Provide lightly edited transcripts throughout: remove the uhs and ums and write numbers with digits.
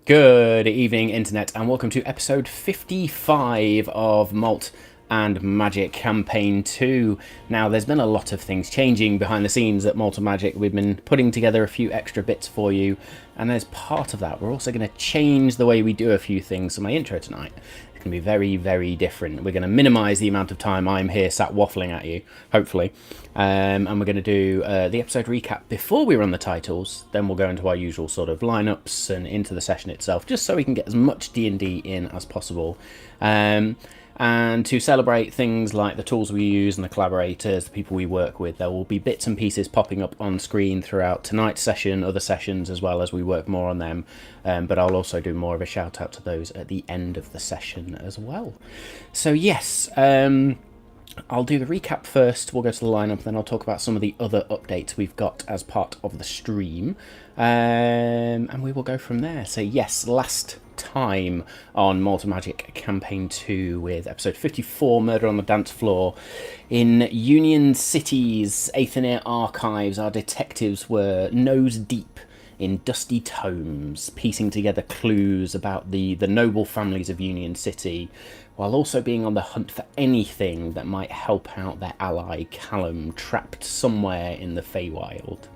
Good evening, Internet, and welcome to episode 55 of Malt and Magic Campaign 2. Now, there's been a lot of things changing behind the scenes at Malt and Magic. We've been putting together a few extra bits for you, and as part of that, we're also going to change the way we do a few things. So my intro tonight is going to be very, very different. We're going to minimise the amount of time I'm here sat waffling at you, hopefully. And we're going to do the episode recap before we run the titles. Then we'll go into our usual sort of lineups and into the session itself, just so we can get as much D&D in as possible. And to celebrate things like the tools we use and the collaborators, the people we work with, there will be bits and pieces popping up on screen throughout tonight's session, other sessions as well, as we work more on them. But I'll also do more of a shout out to those at the end of the session as well. So yes, I'll do the recap first, we'll go to the lineup, then I'll talk about some of the other updates we've got as part of the stream, and we will go from there. So yes, last time on Malt and Magic Campaign 2 with episode 54, Murder on the Dance Floor. In Union City's Athenair archives, our detectives were nose deep in dusty tomes, piecing together clues about the noble families of Union City, while also being on the hunt for anything that might help out their ally Caelum, trapped somewhere in the Feywild.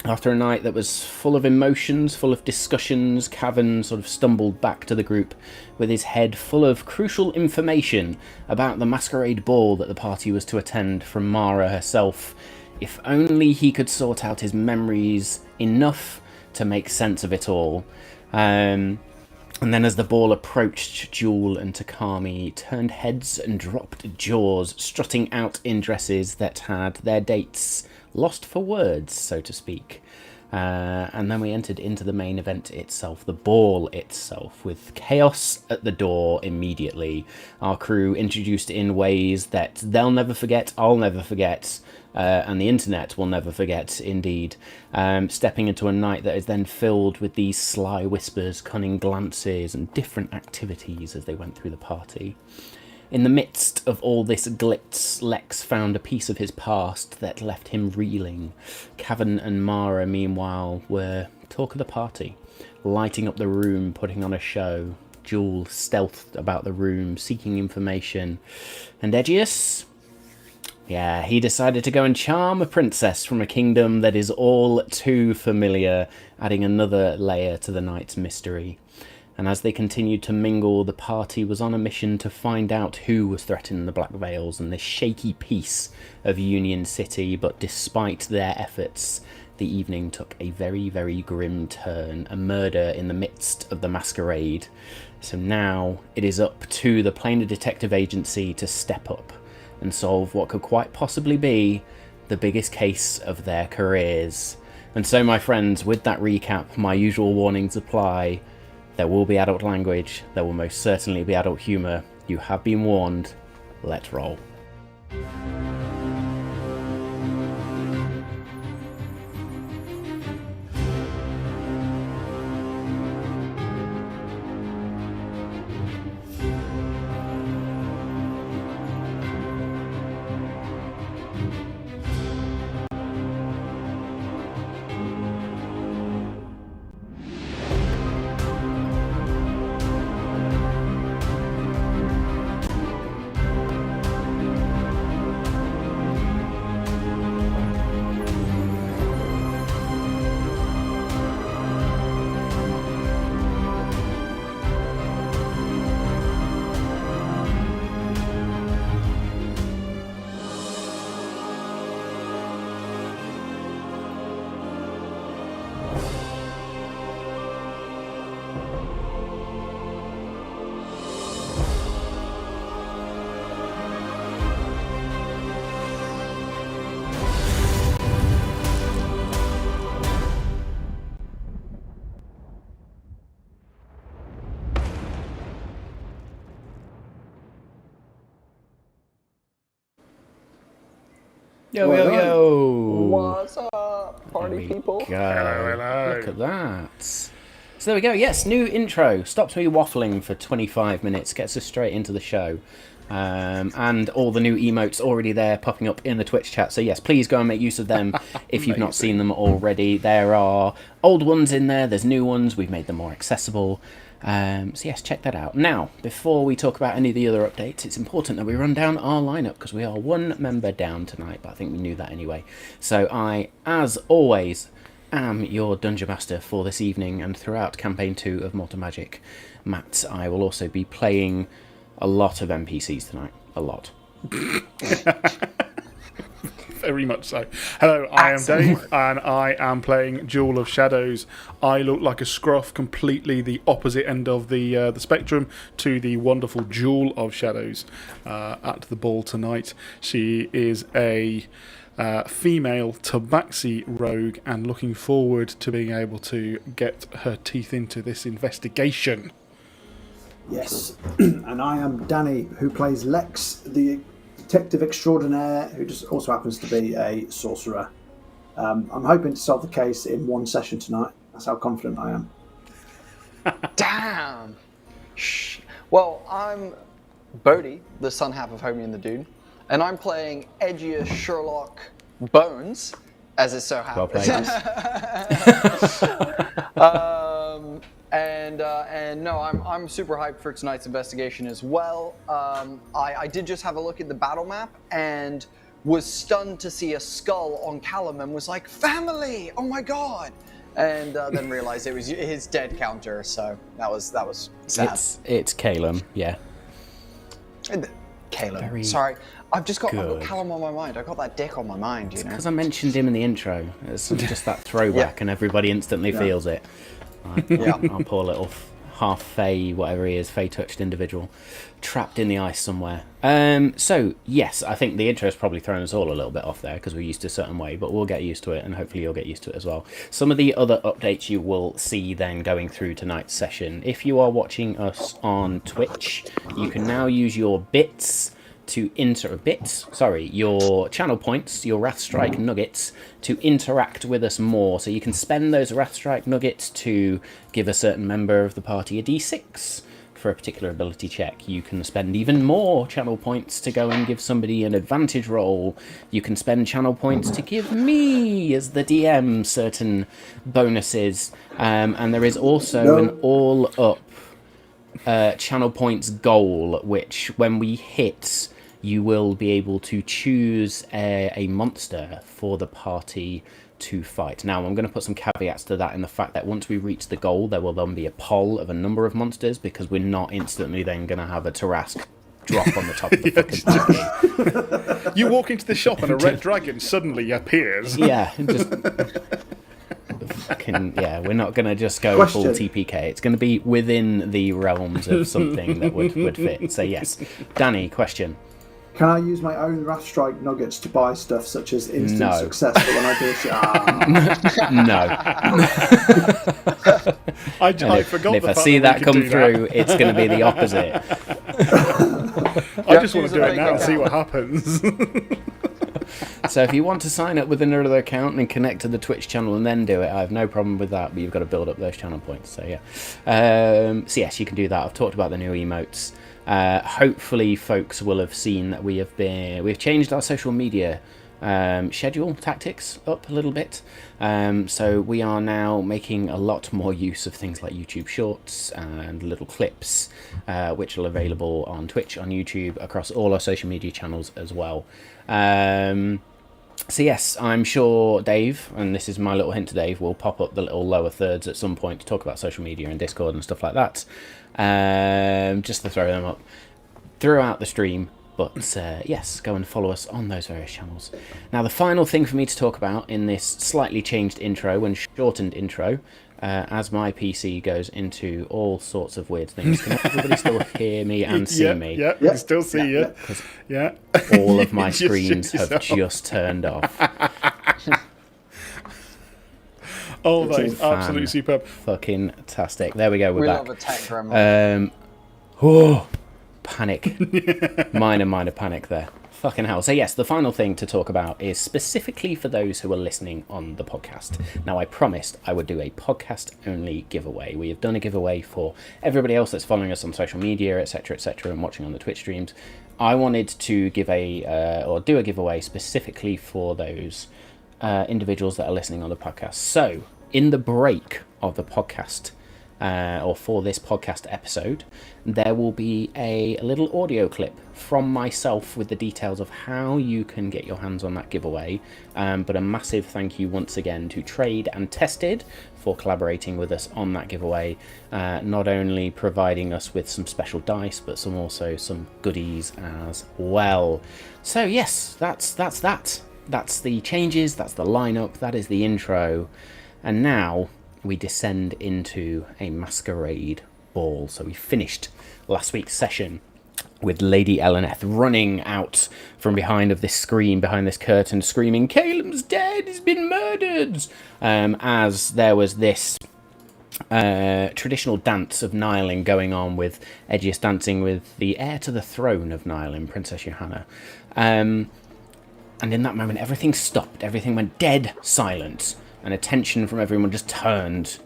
After a night that was full of emotions, full of discussions, Cavan sort of stumbled back to the group with his head full of crucial information about the masquerade ball that the party was to attend from Mara herself. If only he could sort out his memories enough to make sense of it all. And then as the ball approached, Jewel and Takami turned heads and dropped jaws, strutting out in dresses that had their dates lost for words, so to speak. And then we entered into the main event itself, the ball itself, with chaos at the door immediately. Our crew introduced in ways that they'll never forget, I'll never forget, and the internet will never forget, indeed. Stepping into a night that is then filled with these sly whispers, cunning glances, and different activities as they went through the party. In the midst of all this glitz, Lex found a piece of his past that left him reeling. Cavan and Mara, meanwhile, were talk of the party, lighting up the room, putting on a show. Jewel stealthed about the room, seeking information. And Edgius? Yeah, he decided to go and charm a princess from a kingdom that is all too familiar, adding another layer to the night's mystery. And as they continued to mingle, the party was on a mission to find out who was threatening the Black Veils and this shaky piece of Union City. But despite their efforts, the evening took a very, very grim turn, a murder in the midst of the masquerade. So now it is up to the Planar Detective Agency to step up and solve what could quite possibly be the biggest case of their careers. And so, my friends, with that recap, my usual warnings apply. There will be adult language, there will most certainly be adult humour. You have been warned. Let's roll. Yo, yo, yo! What's up, party people? Go. Look at that. So there we go. Yes, new intro. Stops me waffling for 25 minutes. Gets us straight into the show. and all the new emotes already there popping up in the Twitch chat. So yes, please go and make use of them if you've not seen them already. There are old ones in there, there's new ones, we've made them more accessible. So yes, check that out. Now, before we talk about any of the other updates, it's important that we run down our lineup because we are one member down tonight, but I think we knew that anyway. So I, as always, am your Dungeon Master for this evening and throughout Campaign 2 of Malt and Magic. Matt, I will also be playing a lot of NPCs tonight. A lot. Very much so. Hello, I am Dave, and I am playing Jewel of Shadows. I look like a scruff, completely the opposite end of the spectrum to the wonderful Jewel of Shadows at the ball tonight. She is a female tabaxi rogue and looking forward to being able to get her teeth into this investigation. Yes, and I am Danny, who plays Lex, the detective extraordinaire, who just also happens to be a sorcerer. I'm hoping to solve the case in one session tonight. That's how confident I am. Damn! Shh. Well, I'm Bodhi, the son half of Homie and the Dude, and I'm playing edgiest Sherlock Bones, as it so happens. Well And no, I'm super hyped for tonight's investigation as well. I did just have a look at the battle map and was stunned to see a skull on Caelum and was like, family! Oh my god! And then realized it was his dead counter, so that was sad. It's Caelum, yeah. Caelum. Sorry, I've got Caelum on my mind. I've got that dick on my mind, you know. Because I mentioned him in the intro. It's just that throwback, and everybody instantly feels it. Our poor little half Fey, whatever he is, Fey-touched individual, trapped in the ice somewhere. So, yes, I think the intro's probably thrown us all a little bit off there because we're used to a certain way, but we'll get used to it, and hopefully you'll get used to it as well. Some of the other updates you will see then going through tonight's session. If you are watching us on Twitch, you can now use your bits to your channel points, your Wrathstrike nuggets, to interact with us more. So you can spend those Wrathstrike nuggets to give a certain member of the party a d6 for a particular ability check. You can spend even more channel points to go and give somebody an advantage roll. You can spend channel points to give me, as the DM, certain bonuses. And there is also an all-up channel points goal, which when we hit, you will be able to choose a monster for the party to fight. Now, I'm going to put some caveats to that in the fact that once we reach the goal, there will then be a poll of a number of monsters, because we're not instantly then going to have a Tarrasque drop on the top of the fucking party. You walk into the shop and a red dragon suddenly appears. Yeah, just... we're not going to just go full TPK. It's going to be within the realms of something that would fit. So yes. Danny, question. Can I use my own Wrathstrike nuggets to buy stuff such as instant success when I do shit? No. I forgot. If I see that come through, it's going to be the opposite. I just want to do it now and see what happens. So if you want to sign up with another account and connect to the Twitch channel and then do it, I have no problem with that, but you've got to build up those channel points. So yeah. So yes, you can do that. I've talked about the new emotes. Hopefully folks will have seen that we've changed our social media schedule tactics up a little bit. So we are now making a lot more use of things like YouTube Shorts and little clips, which are available on Twitch, on YouTube, across all our social media channels as well. So yes, I'm sure Dave, and this is my little hint to Dave, will pop up the little lower thirds at some point to talk about social media and Discord and stuff like that. Just to throw them up throughout the stream. But yes, go and follow us on those various channels. Now, the final thing for me to talk about in this slightly changed intro and shortened intro, as my PC goes into all sorts of weird things. Can everybody still hear me and see me? Yeah, we can still see you. Yeah. All of my screens have just turned off. Oh, that is absolutely superb. Fucking tastic. There we go, we're back. We love a tech gremlin. Panic. Minor panic there. Fucking hell. So yes, the final thing to talk about is specifically for those who are listening on the podcast. Now, I promised I would do a podcast-only giveaway. We have done a giveaway for everybody else that's following us on social media, etc., and watching on the Twitch streams. I wanted to give do a giveaway specifically for those individuals that are listening on the podcast. So, in the break of the podcast, or for this podcast episode, there will be a little audio clip from myself with the details of how you can get your hands on that giveaway. But a massive thank you once again to Trade and Tested for collaborating with us on that giveaway, not only providing us with some special dice, but also some goodies as well. So yes, that's that. That's the changes, that's the lineup, that is the intro. And now we descend into a masquerade ball. So we finished last week's session with Lady Eleneth running out from behind of this screen, behind this curtain, screaming, "Caelum's dead, he's been murdered!" As there was this traditional dance of Nylin going on, with Aegeus dancing with the heir to the throne of Nylin, Princess Johanna. And in that moment, everything stopped. Everything went dead silent. And attention from everyone just turned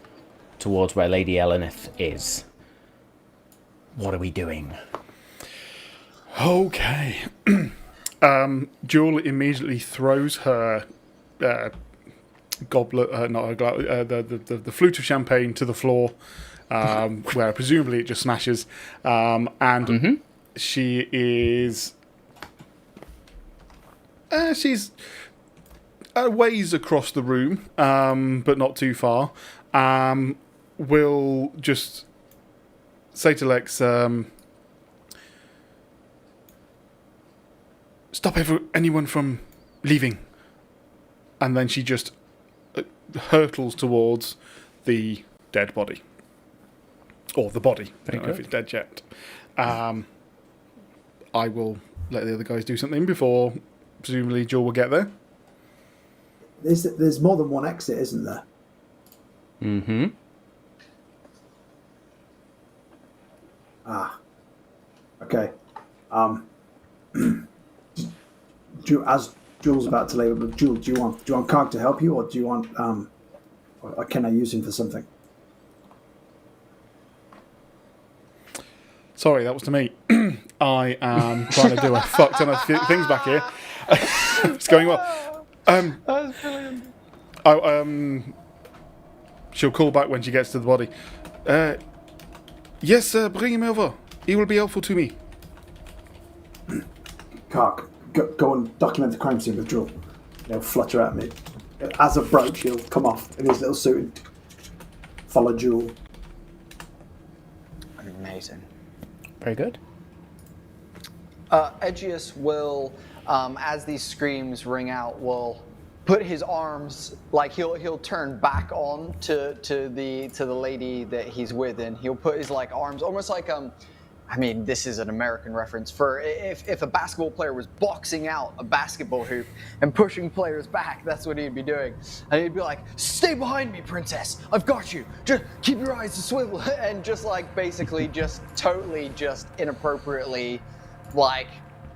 towards where Lady Eleneth is. What are we doing? Okay. Jewel immediately throws her goblet, the flute of champagne to the floor, where presumably it just smashes. And she is... she's... ways across the room, but not too far. Will just say to Lex, "Stop anyone from leaving." And then she just hurtles towards the dead body. Or the body. I don't know if it's dead yet. I will let the other guys do something before presumably Jewel will get there. There's more than one exit, isn't there? Mm-hmm. Okay. As Jules about to leave, Jules, do you want Karg to help you, or do you want or can I use him for something? Sorry, that was to me. I am trying to do a fuck ton of things back here. It's going well. That was brilliant. She'll call back when she gets to the body. Yes, bring him over. He will be helpful to me. Karg, go and document the crime scene with Jewel. He'll flutter at me. As a brooch, he'll come off in his little suit and follow Jewel. Amazing. Very good. Aegeus will, as these screams ring out, will put his arms, like he'll turn back on to the lady that he's with, and he'll put his arms almost like I mean, this is an American reference for if a basketball player was boxing out a basketball hoop and pushing players back, that's what he'd be doing. And he'd be like, "Stay behind me, princess. I've got you. Just keep your eyes to swivel." And just basically just totally just inappropriately,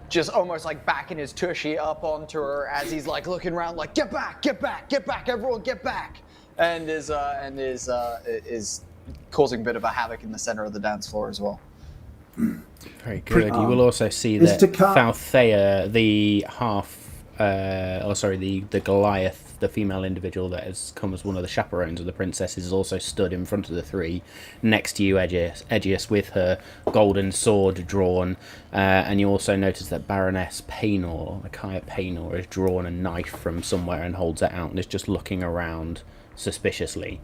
just almost backing his tushy up onto her as he's looking around "Get back, get back, get back, everyone get back." And is causing a bit of a havoc in the center of the dance floor as well. Very good. You will also see that Falthea, the the Goliath, the female individual that has come as one of the chaperones of the princess, is also stood in front of the three, next to you, Aegeus, with her golden sword drawn. And you also notice that Baroness Paynor, Achaia Paynor, has drawn a knife from somewhere and holds it out and is just looking around suspiciously.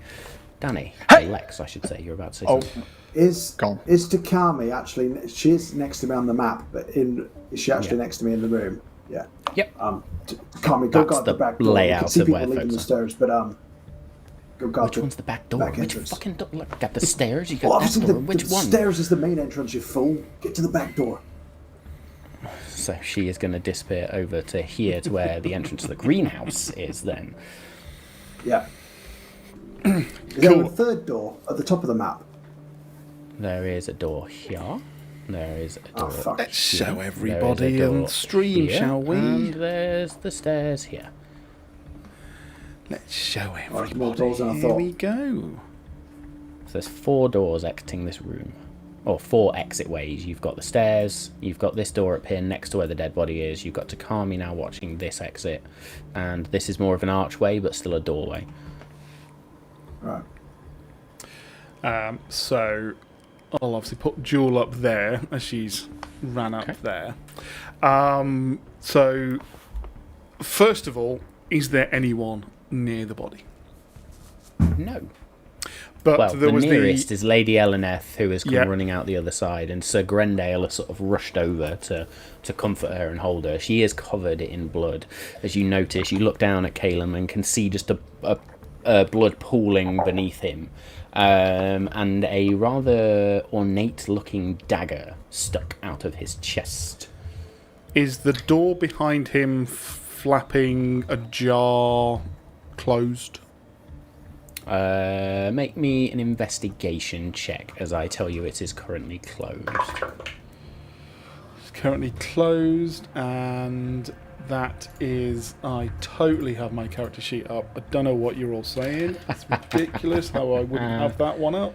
Danny, Lex, I should say, you're about to say something. Is Takami actually? She is next to me on the map, but is she actually next to me in the room? Yeah. Yep. Takami, go guard the back door. Layout you can see of people where leaving the folks stairs, but go guard. Which one's the back door? Which entrance. fucking door? Look, got the stairs. You got Well, that obviously door. Which the one? stairs is the main entrance. You fool! Get to the back door. So she is going to disappear over to here, to where the entrance to the greenhouse is. Then. Yeah. Is there a third door at the top of the map? There is a door here. There is a door. fuck. Let's show There is a everybody door on stream, here, shall we? And there's the stairs here. Let's show there's more doors than I everybody. Here thought. we go. So there's 4 doors exiting this room. Or 4 exit ways. You've got the stairs, you've got this door up here next to where the dead body is, you've got Takami now watching this exit, and this is more of an archway but still a doorway. Right. So I'll obviously put Jewel up there as she's ran up there. So first of all, is there anyone near the body? No. But Well, there the was nearest is Lady Eleneth, who has come Yeah. running out the other side, and Sir Grendale has sort of rushed over to comfort her and hold her. She is covered in blood. As you notice, you look down at Caelum and can see just a blood pooling beneath him, and a rather ornate-looking dagger stuck out of his chest. Is the door behind him flapping ajar, closed? Make me an investigation check, as I tell you it is currently closed. It's currently closed, and that is... I totally have my character sheet up. I don't know what you're all saying. It's ridiculous how I wouldn't have that one up.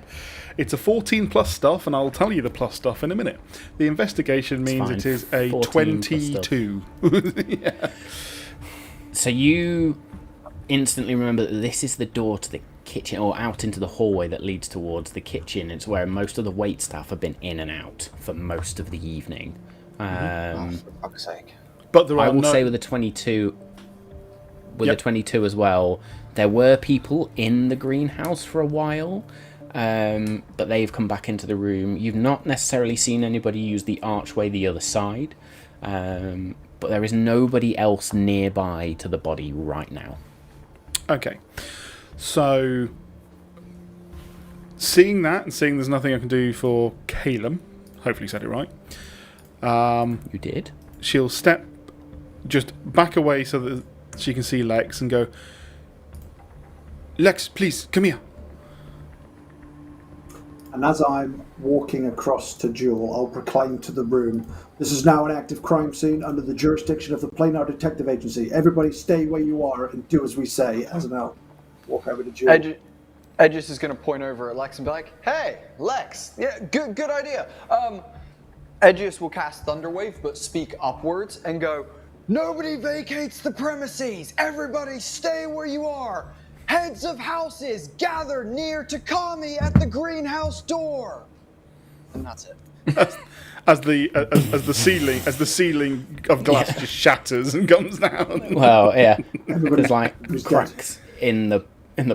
It's a 14 plus stuff, and I'll tell you the plus stuff in a minute. The investigation means fine. it is a 14 plus stuff. 22. Yeah. So you instantly remember that this is the door to the kitchen, or out into the hallway that leads towards the kitchen. It's where most of the waitstaff have been in and out for most of the evening. For fuck's sake. But there are I will no... say with the 22, with Yep. the 22 as well, there were people in the greenhouse for a while, but they've come back into the room. You've not necessarily seen anybody use the archway the other side, but there is nobody else nearby to the body right now. Okay. So, seeing that, and seeing there's nothing I can do for Caelum, hopefully you said it right, You did? she'll step just back away so that she can see Lex and go, Lex, please, come here. And as I'm walking across to Jewel, I'll proclaim to the room, this is now an active crime scene under the jurisdiction of the Planar Detective Agency. Everybody stay where you are and do as we say. As I now walk over to Jewel. Edges is going to point over at Lex and be like, "Hey, Lex, yeah, good idea." Edgius will cast Thunderwave, but speak upwards and go, "Nobody vacates the premises. Everybody stay where you are. Heads of houses gather near Takami at the greenhouse door." And that's it. As the ceiling of glass just shatters and comes down. Well, yeah. There's like Who's dead? cracks in the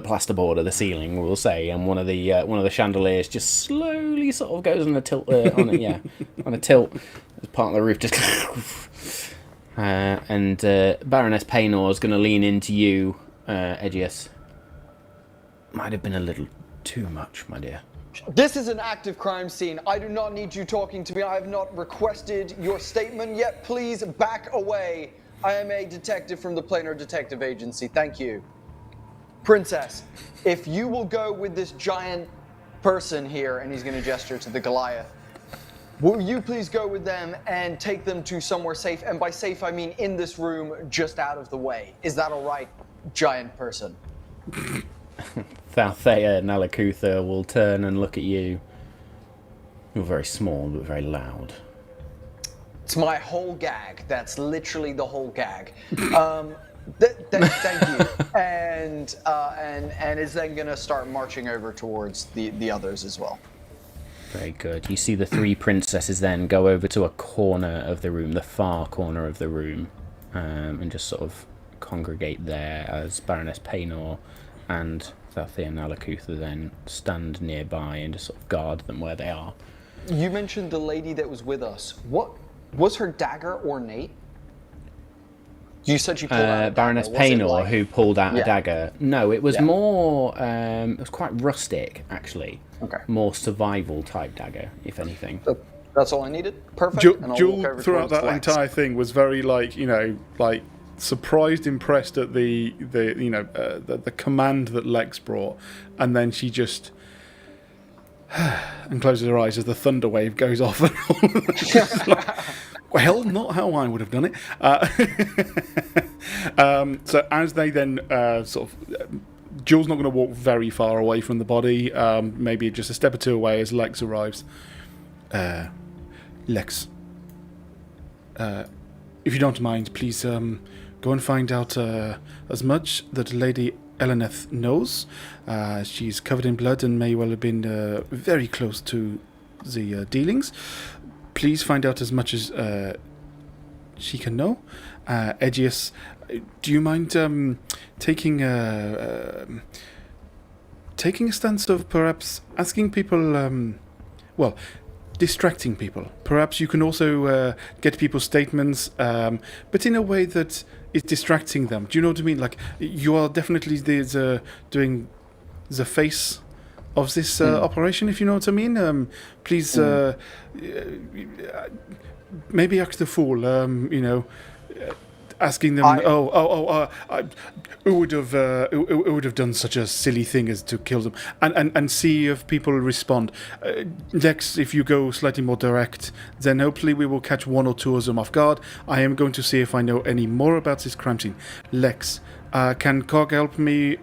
plasterboard of the ceiling, we'll say, and one of the chandeliers just slowly sort of goes on a tilt. On a tilt. As part of the roof just. And Baroness Paynor is going to lean into you, Edgius. Might have been a little too much, my dear. This is an active crime scene. I do not need you talking to me. I have not requested your statement yet. Please back away. I am a detective from the Planar Detective Agency. Thank you. Princess, if you will go with this giant person here, and he's going to gesture to the Goliath, will you please go with them and take them to somewhere safe? And by safe, I mean in this room, just out of the way. Is that all right, giant person? Thalthea Nalakutha will turn and look at you. You're very small, but very loud. It's my whole gag. That's literally the whole gag. Thank you. And is then going to start marching over towards the others as well. Very good. You see the 3 princesses then go over to a corner of the room, the far corner of the room, and just sort of congregate there as Baroness Paynor and Thalthea Nalakutha then stand nearby and just sort of guard them where they are. You mentioned the lady that was with us. What was her dagger ornate? You said she pulled out a Baroness dagger. Was it Paynor, like- who pulled out Yeah. a dagger. No, it was Yeah. more. It was quite rustic, actually. Okay. More survival type dagger, if anything. That's all I needed. Perfect. And I'll walk Jewel over throughout towards that Lex. entire thing was very like surprised, impressed at the command that Lex brought, and then she just and closes her eyes as the thunder wave goes off. Well, not how I would have done it. So as they then Jules not going to walk very far away from the body, maybe just a step or two away as Lex arrives. Lex, if you don't mind, please go and find out as much that Lady Eleneth knows. She's covered in blood and may well have been very close to the dealings. Please find out as much as she can know. Aegeus, do you mind taking a stance of perhaps asking people, distracting people? Perhaps you can also get people's statements, but in a way that is distracting them. Do you know what I mean? Like, you are definitely doing the face of this operation, if you know what I mean. Please, maybe act the fool. Asking them, who would have done such a silly thing as to kill them, and see if people respond. Lex, if you go slightly more direct, then hopefully we will catch one or two of them off guard. I am going to see if I know any more about this crime scene. Lex, can Cog help me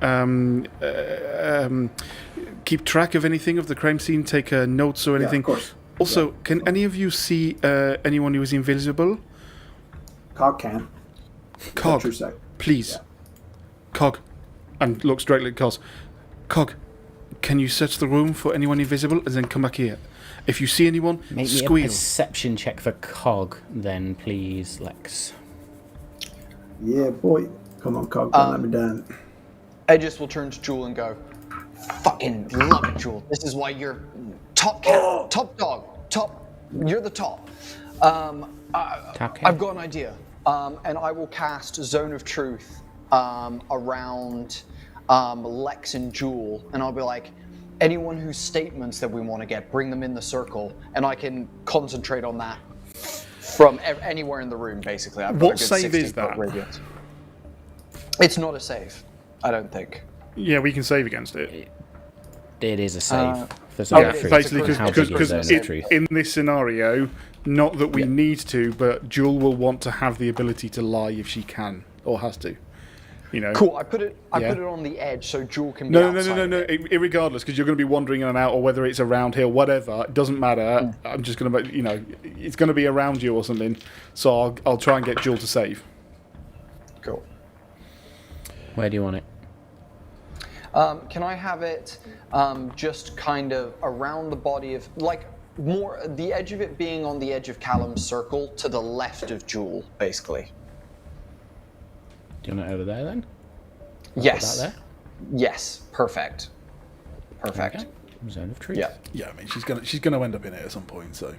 keep track of anything of the crime scene, take notes or anything? Yeah, of course. Also, can any of you see anyone who is invisible? Cog can. Cog, True sec. please. Yeah. Cog, and look directly at Cos. Cog, can you search the room for anyone invisible and then come back here? If you see anyone, Make me a squeal. perception check for Cog, then, please, Lex. Yeah, boy. Come on, Cog. Don't let me down. Aegis will turn to Jewel and go, fucking love it, Jewel. This is why you're top cat, top dog, top. You're the top. Top cat. I've got an idea. And I will cast Zone of Truth around Lex and Jewel, and I'll be like, anyone whose statements that we want to get, bring them in the circle, and I can concentrate on that from anywhere in the room, basically. I've got What a good save is 60-foot that? radius. It's not a save, I don't think. Yeah, we can save against it. It is a save for oh, Zone it of is. Truth. Basically, How big is because Zone of Truth? in this scenario, not that we need to, but Jewel will want to have the ability to lie if she can or has to. You know. Cool, I put it Yeah. on the edge so Jewel can be No, outside of it. Irregardless, because you're going to be wandering in and out, or whether it's around here, whatever. It doesn't matter. I'm just going to, it's going to be around you or something. So I'll try and get Jewel to save. Cool. Where do you want it? Can I have it just kind of around the body of, like, more the edge of it being on the edge of Caelum's circle to the left of Jewel, basically? Do you want it over there then? Yes. About there? Yes. Perfect. Perfect. Okay. Zone of Truth. Yeah. Yeah, I mean she's gonna end up in it at some point. So.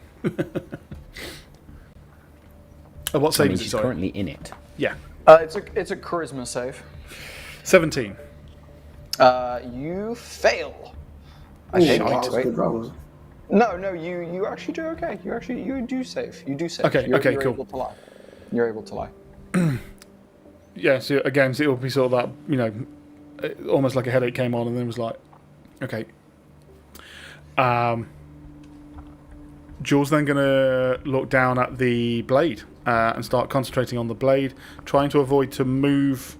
What I save mean, is it? she's Sorry. currently in it. Yeah. It's a charisma save. 17. You fail. I Ooh, think. that was a Wait. good roll, wasn't it? No, you actually do okay. You do save. You do save. Okay, You're cool. able to lie. You're able to lie. Yeah. So again, so it'll be sort of that, almost like a headache came on, and then was like, okay. Jules then going to look down at the blade and start concentrating on the blade, trying to avoid to move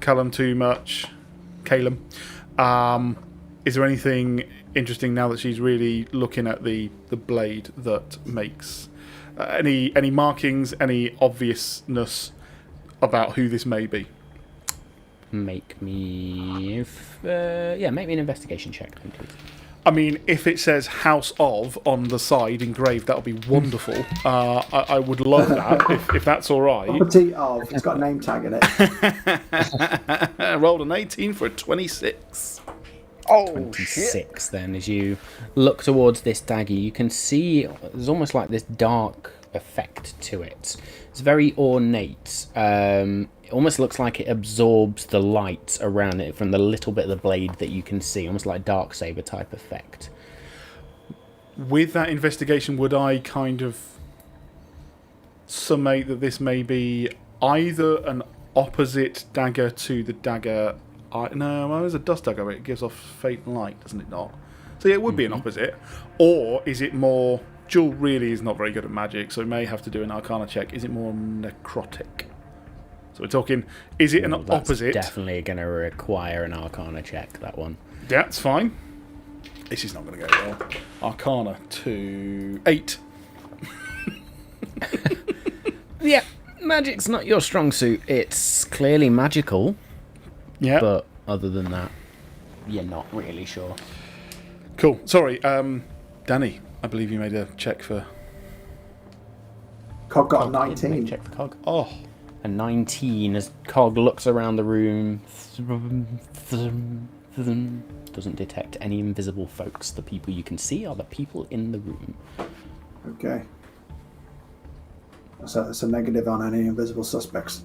Caelum too much. Caelum. Is there anything interesting now that she's really looking at the blade that makes any markings, any obviousness about who this may be? Make me... make me an investigation check, then, please. I mean, if it says House of on the side engraved, that would be wonderful. I would love that, if that's all right. Property of. It's got a name tag in it. Rolled an 18 for a 26. Oh 26 then. As you look towards this dagger, you can see there's almost like this dark effect to it. It's very ornate. It almost looks like it absorbs the light around it from the little bit of the blade that you can see, almost like Darksaber type effect. With that investigation, would I kind of summate that this may be either an opposite dagger to the dagger... No, well, there's a dust dagger, but it gives off faint light, doesn't it not? Is So it would be an opposite. Or is it more... Jewel really is not very good at magic, so may have to do an Arcana check. Is it more necrotic? So we're talking, is it an opposite? Definitely going to require an Arcana check, that one. Yeah, it's fine. This is not going to go well. Arcana to 8. Yeah, magic's not your strong suit. It's clearly magical. Yeah. But other than that, you're not really sure. Cool. Sorry, Danny, I believe you made a check for... Cog got a Cog didn't 19. make check for Cog. Oh, A 19 as Cog looks around the room. Doesn't detect any invisible folks. The people you can see are the people in the room. Okay. That's a negative on any invisible suspects.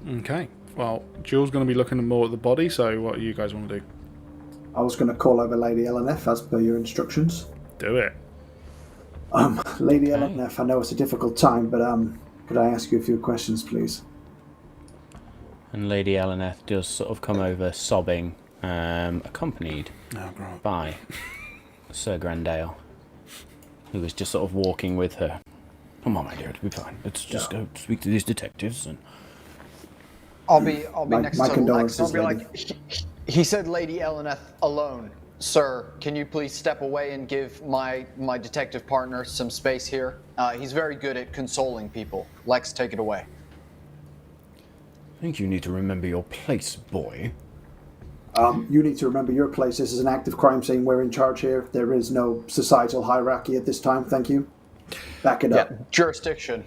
okay. Well, Jewel's going to be looking more at the body, so what do you guys want to do? I was going to call over Lady Eleneth as per your instructions. Do it. Lady Eleneth, I know it's a difficult time, but could I ask you a few questions, please? And Lady Eleneth does sort of come over sobbing, accompanied by Sir Grendale, who is just sort of walking with her. Come on, my dear, it'll be fine. Let's just go speak to these detectives. And I'll be next my to Lex. condolences, I'll be lady. like, he said Lady Eleneth alone. Sir, can you please step away and give my detective partner some space here? He's very good at consoling people. Lex, take it away. I think you need to remember your place, boy. You need to remember your place. This is an active crime scene. We're in charge here. There is no societal hierarchy at this time. Thank you. Back it up. Yeah, jurisdiction.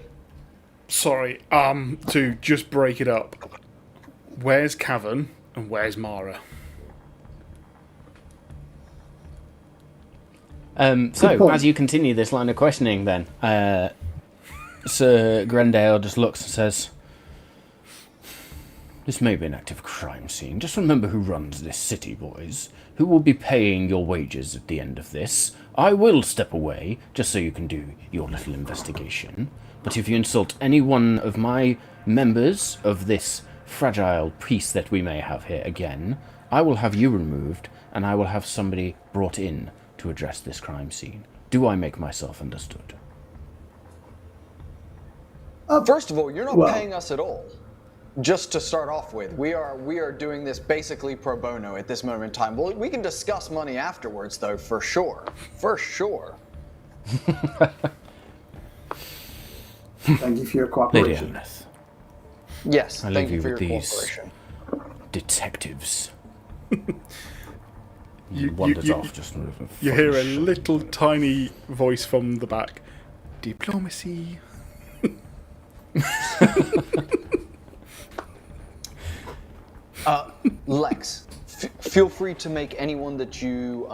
Sorry, to just break it up. Where's Cavan and where's Mara? So, point. as you continue this line of questioning, then, Sir Grendale just looks and says, "This may be an active crime scene. Just remember who runs this city, boys. Who will be paying your wages at the end of this. I will step away, just so you can do your little investigation. But if you insult any one of my members of this fragile piece that we may have here again, I will have you removed, and I will have somebody brought in to address this crime scene. Do I make myself understood?" First of all, you're not well- paying us at all. Just to start off with, we are doing this basically pro bono at this moment in time. Well, we can discuss money afterwards, though, for sure. For sure. Thank you for your Lady cooperation. Eleneth, Yes, I thank leave you you for your with these cooperation. detectives. You- wanders you- off just You hear a little tiny voice from the back. Diplomacy. Lex, feel free to make anyone that you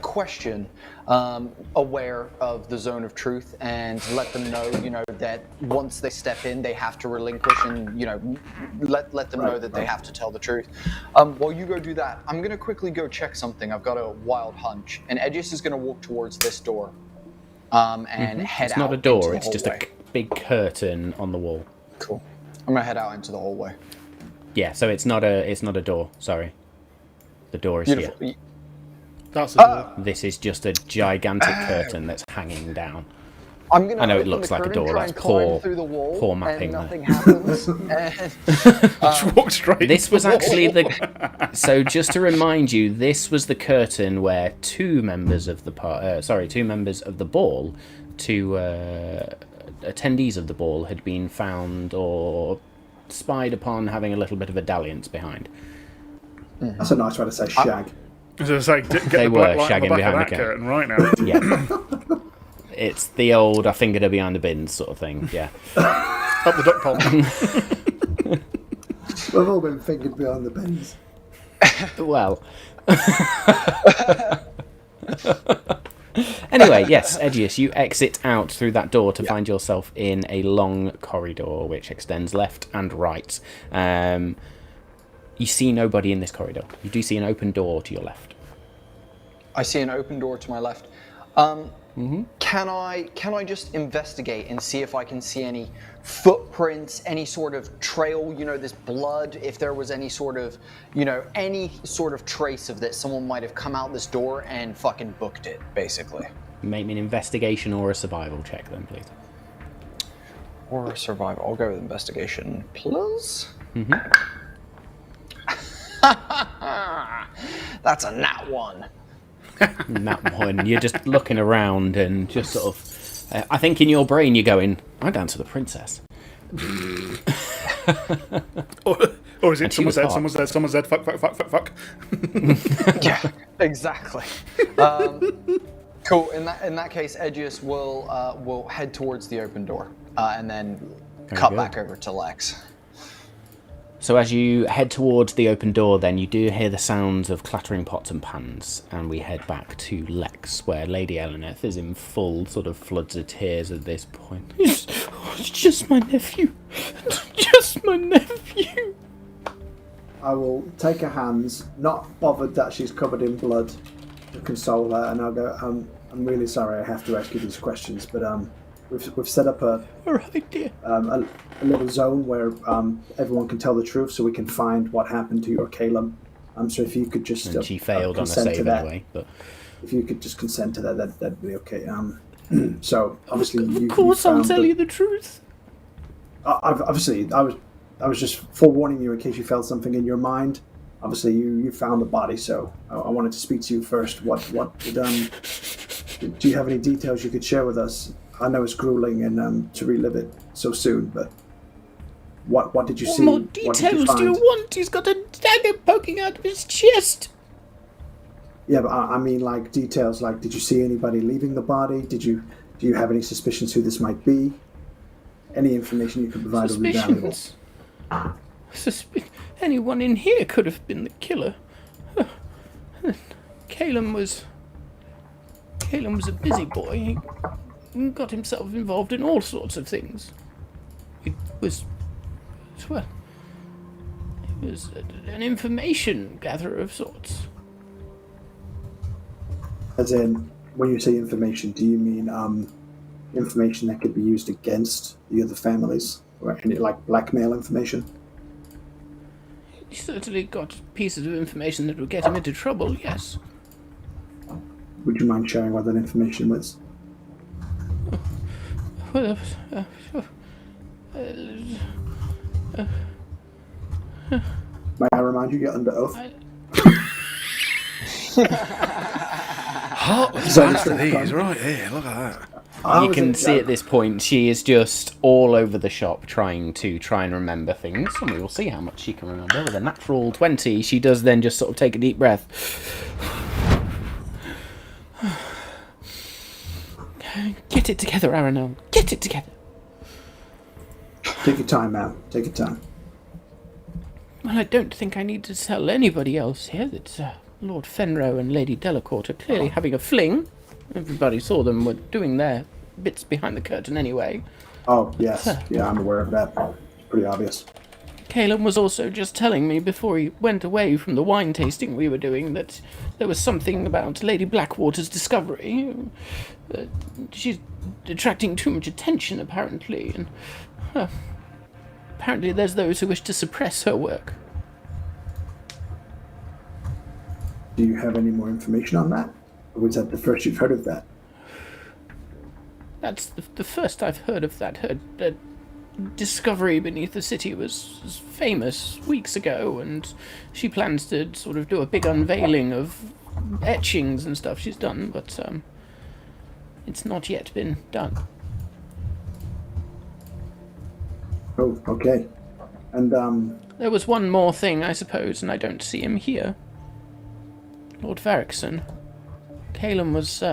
question aware of the zone of truth, and let them know, that once they step in, they have to relinquish, and let them know that they have to tell the truth. While you go do that, I'm gonna quickly go check something. I've got a wild hunch, and Edgius is gonna walk towards this door, and head out. It's not a into door, the it's just a hallway. big curtain on the wall. Cool. I'm gonna head out into the hallway. Yeah, so it's not a door, sorry. The door is Beautiful. here. That's the door. This is just a gigantic curtain that's hanging down. I'm gonna I know it open looks the like a curtain, door, try that's and climb poor- through the wall, poor mapping and there. nothing happens. And Just walk straight. This was into the actually wall. the... So just to remind you, this was the curtain where two members of the ball, attendees of the ball had been found or spied upon having a little bit of a dalliance behind. That's a nice way to say shag. As I say, get They the black were light on the shagging back behind of the that curtain right now. Yeah. It's the old I fingered her behind the bins sort of thing, yeah. Up the duck pond. We've all been fingered behind the bins. Well. Anyway, yes, Edgius, you exit out through that door to find yourself in a long corridor which extends left and right. You see nobody in this corridor. You do see an open door to your left. I see an open door to my left. Can I just investigate and see if I can see any footprints, any sort of trail, this blood, if there was any sort of, any sort of trace of this, someone might have come out this door and fucking booked it, basically. Make me an investigation or a survival check then, please. Or a survival. I'll go with investigation plus. That's a nat 1. That one, you're just looking around and just sort of... I think in your brain you're going, I dance with the princess. or is it someone said, fuck. Yeah, exactly. Cool. In that case, Edgius will head towards the open door and then cut back over to Lex. So as you head towards the open door, then you do hear the sounds of clattering pots and pans, and we head back to Lex, where Lady Eleneth is in full sort of floods of tears at this point. It's just my nephew. Just my nephew. I will take her hands, not bothered that she's covered in blood, to console her, and I'll go, I'm really sorry I have to ask you these questions, but we've set up a little zone where everyone can tell the truth, so we can find what happened to your Caelum. So if you could just and she failed on a save anyway, but if you could just consent to that, that'd be okay. So obviously, of course, I'll tell you the truth. I was just forewarning you in case you felt something in your mind. Obviously, you found the body, so I wanted to speak to you first. Do you have any details you could share with us? I know it's grueling and to relive it so soon, but what did you see? What more details do you want? He's got a dagger poking out of his chest. Yeah, but I mean, like details. Like, did you see anybody leaving the body? Do you have any suspicions who this might be? Any information you could provide would be valuable. Anyone in here could have been the killer. Caelum was a busy boy. He got himself involved in all sorts of things. He was an information gatherer of sorts. As in, when you say information, do you mean information that could be used against the other families? Or any, like, blackmail information? He certainly got pieces of information that would get him into trouble, yes. Would you mind sharing what that information was? Well, May I remind you, you're under oath? Hot bastard, these right here. Look at that. You can see at this point she is just all over the shop trying and remember things, and we will see how much she can remember. With a natural 20, she does then just sort of take a deep breath. Get it together, Aranel. Get it together. Take your time, ma'am. Take your time. Well, I don't think I need to tell anybody else here that Lord Fenro and Lady Delacourt are clearly having a fling. Everybody saw them were doing their bits behind the curtain anyway. Oh, yes. Yeah, I'm aware of that. It's pretty obvious. Caelum was also just telling me before he went away from the wine tasting we were doing that there was something about Lady Blackwater's discovery. She's attracting too much attention, apparently, and apparently there's those who wish to suppress her work. Do you have any more information on that? Or was that the first you've heard of that? That's the first I've heard of that. Her discovery beneath the city was famous weeks ago, and she plans to sort of do a big unveiling of etchings and stuff she's done, but it's not yet been done. Oh, okay. And there was one more thing, I suppose, and I don't see him here. Lord Varrickson. Caelum was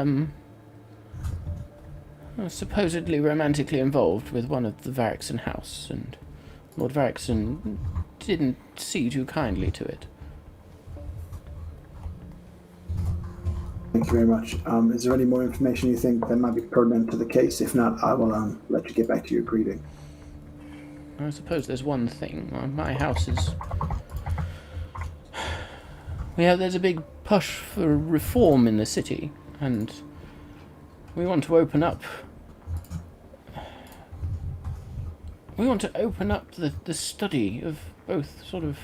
supposedly romantically involved with one of the Varrickson house, and Lord Varrickson didn't see too kindly to it. Thank you very much. Is there any more information you think that might be pertinent to the case? If not, I will let you get back to your greeting. I suppose there's one thing. My house is... There's a big push for reform in the city, and We want to open up. We want to open up the study of both sort of.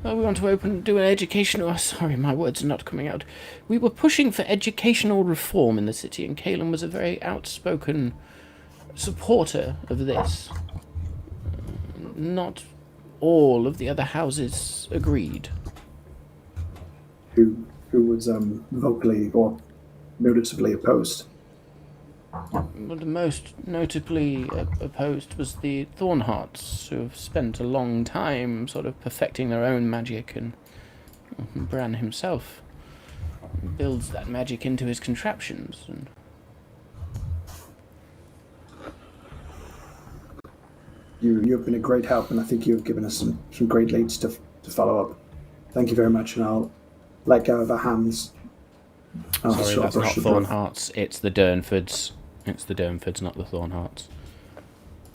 Well, we want to do an educational. Oh, sorry, my words are not coming out. We were pushing for educational reform in the city, and Caelum was a very outspoken supporter of this. Not all of the other houses agreed. Who was vocally or noticeably opposed? Well, the most notably opposed was the Thornhearts, who have spent a long time sort of perfecting their own magic, and Bran himself builds that magic into his contraptions. And You've been a great help, and I think you've given us some great leads to follow up. Thank you very much, and I'll let go of our hands. sorry, that's not Thornhearts, it's the Durnfords. It's the Durnfords, not the Thornhearts.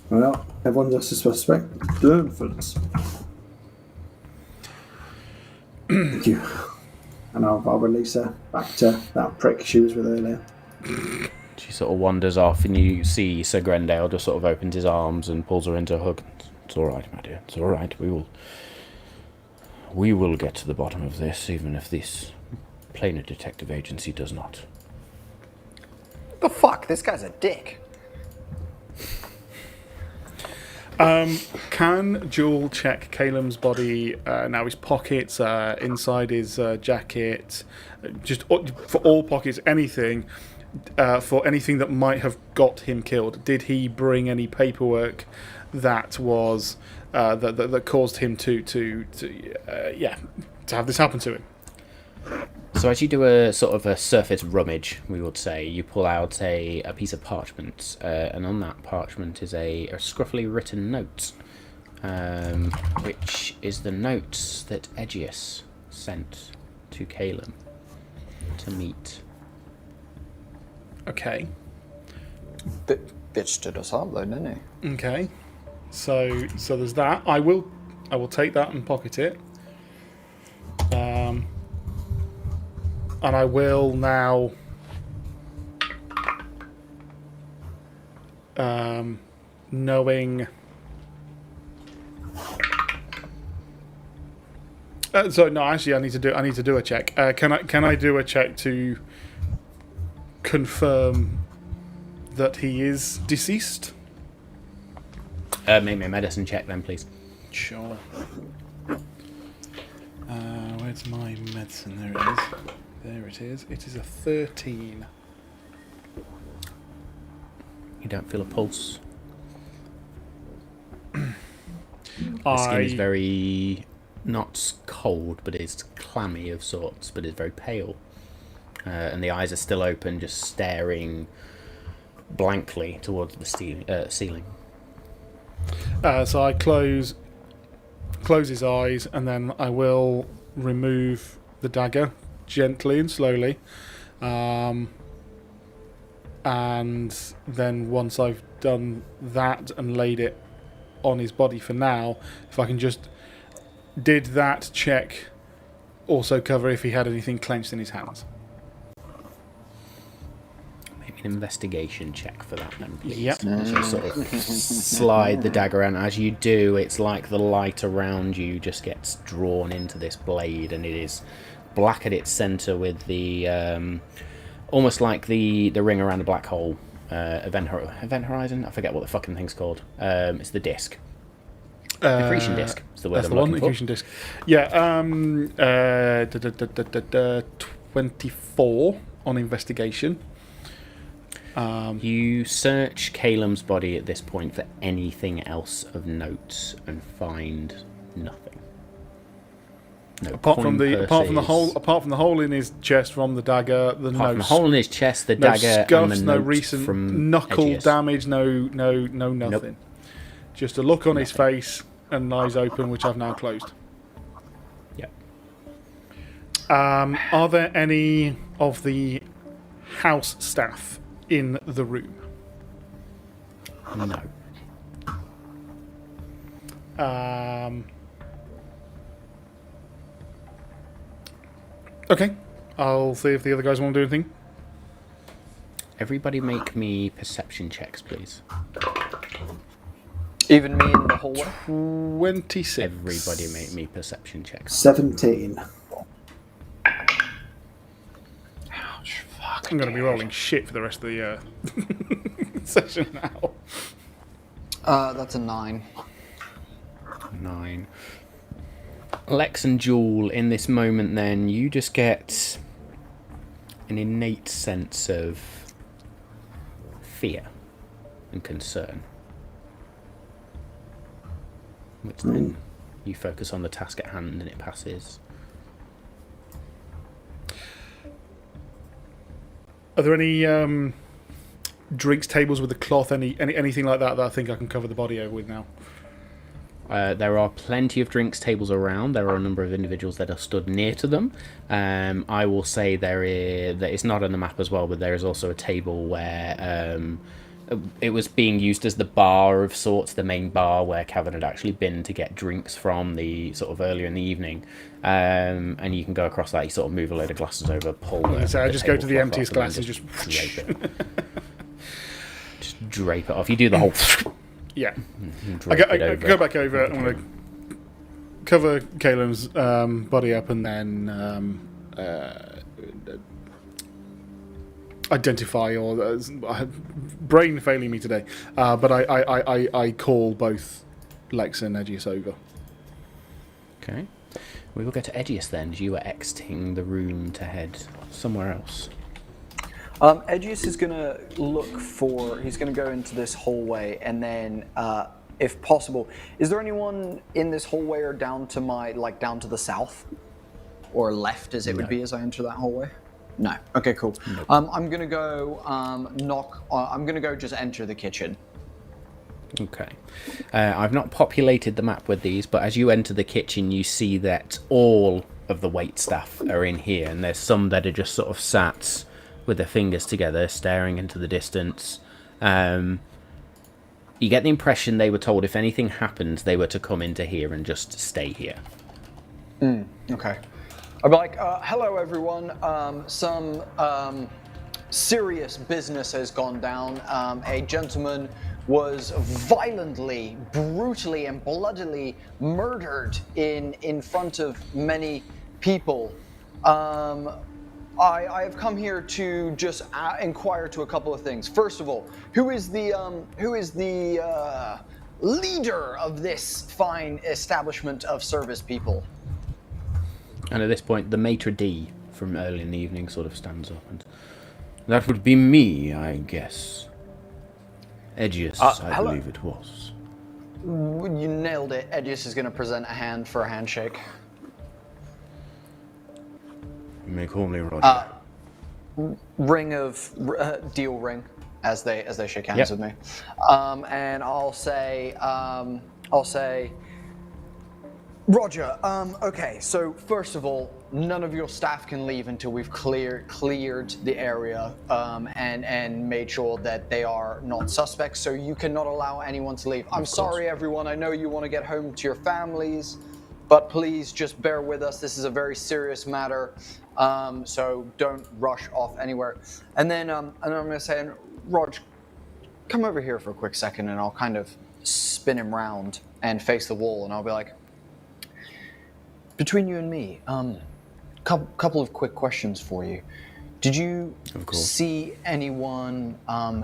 Well, everyone does suspect Durnfords. Thank you. And I'll release her back to that prick she was with earlier. She sort of wanders off, and you see Sir Grendale just sort of opens his arms and pulls her into a hug. It's all right, my dear. It's all right. We will get to the bottom of this, even if this Planar Detective Agency does not. The fuck? This guy's a dick. Can Jewel check Caelum's body, now his pockets, inside his jacket, just for all pockets, anything, for anything that might have got him killed? Did he bring any paperwork that was that caused him to have this happen to him? So as you do a sort of a surface rummage, we would say, you pull out a piece of parchment, and on that parchment is a scruffily written note, which is the note that Aegeus sent to Caelum to meet. Okay. Bitch stood us up though, didn't he? Okay. So there's that. I will take that and pocket it. And I will now knowing no, actually I need to do a check. Can I do a check to confirm that he is deceased? Make me a medicine check then, please. Sure. Where's my medicine? There it is. There it is. It is a 13. You don't feel a pulse. The skin is very, not cold, but it's clammy of sorts, but it's very pale. And the eyes are still open, just staring blankly towards the ceiling. So I close his eyes, and then I will remove the dagger gently and slowly. And then once I've done that and laid it on his body for now, if I can just... Did that check also cover if he had anything clenched in his hands? Maybe an investigation check for that then, please. Yep. As you sort of slide the dagger around. As you do, it's like the light around you just gets drawn into this blade, and it is black at its centre with the... almost like the ring around a black hole. Event Horizon? I forget what the fucking thing's called. It's the disc. Accretion disc is the word That's I'm the one, looking for. accretion disc. Yeah, 24 on investigation. You search Caelum's body at this point for anything else of note and find nothing. No Apart from the purses. hole in his chest from the dagger, Apart from the hole in his chest, the no dagger, scuffs, and the no note recent from knuckle Aegeus. damage, no nothing. Nope. Just a look on his face and eyes open, which I've now closed. Yep. Are there any of the house staff in the room? No. Okay. I'll see if the other guys want to do anything. Everybody make me perception checks, please. Even me in the hallway? 26. Everybody make me perception checks. 17. Ouch, fuck. I'm going to be rolling shit for the rest of the session now. That's a 9. 9. Lex and Jewel, in this moment then, you just get an innate sense of fear and concern. Which then you focus on the task at hand and it passes. Are there any drinks tables with a cloth, anything like that I think I can cover the body over with now? There are plenty of drinks tables around. There are a number of individuals that are stood near to them. I will say that it's not on the map as well, but there is also a table where it was being used as the bar of sorts, the main bar where Cavan had actually been to get drinks from the sort of earlier in the evening. And you can go across that. You sort of move a load of glasses over, pull. So I just go to the emptiest glasses, just drape it. Just drape it off. You do the whole. Yeah. I go back over. I'm going to cover Caelum's body up and then identify, or brain failing me today, but I call both Lex and Edgius over. Okay. We will go to Edgius then, as you are exiting the room to head somewhere else. Edgius is going to he's going to go into this hallway, and then, if possible, is there anyone in this hallway or down to the south? Or left, as it would be as I enter that hallway? No. Okay, cool. Nope. I'm going to go I'm going to go just enter the kitchen. Okay. I've not populated the map with these, but as you enter the kitchen, you see that all of the waitstaff are in here, and there's some that are just sort of sat with their fingers together, staring into the distance. You get the impression they were told if anything happened, they were to come into here and just stay here. Okay. I'd be like, hello everyone, some serious business has gone down. A gentleman was violently, brutally, and bloodily murdered in front of many people. I have come here to just inquire to a couple of things. First of all, who is the leader of this fine establishment of service people? And at this point, the maitre d' from early in the evening sort of stands up, and that would be me, I guess. Edgius, I believe it was. You nailed it. Edgius is going to present a hand for a handshake. You may call me Roger. Deal ring, as they shake hands with me. And I'll say, Roger, okay, so first of all, none of your staff can leave until we've cleared the area and made sure that they are not suspects, so you cannot allow anyone to leave. I'm sorry, everyone, I know you want to get home to your families, but please just bear with us. This is a very serious matter, so don't rush off anywhere. And then I'm going to say, Rog, come over here for a quick second, and I'll kind of spin him round and face the wall, and I'll be like, between you and me, couple of quick questions for you. Did you see anyone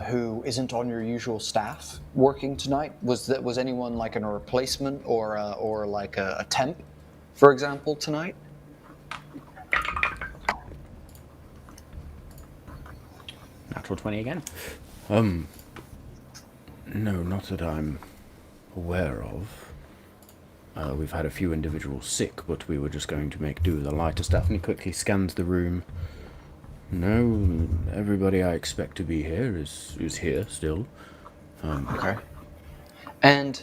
who isn't on your usual staff working tonight? Was anyone like a replacement or like a temp, for example, tonight? Natural 20 again. No, not that I'm aware of. We've had a few individuals sick, but we were just going to make do with the lighter stuff. And he quickly scans the room. No, everybody I expect to be here is here still. Okay. And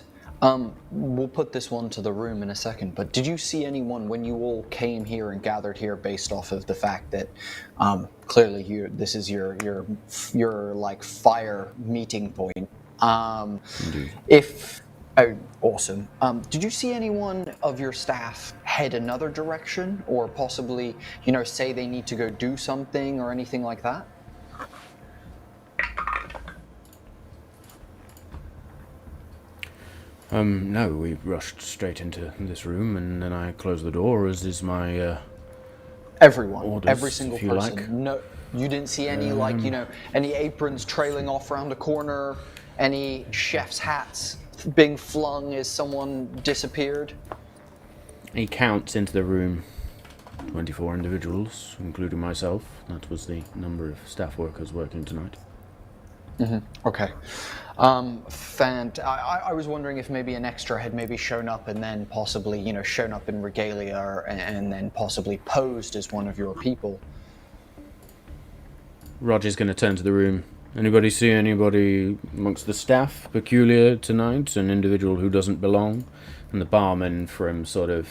we'll put this one to the room in a second, but did you see anyone when you all came here and gathered here based off of the fact that clearly this is your like fire meeting point? Indeed. Oh, awesome. Did you see anyone of your staff head another direction, or possibly, say they need to go do something or anything like that? No, we rushed straight into this room, and then I closed the door, as is my, Everyone, orders, every single if you person. like. No, you didn't see any, any aprons trailing off around a corner, any chef's hats being flung as someone disappeared? He counts into the room. 24 individuals, including myself. That was the number of staff workers working tonight. Okay. I was wondering if maybe an extra had maybe shown up and then possibly, shown up in regalia and then possibly posed as one of your people. Roger's going to turn to the room. Anybody see anybody amongst the staff peculiar tonight? An individual who doesn't belong? And the barman from sort of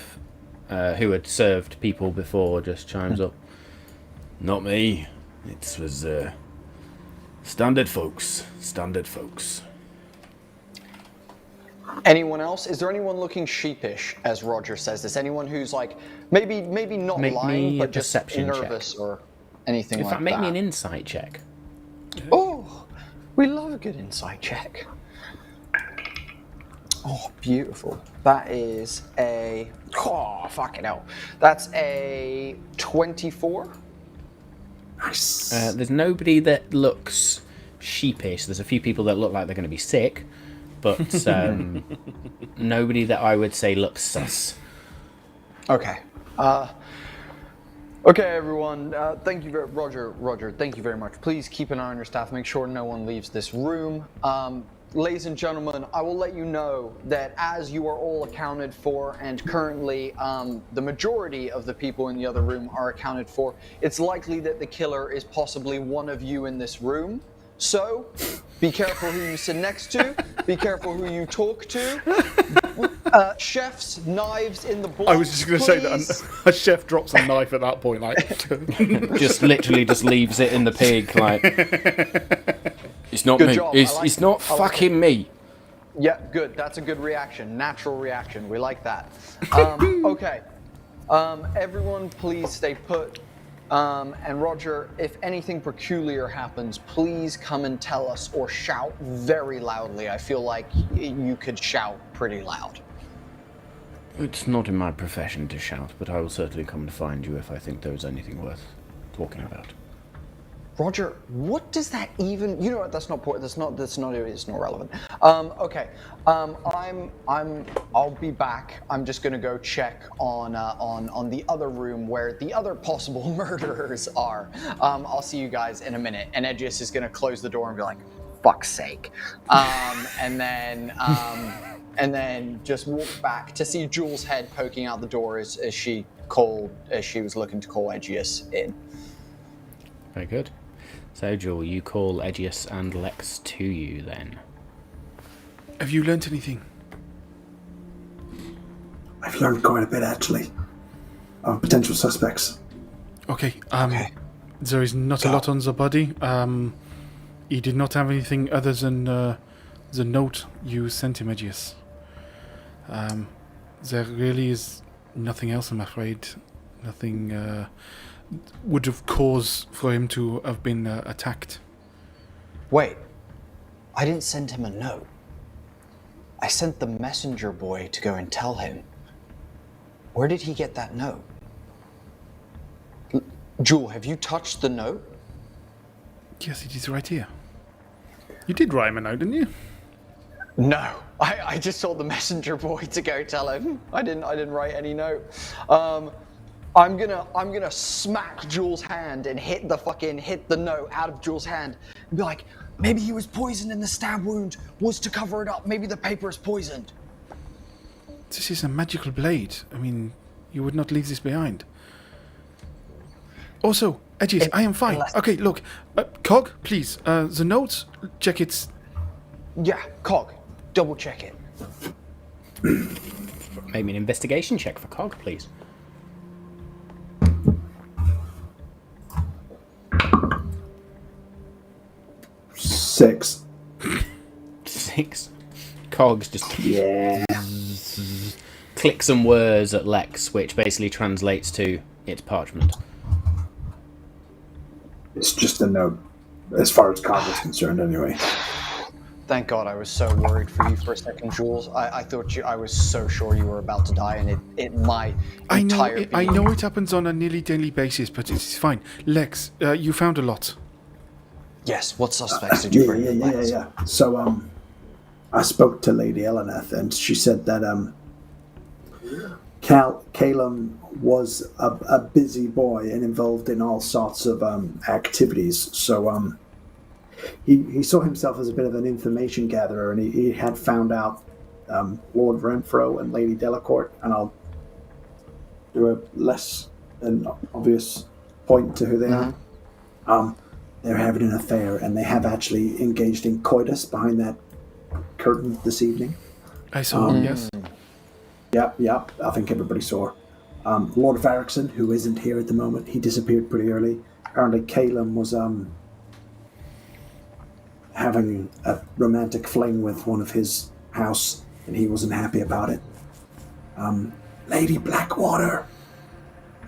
who had served people before just chimes up. Not me. It was standard folks. Standard folks. Anyone else? Is there anyone looking sheepish as Roger says this? Anyone who's like maybe not Make lying me but a just perception nervous check. or anything In like fact, that? make me an insight check. Oh, we love a good insight check. Oh, beautiful. That is fucking hell. That's a 24. Nice. There's nobody that looks sheepish. There's a few people that look like they're going to be sick, but nobody that I would say looks sus. Okay. Okay, everyone. Thank you, Roger. Thank you very much. Please keep an eye on your staff. Make sure no one leaves this room. Ladies and gentlemen, I will let you know that as you are all accounted for, and currently the majority of the people in the other room are accounted for, it's likely that the killer is possibly one of you in this room. So, be careful who you sit next to. Be careful who you talk to. Chefs, knives in the block. I was just going to say that a chef drops a knife at that point, like Just literally just leaves it in the pig, like it's not Good me. job. It's not fucking me. Yeah, good. That's a good reaction. Natural reaction. We like that. Okay. Everyone, please stay put. And Roger, if anything peculiar happens, please come and tell us or shout very loudly. I feel like you could shout pretty loud. It's not in my profession to shout, but I will certainly come to find you if I think there is anything worth talking about. Roger, what does that even? You know what? That's not it's not relevant. Okay. I'll be back. I'm just gonna go check on the other room where the other possible murderers are. I'll see you guys in a minute. And Edgius is gonna close the door and be like, "Fuck's sake," and then just walk back to see Jules' head poking out the door as she was looking to call Edgius in. Very good. So, Joel, you call Edgius and Lex to you then. have you learnt anything? I've learned quite a bit, actually, of potential suspects. Okay. There is not a lot on the body. He did not have anything other than the note you sent him, Edgius. There really is nothing else, I'm afraid. Nothing would have cause for him to have been attacked. Wait, I didn't send him a note. I sent the messenger boy to go and tell him. Where did he get that note? Jewel, have you touched the note? Yes, it is right here. You did write him a note, didn't you? No, I just told the messenger boy to go tell him. I didn't write any note. I'm gonna smack Jules' hand and hit the note out of Jules' hand and be like, maybe he was poisoned and the stab wound was to cover it up. Maybe the paper is poisoned. This is a magical blade. I mean, you would not leave this behind. Also, Edgius, I am fine. Okay, look. Cog, please. The notes, check it. Yeah, Cog, double check it. Make me an investigation check for Cog, please. 6. 6. Cog's just click some words at Lex, which basically translates to it's parchment. It's just a note, as far as Cog is concerned, anyway. Thank God, I was so worried for you for a second, Jules. I thought I was so sure you were about to die, and my entire being. I know it happens on a nearly daily basis, but it's fine. Lex, you found a lot. Yes, what suspects did you bring? Yeah. So, I spoke to Lady Eleneth, and she said that Caelum was a busy boy and involved in all sorts of activities. So, he saw himself as a bit of an information gatherer, and he had found out Lord Renfro and Lady Delacourt, and I'll do a less than obvious point to who they are. They're having an affair, and they have actually engaged in coitus behind that curtain this evening. I saw, yes. Yep. I think everybody saw. Lord Varrickson, who isn't here at the moment, he disappeared pretty early. Apparently, Caelum was having a romantic fling with one of his house, and he wasn't happy about it. Lady Blackwater,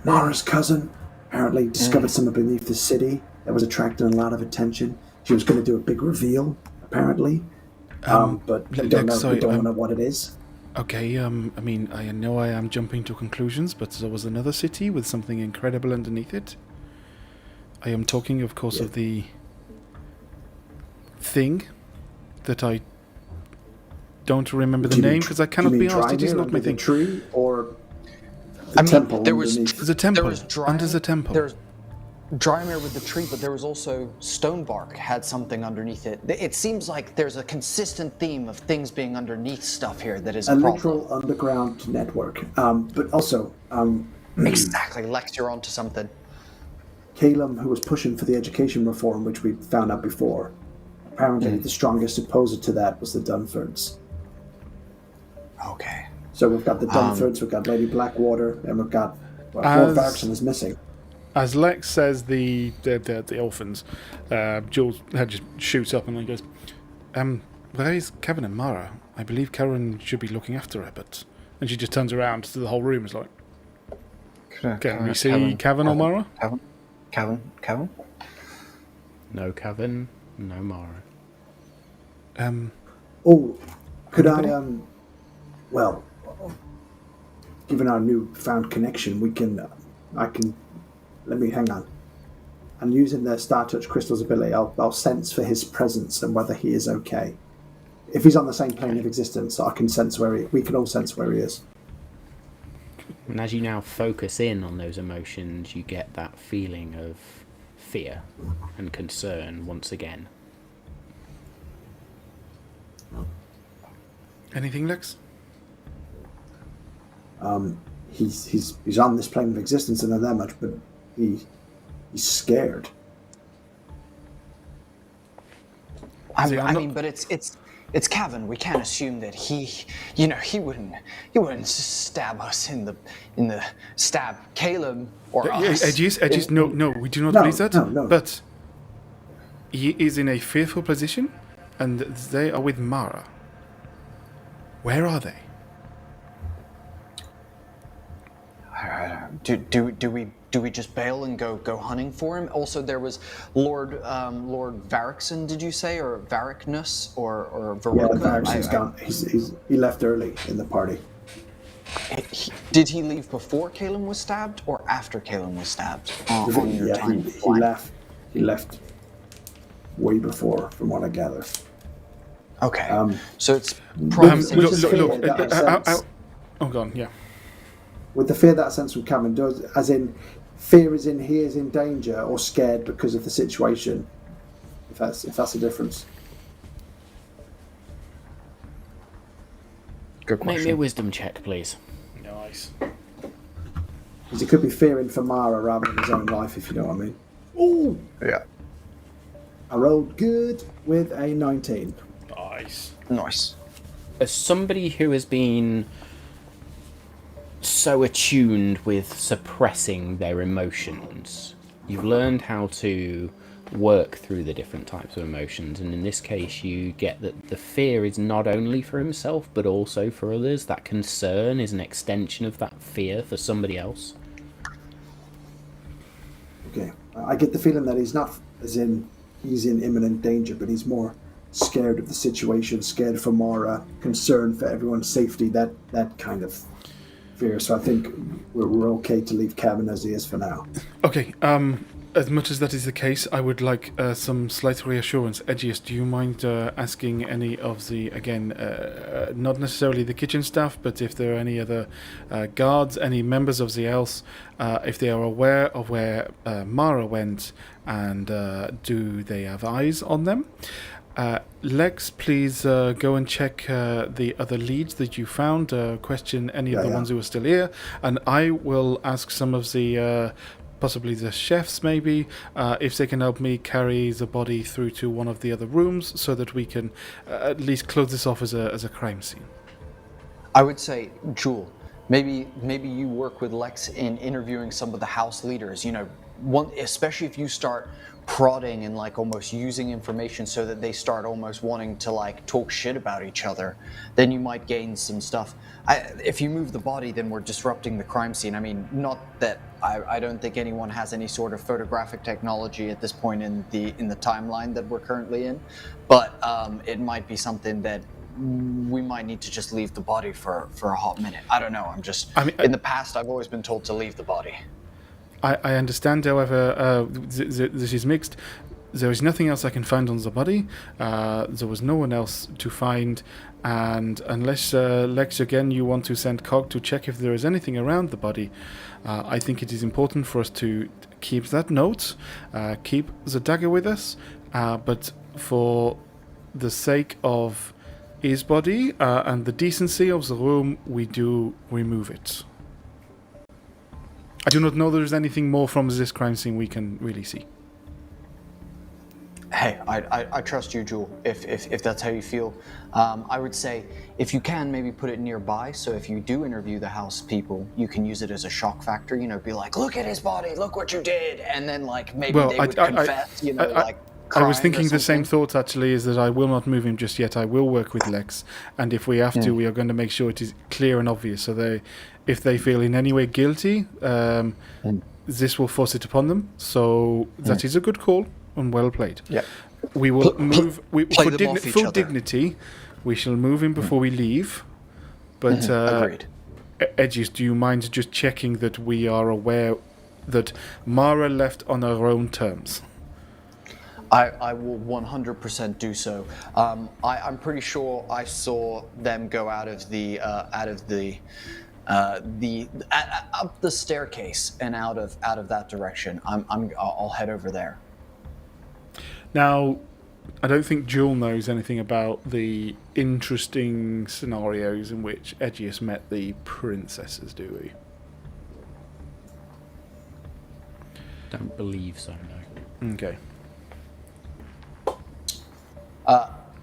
Mara's cousin, apparently discovered something beneath the city that was attracting a lot of attention. She was going to do a big reveal, apparently, but we don't know what it is. Okay, I mean, I know I am jumping to conclusions, but there was another city with something incredible underneath it. I am talking, of course, of the thing that I don't remember the name because I cannot be asked. It is not my thing. The tree or the temple? There's a temple. Under the temple. There's Drymere with the tree, but there was also Stonebark had something underneath it. It seems like there's a consistent theme of things being underneath stuff here that is a problem. Literal underground network. But also... exactly, Lex, you're onto something. Caelum, who was pushing for the education reform, which we found out before, apparently the strongest opposer to that was the Dunfords. Okay. So we've got the Dunfords, we've got Lady Blackwater, and we've got... Lord Varrickson is missing. As Lex says the orphans, Jules just shoots up and goes, where is Kevin and Mara? I believe Karen should be looking after her, but... And she just turns around to the whole room and is like, can we see Kevin or Mara? Kevin? No Kevin, no Mara. Could I, well, given our newfound connection, hang on. And using the Star Touch Crystal's ability, I'll sense for his presence and whether he is okay. If he's on the same plane of existence, I can sense we can all sense where he is. And as you now focus in on those emotions, you get that feeling of fear and concern once again. Anything, Lex? He's on this plane of existence, I know that much, but he's scared. I mean, but it's Kevin. We can't assume that he wouldn't stab us in the stab Caelum or us. Edges, no, we do not believe that. No. But he is in a fearful position, and they are with Mara. Where are they? Do we just bail and go hunting for him? Also, there was Lord Varrickson, did you say, or Varrickness, or Veronica? Yeah, Varrickson's gone. He left early in the party. Did he leave before Caelum was stabbed, or after Caelum was stabbed? He left way before, from what I gather. Okay, so it's probably... go on, yeah. With the fear that sense from Cameron does, as in fear is in he is in danger or scared because of the situation. If that's the difference. Good question. Make me a wisdom check, please. Nice. Because he could be fearing for Mara rather than his own life, if you know what I mean. Ooh. Yeah. I rolled good with a 19. Nice. As somebody who has been so attuned with suppressing their emotions, you've learned how to work through the different types of emotions, and in this case you get that the fear is not only for himself but also for others. That concern is an extension of that fear for somebody else. Okay, I get the feeling that he's not as in he's in imminent danger, but he's more scared of the situation, scared for Mara, concerned for everyone's safety, that kind of fear. So I think we're okay to leave Kevin as he is for now. Okay, as much as that is the case, I would like some slight reassurance. Edgius, do you mind asking any of the, again, not necessarily the kitchen staff, but if there are any other guards, any members of the Else, if they are aware of where Mara went, and do they have eyes on them? Lex, please go and check the other leads that you found, question any of the ones who are still here, and I will ask some of the possibly the chefs maybe, if they can help me carry the body through to one of the other rooms so that we can at least close this off as a crime scene. I would say, Jewel, maybe you work with Lex in interviewing some of the house leaders, especially if you start prodding and like almost using information so that they start almost wanting to like talk shit about each other, then you might gain some stuff. If you move the body, then we're disrupting the crime scene. I mean, not that I don't think anyone has any sort of photographic technology at this point in the timeline that we're currently in, but it might be something that we might need to just leave the body for a hot minute. I don't know. In the past, I've always been told to leave the body. I understand, however, this is mixed. There is nothing else I can find on the body. There was no one else to find, and unless, Lex, again, you want to send Cog to check if there is anything around the body, I think it is important for us to keep that note, keep the dagger with us, but for the sake of his body and the decency of the room, we do remove it. I do not know there's anything more from this crime scene we can really see. Hey, I trust you, Jewel, if that's how you feel. I would say, if you can, maybe put it nearby, so if you do interview the house people, you can use it as a shock factor, be like, look at his body, look what you did, and then, like, maybe they would confess, I was thinking the same thought, actually, is that I will not move him just yet. I will work with Lex, and if we have to, we are going to make sure it is clear and obvious, so if they feel in any way guilty, this will force it upon them, so that is a good call. And well played. Yeah. We will move for full other. Dignity. We shall move him before we leave. But agreed. Edgius, do you mind just checking that we are aware that Mara left on her own terms? I will 100% do so. I'm pretty sure I saw them go up the staircase and out of that direction. I'll head over there. Now, I don't think Jewel knows anything about the interesting scenarios in which Edgius met the princesses, do we? Don't believe so, no. Okay.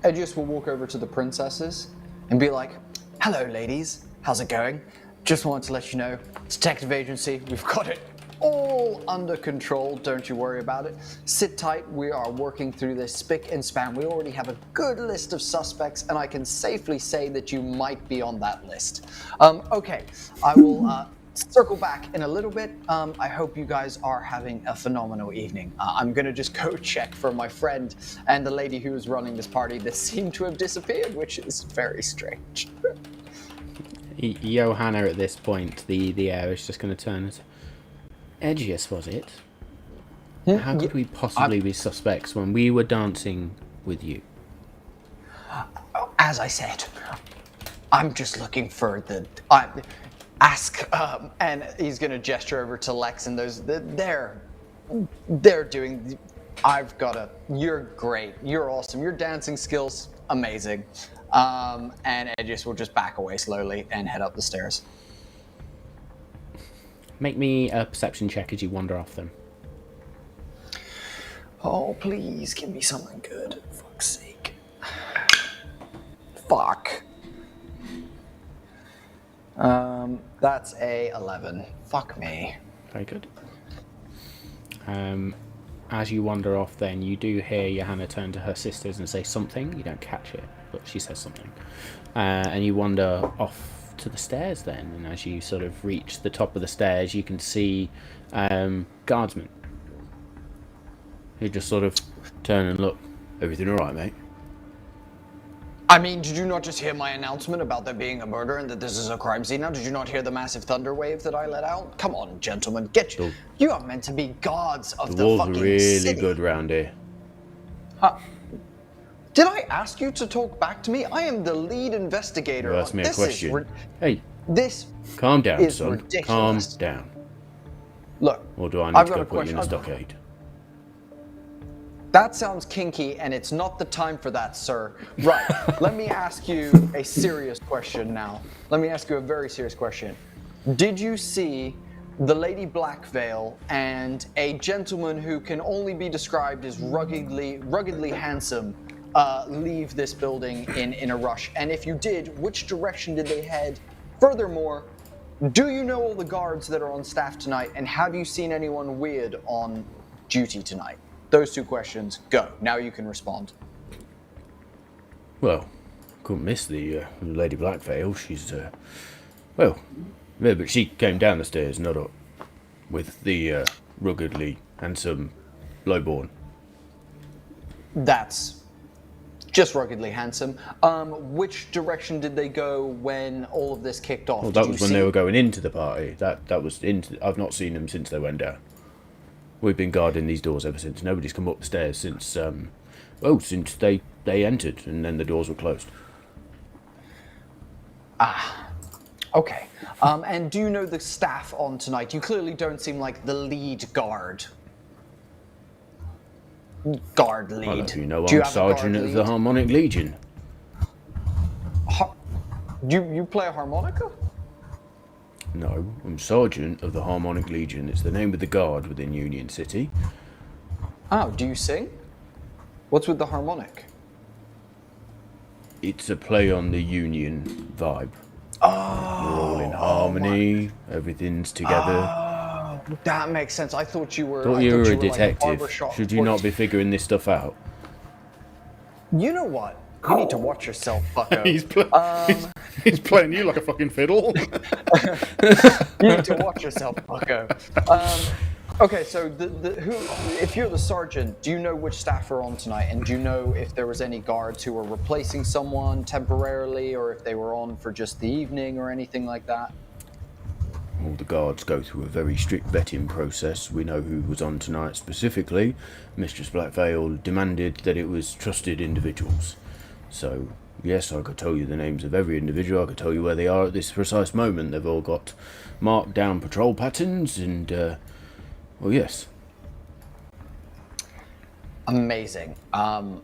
Edgius will walk over to the princesses and be like, "Hello, ladies. How's it going? Just wanted to let you know, Detective Agency, we've got it all under control. Don't you worry about it. Sit tight. We are working through this spick and span. We already have a good list of suspects, and I can safely say that you might be on that list." Okay, I will circle back in a little bit. I hope you guys are having a phenomenal evening. I'm going to just go check for my friend and the lady who was running this party that seemed to have disappeared, which is very strange. Johanna, at this point, the air is just going to turn as Edgius, was it? How could we possibly be suspects when we were dancing with you? As I said, I'm just looking for ask, and he's going to gesture over to Lex and they're doing. You're great. You're awesome. Your dancing skills, amazing. And Edgius will just back away slowly and head up the stairs. Make me a perception check as you wander off them. Oh, please give me something good. For fuck's sake. Fuck. That's a 11. Fuck me. Very good. As you wander off, then you do hear Johanna turn to her sisters and say something. You don't catch it, but she says something. And you wander off to the stairs then, and as you sort of reach the top of the stairs, you can see guardsmen who just sort of turn and look. Everything all right, mate? I mean, did you not just hear my announcement about there being a murder and that this is a crime scene now? Did you not hear the massive thunder wave that I let out? Come on, gentlemen, get you. You are meant to be gods of the walls fucking are really city. good round here. Did I ask you to talk back to me? I am the lead investigator. You asked me a question. Hey, this calm down, is son. ridiculous. Calm down. Look, Or do I I've need to got go a put you in a question. stockade? That sounds kinky, and it's not the time for that, sir. Right, let me ask you a serious question now. Let me ask you a very serious question. Did you see the Lady Blackveil and a gentleman who can only be described as ruggedly handsome leave this building in a rush? And if you did, which direction did they head? Furthermore, do you know all the guards that are on staff tonight, and have you seen anyone weird on duty tonight? Those two questions, go. Now you can respond. Well, couldn't miss the Lady Blackveil. She's, well, yeah, but she came down the stairs, not up, with the ruggedly handsome lowborn. That's just ruggedly handsome. Which direction did they go when all of this kicked off? Well, that was when they were going into the party. That was into. I've not seen them since they went down. We've been guarding these doors ever since. Nobody's come up the stairs since, since they entered and then the doors were closed. Okay. And do you know the staff on tonight? You clearly don't seem like the lead guard. Guard lead. I don't know if you know, Do you I'm have a guard Sergeant of lead? the Harmonic Legion. You play a harmonica? No, I'm Sergeant of the Harmonic Legion. It's the name of the guard within Union City. Oh, do you sing? What's with the harmonic? It's a play on the Union vibe. We're all in harmony. Everything's together. That makes sense. I thought you were. Thought you were a like detective. barbershop Should you not be figuring this stuff out? You know what? You need to watch yourself, bucko. He's playing you like a fucking fiddle. You need to watch yourself, bucko. Okay, so if you're the sergeant, do you know which staff are on tonight? And do you know if there was any guards who were replacing someone temporarily, or if they were on for just the evening or anything like that? All the guards go through a very strict vetting process. We know who was on tonight specifically. Mistress Blackveil demanded that it was trusted individuals. So, yes, I could tell you the names of every individual. I could tell you where they are at this precise moment. They've all got marked down patrol patterns and, well, yes. Amazing. How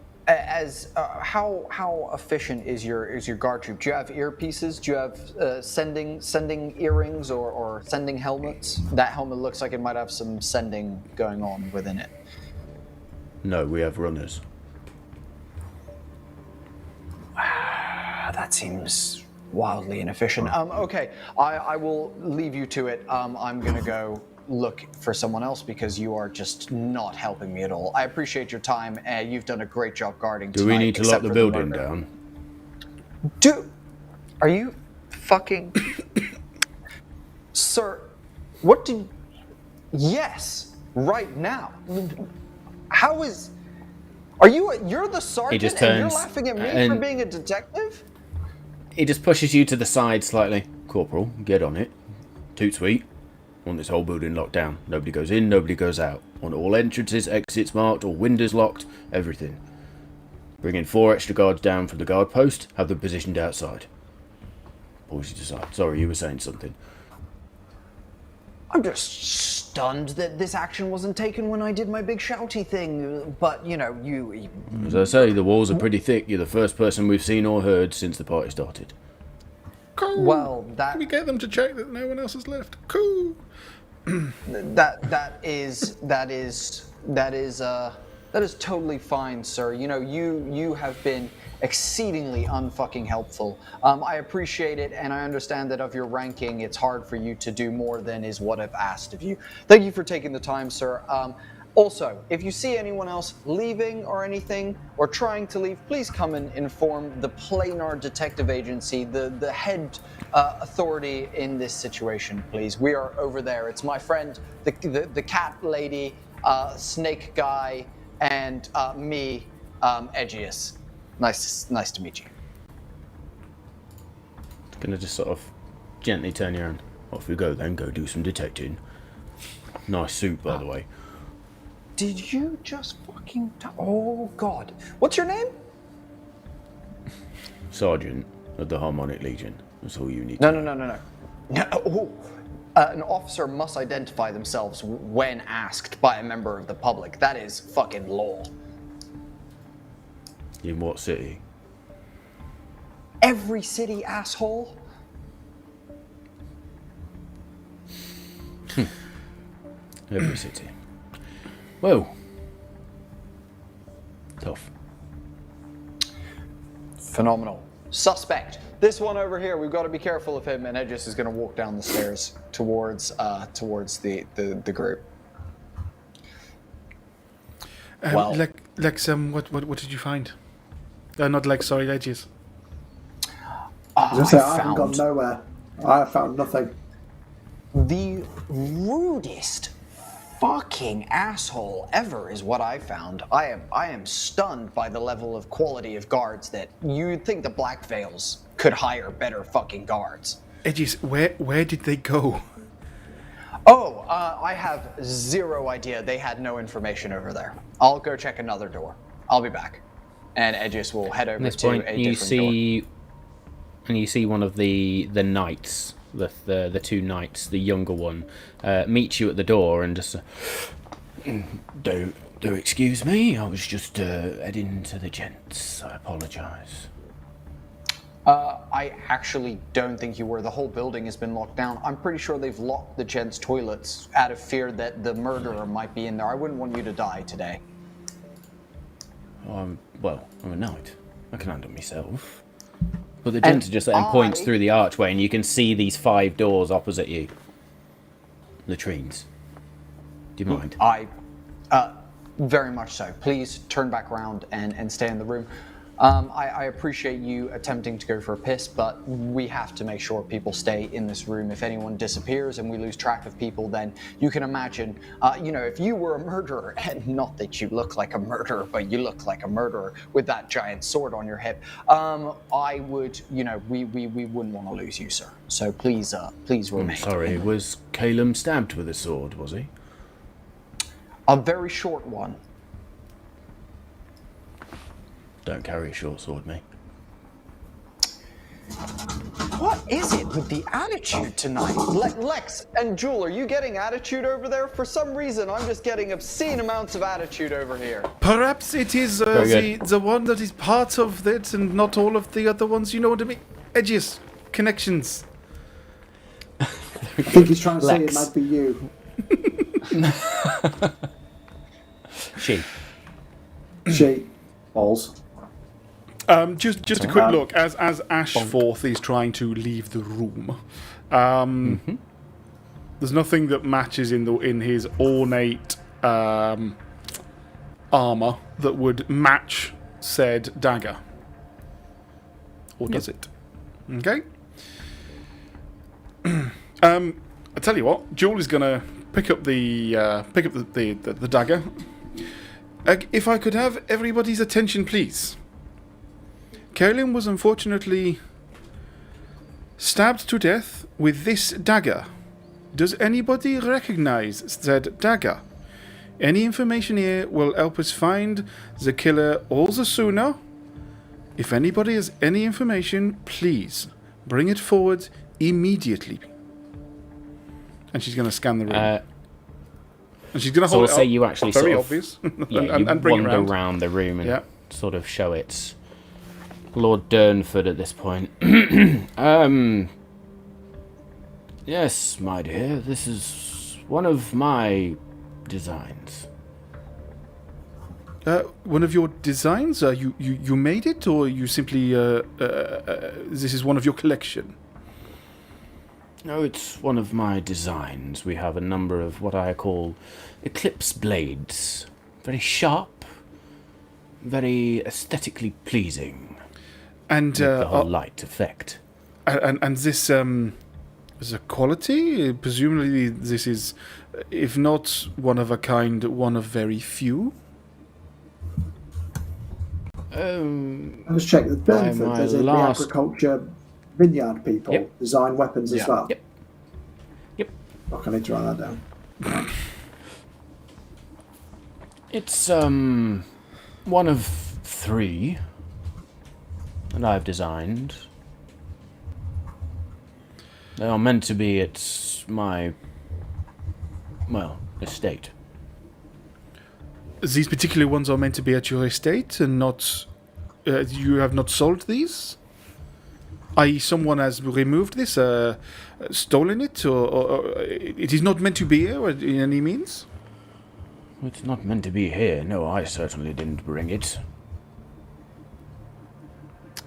efficient is your guard troop? Do you have earpieces? Do you have sending earrings or sending helmets? That helmet looks like it might have some sending going on within it. No, we have runners. That seems wildly inefficient. Okay, I will leave you to it. I'm gonna go look for someone else because you are just not helping me at all. I appreciate your time. You've done a great job guarding tonight. Do we need to lock except the for building murder. down? Dude, are you fucking... Sir, what did... Yes, right now. How is... Are you... You're the sergeant just and you're turns laughing at me for and- being a detective? He just pushes you to the side slightly. Corporal, get on it. Toot sweet. Want this whole building locked down. Nobody goes in, nobody goes out. Want all entrances, exits marked, all windows locked, everything. Bring in 4 extra guards down from the guard post, have them positioned outside. Pause you to side. Sorry, you were saying something. I'm just stunned that this action wasn't taken when I did my big shouty thing, but, you know, you... As I say, the walls are pretty thick. You're the first person we've seen or heard since the party started. Cool. Well, that... Can we get them to check that no one else has left? Cool. That is totally fine, sir. You know, you have been exceedingly unfucking helpful. I appreciate it, and I understand that of your ranking, it's hard for you to do more than is what I've asked of you. Thank you for taking the time, sir. Also, if you see anyone else leaving or anything, or trying to leave, please come and inform the Planar Detective Agency, the head authority in this situation, please. We are over there. It's my friend, the cat lady, snake guy, and me, Edgius. Nice to meet you. Gonna just sort of gently turn you around. Off you go then, go do some detecting. Nice suit, by the way. Did you just fucking... Oh, God. What's your name? Sergeant of the Harmonic Legion. That's all you need to know. No. Oh, an officer must identify themselves when asked by a member of the public. That is fucking law. In what city? Every city, asshole. Every city. Well. Tough. Phenomenal. Suspect. This one over here, we've got to be careful of him, and Edges is going to walk down the stairs towards the group. Well, Lex, what did you find? Not Lex, sorry, Edges. I haven't gone nowhere. I have found nothing. The rudest fucking asshole ever is what I found. I am stunned by the level of quality of guards that you'd think the Black Veils could hire better fucking guards. Edges, where did they go? Oh, I have zero idea. They had no information over there. I'll go check another door. I'll be back. And Edges will head over to a different door. And you see one of the knights, the two knights, the younger one, meets you at the door and just do excuse me. I was just heading to the gents. I apologise. I actually don't think you were. The whole building has been locked down. I'm pretty sure they've locked the gents' toilets out of fear that the murderer might be in there. I wouldn't want you to die today. I'm a knight. I can handle myself. But the gents are just and points through the archway, and you can see these 5 doors opposite you. Latrines. Do you mind? Very much so. Please turn back around and stay in the room. I appreciate you attempting to go for a piss, but we have to make sure people stay in this room. If anyone disappears and we lose track of people, then you can imagine, if you were a murderer, and not that you look like a murderer, but you look like a murderer with that giant sword on your hip, I would, we wouldn't want to lose you, sir. So please remain. I'm sorry, was Caelum stabbed with a sword, was he? A very short one. Don't carry a short sword, mate. What is it with the attitude tonight? Lex and Jewel, are you getting attitude over there? For some reason, I'm just getting obscene amounts of attitude over here. Perhaps it is the one that is part of it and not all of the other ones. You know what I mean? Edges. Connections. I think he's trying to say it might be you. She. Balls. Just a quick look as Ashforth is trying to leave the room. There's nothing that matches in his ornate armor that would match said dagger, or does it? Okay. I tell you what, Jewel is gonna pick up the dagger. If I could have everybody's attention, please. Caelum was unfortunately stabbed to death with this dagger. Does anybody recognize said dagger? Any information here will help us find the killer all the sooner. If anybody has any information, please bring it forward immediately. And she's going to scan the room. And she's going to hold it up. So say you actually very sort obvious. of, you and bring wander it around the room and sort of show its Lord Durnford at this point. Yes, my dear, this is one of my designs. One of your designs? You made it, or you simply this is one of your collection? No, it's one of my designs. We have a number of what I call eclipse blades. Very sharp, very aesthetically pleasing. And the whole light effect. And this is a quality? Presumably this is, if not one of a kind, one of very few? Let's check the Burnford. There's the agriculture vineyard people Yep. design weapons as well? Yep. Yep. I need to write that down. It's one of 3 that I've designed. They are meant to be at my, estate. These particular ones are meant to be at your estate and not... you have not sold these? I.e. someone has removed this, stolen it, or it is not meant to be here in any means? It's not meant to be here. No, I certainly didn't bring it.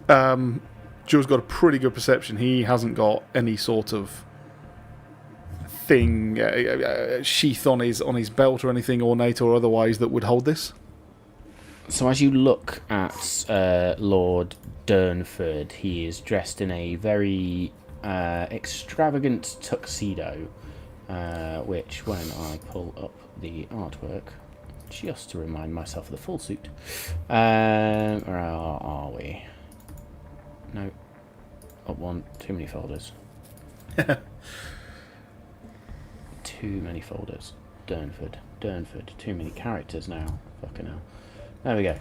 Joe's got a pretty good perception. He hasn't got any sort of thing, sheath on his belt or anything ornate or otherwise that would hold this. So as you look at Lord Durnford, he is dressed in a very extravagant tuxedo, which when I pull up the artwork, just to remind myself of the full suit, where are we? No, up one, too many folders. Too many folders. Durnford, too many characters now. Fucking hell. There we go.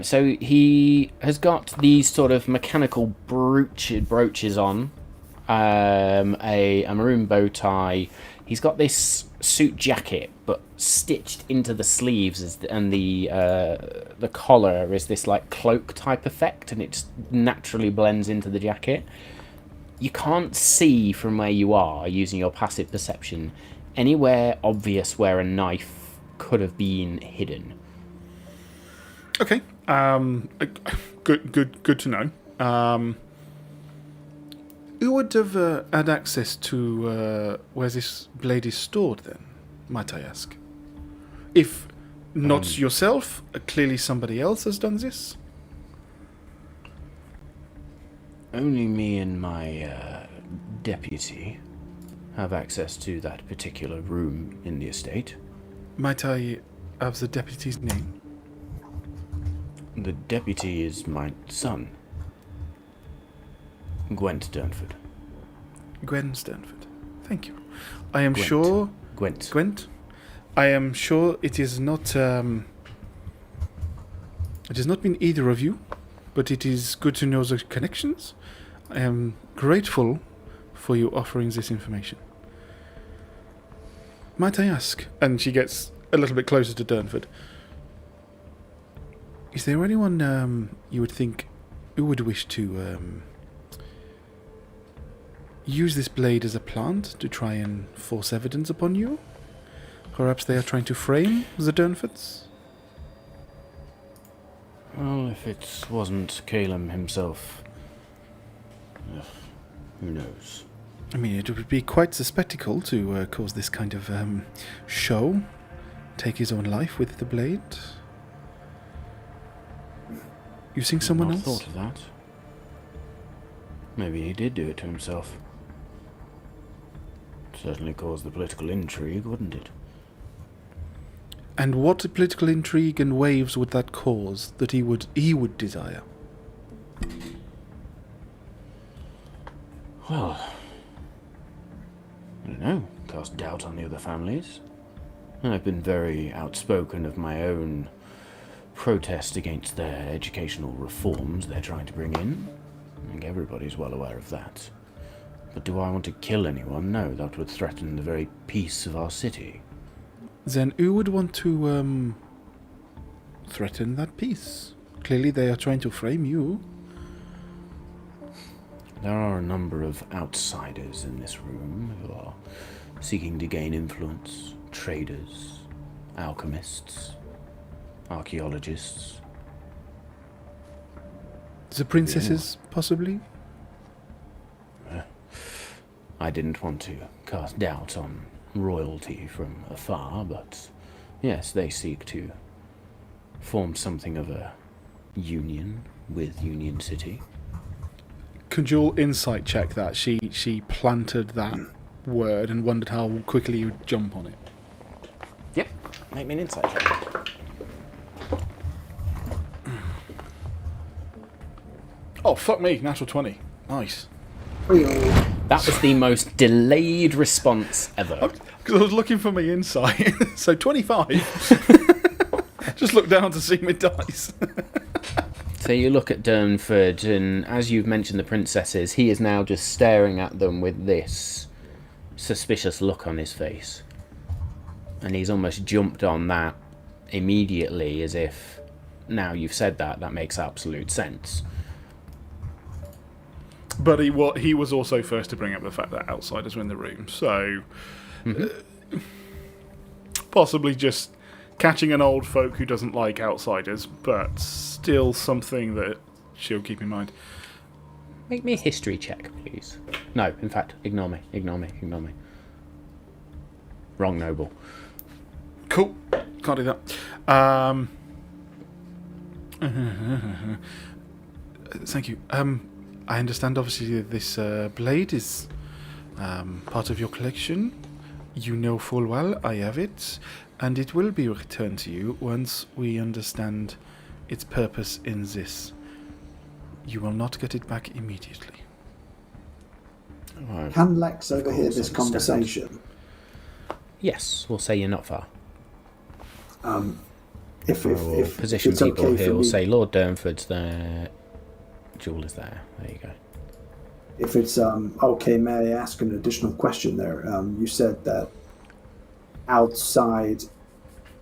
So he has got these sort of mechanical brooches on, a maroon bow tie. He's got this suit jacket, but stitched into the sleeves, and the collar is this like cloak type effect, and it just naturally blends into the jacket. You can't see from where you are, using your passive perception, anywhere obvious where a knife could have been hidden. Okay. Good to know. Who would have had access to where this blade is stored then, might I ask? If not yourself, clearly somebody else has done this? Only me and my deputy have access to that particular room in the estate. Might I have the deputy's name? The deputy is my son, Gwent Durnford. Gwen Stanford. Thank you. I am Gwent. sure... Gwent. Gwent? I am sure it is not... it has not been either of you, but it is good to know the connections. I am grateful for you offering this information. Might I ask? And she gets a little bit closer to Durnford. Is there anyone you would think who would wish to use this blade as a plant to try and force evidence upon you? Perhaps they are trying to frame the Durnfords? Well, if it wasn't Caelum himself, who knows? I mean, it would be quite the spectacle to cause this kind of show, take his own life with the blade. You think someone else? Thought of that. Maybe he did do it to himself. Certainly caused the political intrigue, wouldn't it? And what political intrigue and waves would that cause that he would desire? Well, I don't know. Cast doubt on the other families. And I've been very outspoken of my own protest against their educational reforms they're trying to bring in. I think everybody's well aware of that. But do I want to kill anyone? No, that would threaten the very peace of our city. Then who would want to threaten that peace? Clearly they are trying to frame you. There are a number of outsiders in this room who are seeking to gain influence. Traders, alchemists, archaeologists. The princesses, possibly? I didn't want to cast doubt on royalty from afar, but yes, they seek to form something of a union with Union City. Could you all insight check that? She planted that word and wondered how quickly you'd jump on it. Yep, make me an insight check. Oh, fuck me, natural 20. Nice. That was the most delayed response ever. Because I was looking for my insight. So 25. Just look down to see my dice. So you look at Durnford, and as you've mentioned the princesses, he is now just staring at them with this suspicious look on his face. And he's almost jumped on that immediately, as if, now you've said that, that makes absolute sense. But he was also first to bring up the fact that outsiders were in the room. So possibly just catching an old folk who doesn't like outsiders, but still something that she'll keep in mind. Make me a history check, please. No, in fact, ignore me. Wrong noble. Cool. Can't do that. Thank you. I understand, obviously, this blade is part of your collection. You know full well I have it, and it will be returned to you once we understand its purpose in this. You will not get it back immediately. Can Lex overhear this conversation? Yes, we'll say you're not far. If Position it's people okay here for will me, say Lord Durnford's there, Jewel is there. There you go. if it's okay, may I ask an additional question there? You said that outside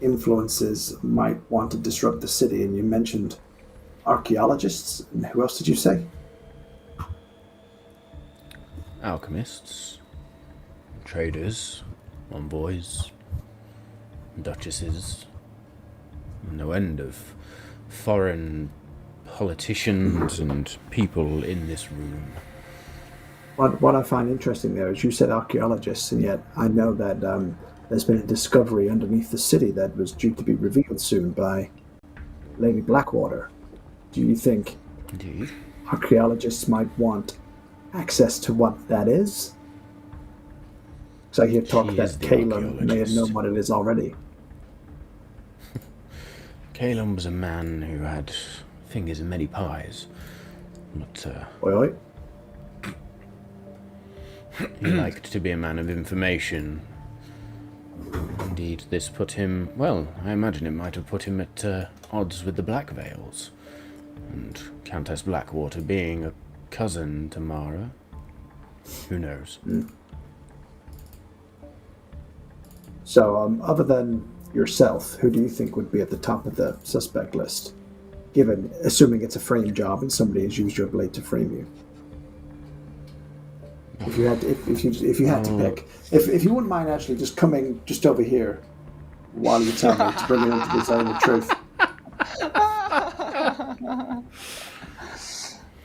influences might want to disrupt the city, and you mentioned archaeologists. And who else did you say? Alchemists, traders, envoys, duchesses, no end of foreign politicians and people in this room. What I find interesting there is you said archaeologists, and yet I know that there's been a discovery underneath the city that was due to be revealed soon by Lady Blackwater. Do you think Indeed. archaeologists might want access to what that is? Because I hear talk She that is the Caelum may have archaeologist. known what it is already. Caelum was a man who had fingers in many pies, but Oi, oi. he liked to be a man of information. Indeed, this put him, well, I imagine it might have put him at odds with the Black Veils. And Countess Blackwater being a cousin to Mara, who knows? So, other than yourself, who do you think would be at the top of the suspect list? Assuming it's a frame job and somebody has used your blade to frame you. If you had to, if you had to pick, if you wouldn't mind actually just coming just over here while you tell me to bring it into the zone of truth.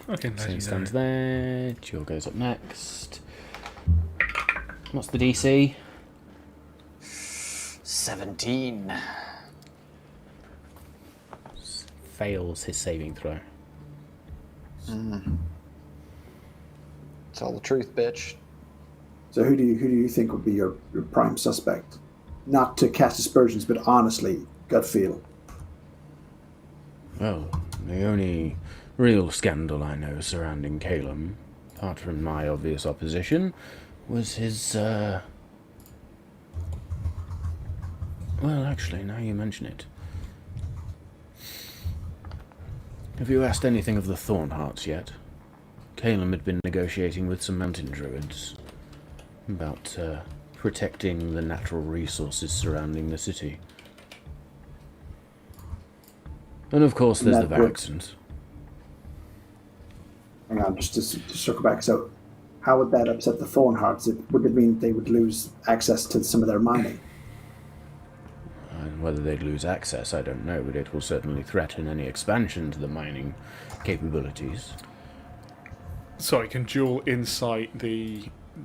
Okay, So he stands there. Jewel goes up next. What's the DC? 17. Fails his saving throw. Tell the truth, bitch. So who do you think would be your prime suspect? Not to cast aspersions, but honestly, gut feel. Well, the only real scandal I know surrounding Caelum, apart from my obvious opposition, was his, well, actually, now you mention it. Have you asked anything of the Thornhearts yet? Caelum had been negotiating with some mountain druids about protecting the natural resources surrounding the city. And of course there's the Varixens. Hang on, just to circle back. So, how would that upset the Thornhearts? Would it mean they would lose access to some of their mining? And whether they'd lose access, I don't know, but it will certainly threaten any expansion to the mining capabilities. Sorry, can Jewel insight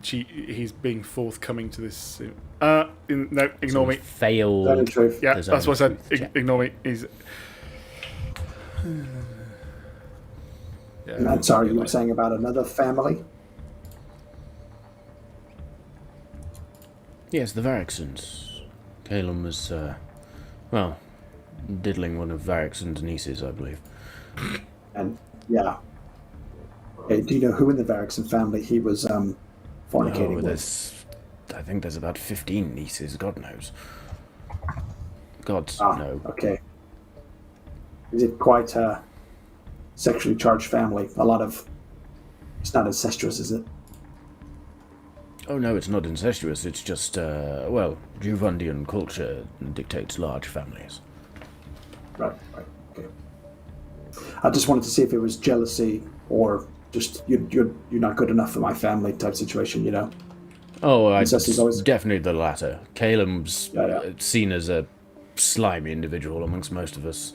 he's being forthcoming to this? No, ignore me. Failed. That is true. Yeah, the that's what I zone said. truth check. Ignore me. He's. And I'm sorry, you were saying about another family? Yes, the Varixens. Caelum was, well, diddling one of Varixen's nieces, I believe. And yeah. Okay, do you know who in the Varrickson family he was fornicating with? I think there's about 15 nieces, God knows. Gods, no. Okay. Is it quite a sexually charged family? It's not incestuous, is it? Oh no, it's not incestuous, it's just, Juvandian culture dictates large families. Right, okay. I just wanted to see if it was jealousy or just you're not good enough for my family type situation, you know? Oh, it's definitely the latter. Caelum's Yeah. seen as a slimy individual amongst most of us.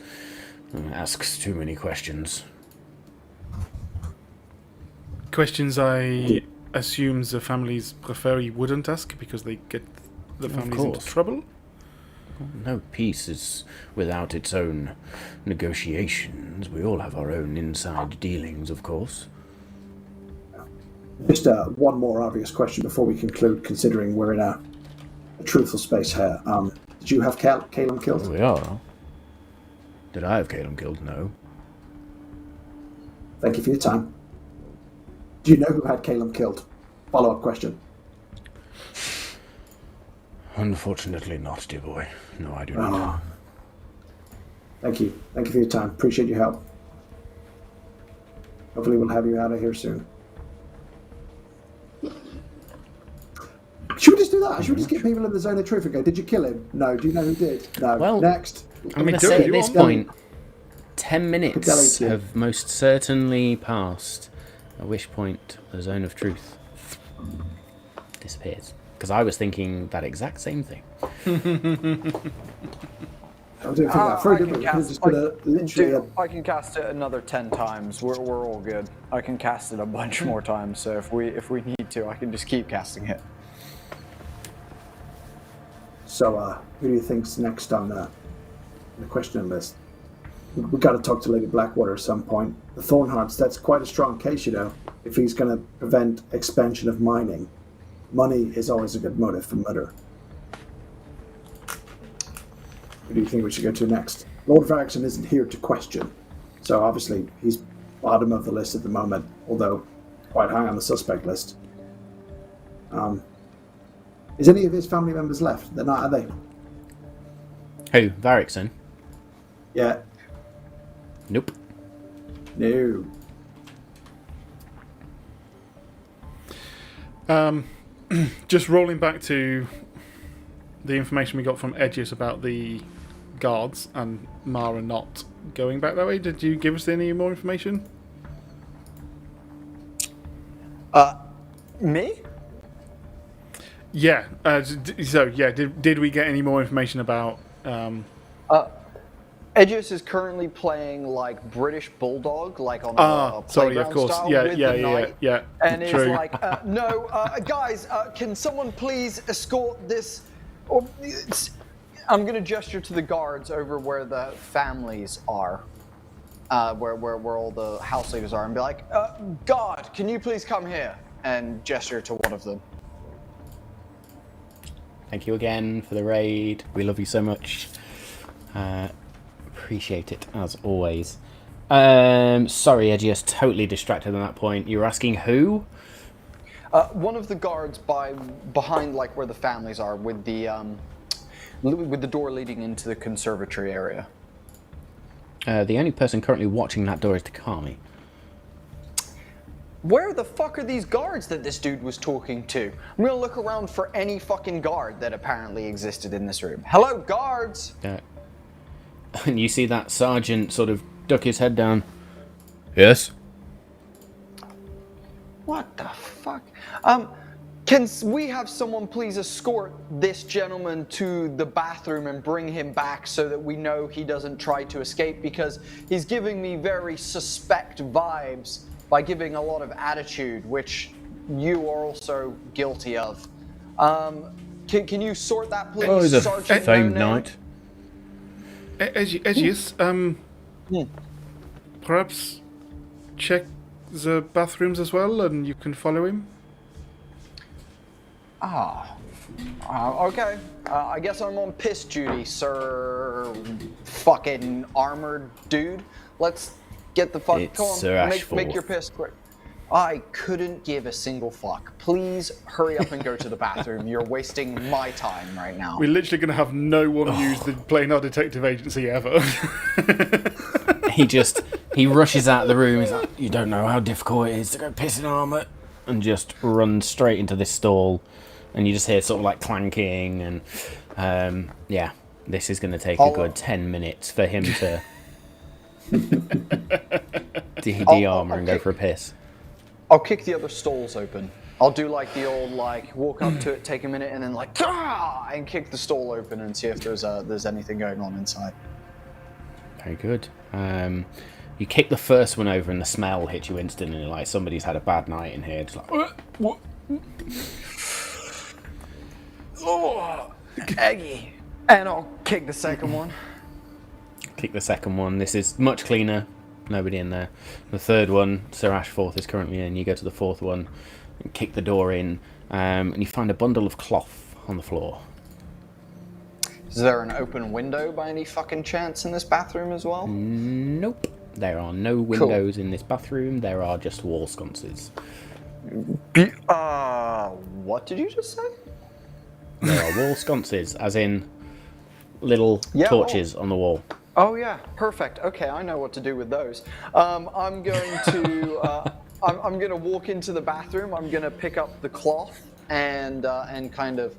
Asks too many questions. Questions I assume the families prefer he wouldn't ask because they get the families into trouble? No peace is without its own negotiations. We all have our own inside dealings, of course. Just one more obvious question before we conclude, considering we're in a truthful space here. Did you have Caelum killed? We are. Did I have Caelum killed? No. Thank you for your time. Do you know who had Caelum killed? Follow-up question. Unfortunately not, dear boy. No, I do not know. Thank you. Thank you for your time. Appreciate your help. Hopefully we'll have you out of here soon. Should we just do that? Should we just get people in the zone of truth and go, did you kill him? No. Do you know who did? No. Well, next. I'm going to say at this point, 10 minutes have most certainly passed, at which point the zone of truth disappears. Because I was thinking that exact same thing. I can cast it another 10 times. We're all good. I can cast it a bunch more times, so if we need to, I can just keep casting it. So, who do you think's next on the question list? We've got to talk to Lady Blackwater at some point. The Thornhearts, that's quite a strong case, you know. If he's going to prevent expansion of mining, money is always a good motive for murder. Who do you think we should go to next? Lord Varrickson isn't here to question, so obviously he's bottom of the list at the moment, although quite high on the suspect list. Is any of his family members left? They're not, are they? Who? Varrickson? Yeah. Nope. No. Just rolling back to the information we got from Edgius about the guards and Mara not going back that way. Did you give us any more information? Me? Yeah. Did we get any more information about? Edgius is currently playing like British Bulldog, like on a playground of course. style Yeah, with yeah, the yeah, knight, yeah. and True. is like, no, guys, can someone please escort this? Or, I'm gonna gesture to the guards over where the families are, where all the house leaders are, and be like, guard, can you please come here? And gesture to one of them. Thank you again for the raid. We love you so much. Appreciate it, as always. Sorry, Edgius, totally distracted at that point. You were asking who? One of the guards behind like where the families are, with the door leading into the conservatory area. The only person currently watching that door is Takami. Where the fuck are these guards that this dude was talking to? I'm gonna look around for any fucking guard that apparently existed in this room. Hello, guards! And you see that sergeant sort of duck his head down. Yes? What the fuck? Can we have someone please escort this gentleman to the bathroom and bring him back so that we know he doesn't try to escape? Because he's giving me very suspect vibes by giving a lot of attitude, which you are also guilty of. Can you sort that, please, Oh, he's a Sergeant famed No-Name? knight. Edgius, perhaps check the bathrooms as well, and you can follow him. Okay. I guess I'm on piss duty, sir. Fucking armored dude. Let's get the fuck. It's Come on, Sir make Ashforth. your piss quick. I couldn't give a single fuck. Please hurry up and go to the bathroom. You're wasting my time right now. We're literally going to have no one use the Planar Detective Agency ever. He rushes out of the room. He's like, you don't know how difficult it is to go piss in armour. And just runs straight into this stall. And you just hear sort of like clanking. And yeah, this is going to take a good 10 minutes for him to de-armour and go for a piss. I'll kick the other stalls open. I'll do like the old walk up to it, take a minute, and then and kick the stall open and see if there's anything going on inside. Very good. You kick the first one over and the smell hits you instantly, like somebody's had a bad night in here. Just like, what? Oh, eggy. And I'll kick the second one. Kick the second one. This is much cleaner. Nobody in there. The third one, Sir Ashforth is currently in. You go to the fourth one and kick the door in, and you find a bundle of cloth on the floor. Is there an open window by any fucking chance in this bathroom as well? Nope. There are no windows in this bathroom. There are just wall sconces. What did you just say? There are wall sconces, as in little torches on the wall. Oh yeah, perfect. Okay, I know what to do with those. I'm going to I'm going to walk into the bathroom. I'm going to pick up the cloth and kind of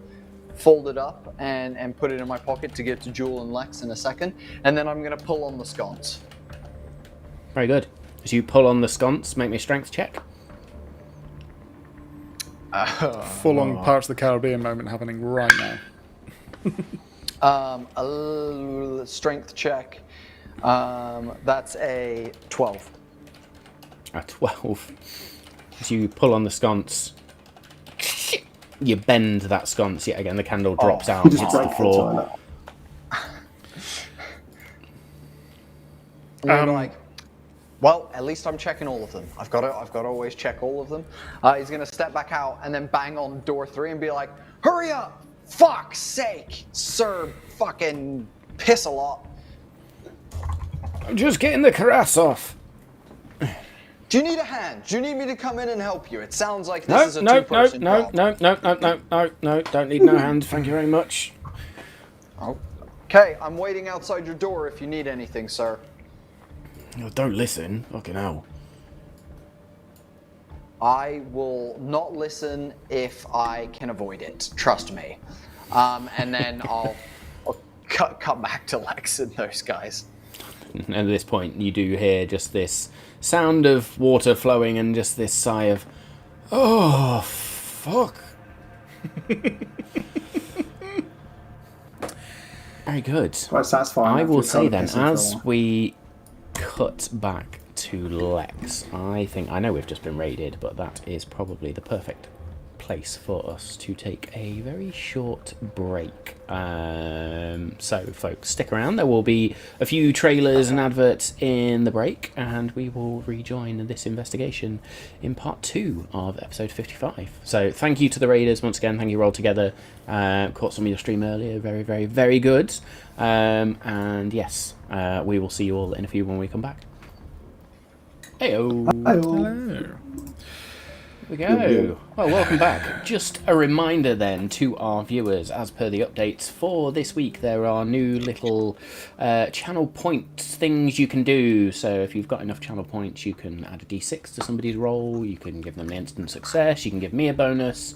fold it up and put it in my pocket to give to Jewel and Lex in a second. And then I'm going to pull on the sconce. Very good. As you pull on the sconce, make me a strength check. Full-on Pirates of the Caribbean moment happening right now. A strength check. That's a 12. A 12. As you pull on the sconce, you bend that sconce yet again. The candle drops out and hits the floor. Well, at least I'm checking all of them. I've got to always check all of them. He's gonna step back out and then bang on door 3 and be like, "Hurry up! Fuck's sake, sir! Fucking piss a lot." I'm just getting the caress off. Do you need a hand? Do you need me to come in and help you? It sounds like this is a two-person job. No, don't need no hand. Thank you very much. Okay, I'm waiting outside your door if you need anything, sir. Oh, don't listen. Fucking hell. I will not listen if I can avoid it. Trust me. And then I'll cut back to Lex and those guys. And at this point, you do hear just this sound of water flowing and just this sigh of, oh, fuck. Very good. Quite satisfying. I will say then, as we cut back to Lex, I know we've just been raided, but that is probably the perfect place for us to take a very short break. So folks, stick around. There will be a few trailers and adverts in the break, and we will rejoin this investigation in part 2 of episode 55. So thank you to the raiders once again. Thank you, Roll Together. Caught some of your stream earlier. Very, very, very good. And yes, we will see you all in a few when we come back. Heyo. Hello. We go. Well, welcome back. Just a reminder then to our viewers, as per the updates for this week, there are new little channel points things you can do. So if you've got enough channel points, you can add a d6 to somebody's roll, you can give them an instant success, you can give me a bonus.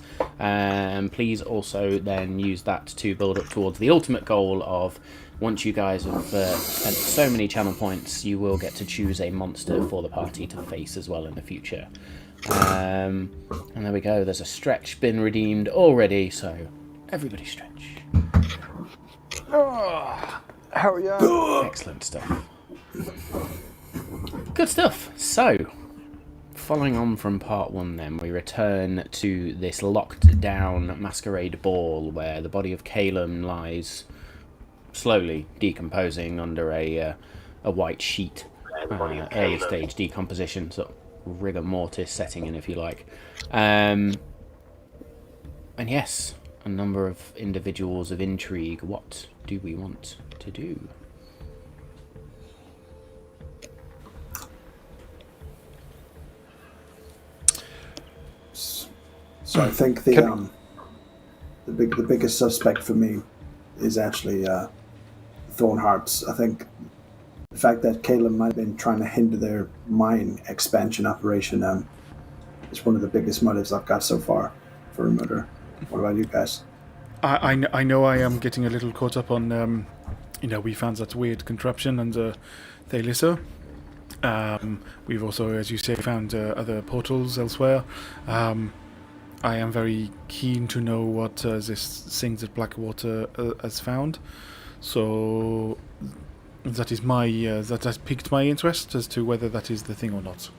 Please also then use that to build up towards the ultimate goal of, once you guys have spent so many channel points, you will get to choose a monster for the party to face as well in the future. And there we go, there's a stretch been redeemed already, so everybody stretch. Hell yeah. Excellent stuff. Good stuff. So, following on from part 1 then, we return to this locked down masquerade ball where the body of Caelum lies slowly decomposing under a white sheet. Early stage decomposition, so rigor mortis setting in, if you like. And yes, a number of individuals of intrigue. What do we want to do? So I think the biggest suspect for me is actually Thornhearts. I think the fact that Caelum might have been trying to hinder their mine expansion operation is one of the biggest motives I've got so far for a murder. What about you guys? I know I am getting a little caught up on, we found that weird contraption under Thalissa. We've also, as you say, found other portals elsewhere. I am very keen to know what this thing that Blackwater has found. So that is that has piqued my interest as to whether that is the thing or not.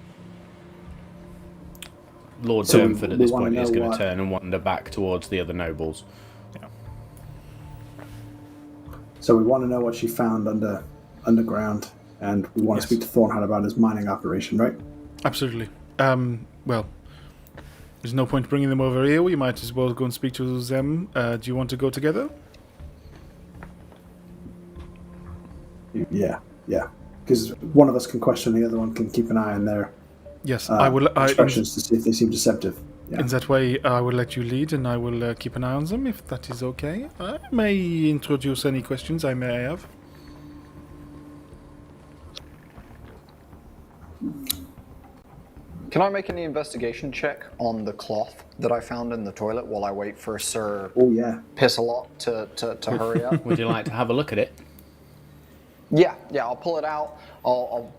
Lord Durnford at this point is going to turn and wander back towards the other nobles. Yeah. So we want to know what she found underground, and we want to speak to Thornheart about his mining operation, right? Absolutely. Well, there's no point bringing them over here. We might as well go and speak to them. Do you want to go together? Yeah. Because one of us can question, the other one can keep an eye on their I will. instructions to see if they seem deceptive. Yeah. In that way, I will let you lead, and I will keep an eye on them, if that is okay. I may introduce any questions I may have. Can I make any investigation check on the cloth that I found in the toilet while I wait for Sir Piss-a-Lot to hurry up? Would you like to have a look at it? Yeah, I'll pull it out. I'll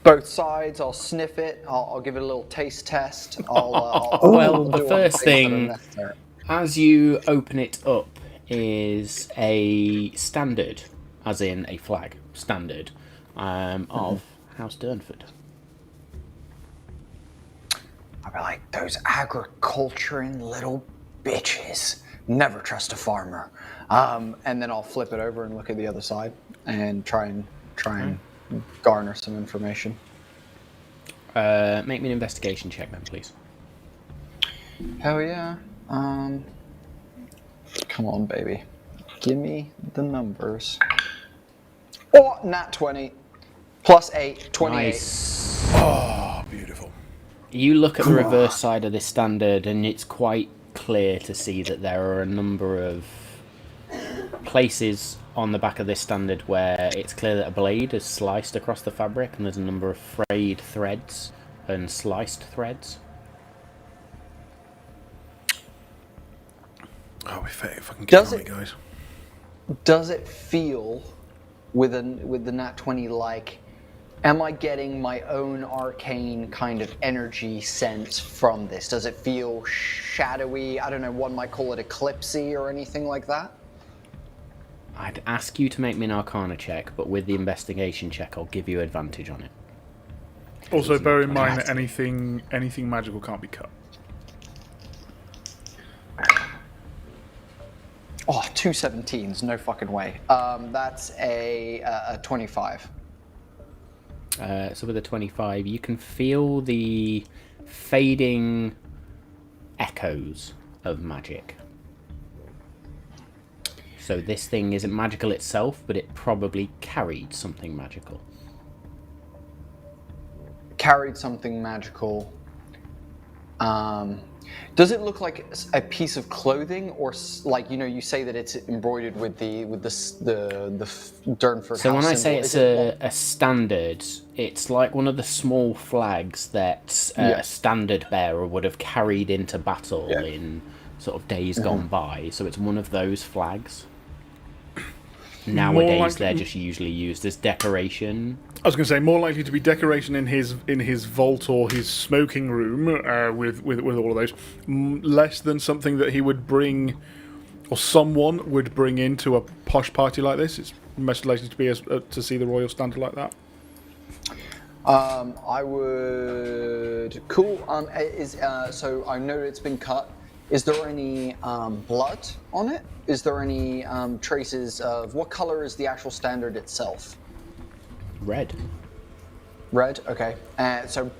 both sides. I'll sniff it. I'll give it a little taste test. The first thing, as you open it up, is a standard, as in a flag, standard, of House Durnford. I'll be like, those agriculturing little bitches. Never trust a farmer. And then I'll flip it over and look at the other side and try and garner some information. Make me an investigation check then, please. Hell yeah. Come on, baby. Give me the numbers. Oh, nat 20. Plus 8, 28. Nice. Oh, beautiful. You look at the reverse side of this standard, and it's quite clear to see that there are a number of places on the back of this standard where it's clear that a blade is sliced across the fabric, and there's a number of frayed threads and sliced threads. Oh, if I can get on it, guys. Does it feel with the nat 20 like? Am I getting my own arcane kind of energy sense from this? Does it feel shadowy? I don't know, one might call it eclipsy or anything like that? I'd ask you to make me an Arcana check, but with the investigation check, I'll give you advantage on it. Also, bear in mind that anything magical can't be cut. Oh, 2 17s, no fucking way. That's a 25. So with a 25, you can feel the fading echoes of magic. So this thing isn't magical itself, but it probably carried something magical. Carried something magical. Does it look like a piece of clothing, or like, you say that it's embroidered with the Durnford? So house when I symbol, say it's a standard, it's like one of the small flags that a standard bearer would have carried into battle in sort of days gone by. So it's one of those flags. Nowadays, they're just usually used as decoration. I was going to say, more likely to be decoration in his vault or his smoking room with all of those, less than something that he would bring, or someone would bring into a posh party like this. It's most likely to be to see the royal standard like that. I would. Cool. So I know it's been cut. Is there any blood on it? Is there any traces of what color is the actual standard itself? Red. Red. Okay. So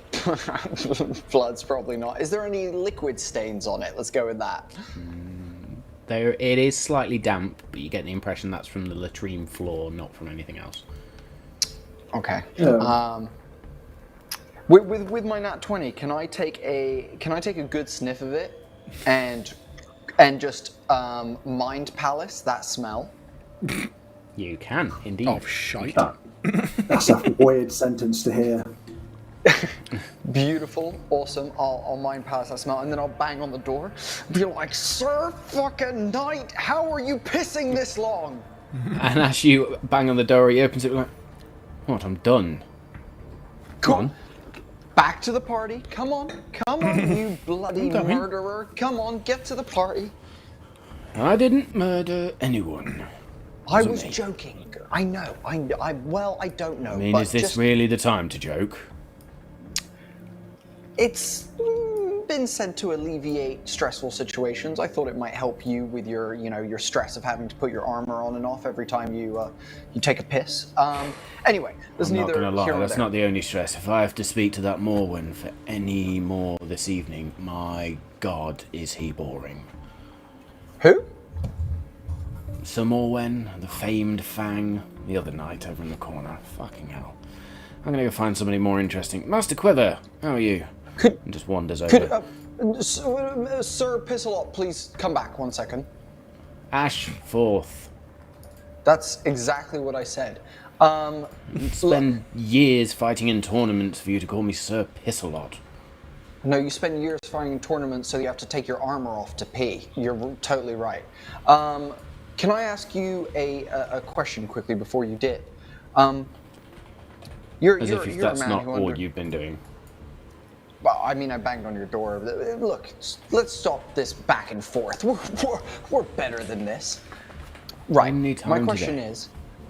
blood's probably not. Is there any liquid stains on it? Let's go with that. It is slightly damp, but you get the impression that's from the latrine floor, not from anything else. Okay. Yeah. With my nat 20, can I take a good sniff of it and just mind palace that smell? You can, indeed. Oh, shite. That's a weird sentence to hear. Beautiful, awesome. I'll mind palace that smell, and then I'll bang on the door. Be like, "Sir fucking Knight, how are you pissing this long?" And as you bang on the door, he opens it like, what, I'm done. Come on. Back to the party. Come on, you bloody coming. murderer. Come on, get to the party. I didn't murder anyone. I was me. joking. I know. I don't know. I mean, but is this just, really the time to joke? It's been said to alleviate stressful situations. I thought it might help you with your, your stress of having to put your armor on and off every time you take a piss. Anyway, there's I'm not neither going to lie, here nor that's there. not the only stress. If I have to speak to that Morwen for any more this evening, my God, is he boring. Who? Sir Morwen, the famed Fang, the other night over in the corner. Fucking hell. I'm going to go find somebody more interesting. Master Quiver, how are you? And just wanders over. Sir Pisselot, please come back 1 second. Ashforth. That's exactly what I said. Spend years fighting in tournaments for you to call me Sir Pisselot. No, you spend years fighting in tournaments, so you have to take your armor off to pee. You're totally right. Can I ask you a question quickly before you did? You're If a that's man not who all you've been doing. Well, I mean, I banged on your door. Look, let's stop this back and forth. We're better than this. Right. My question is,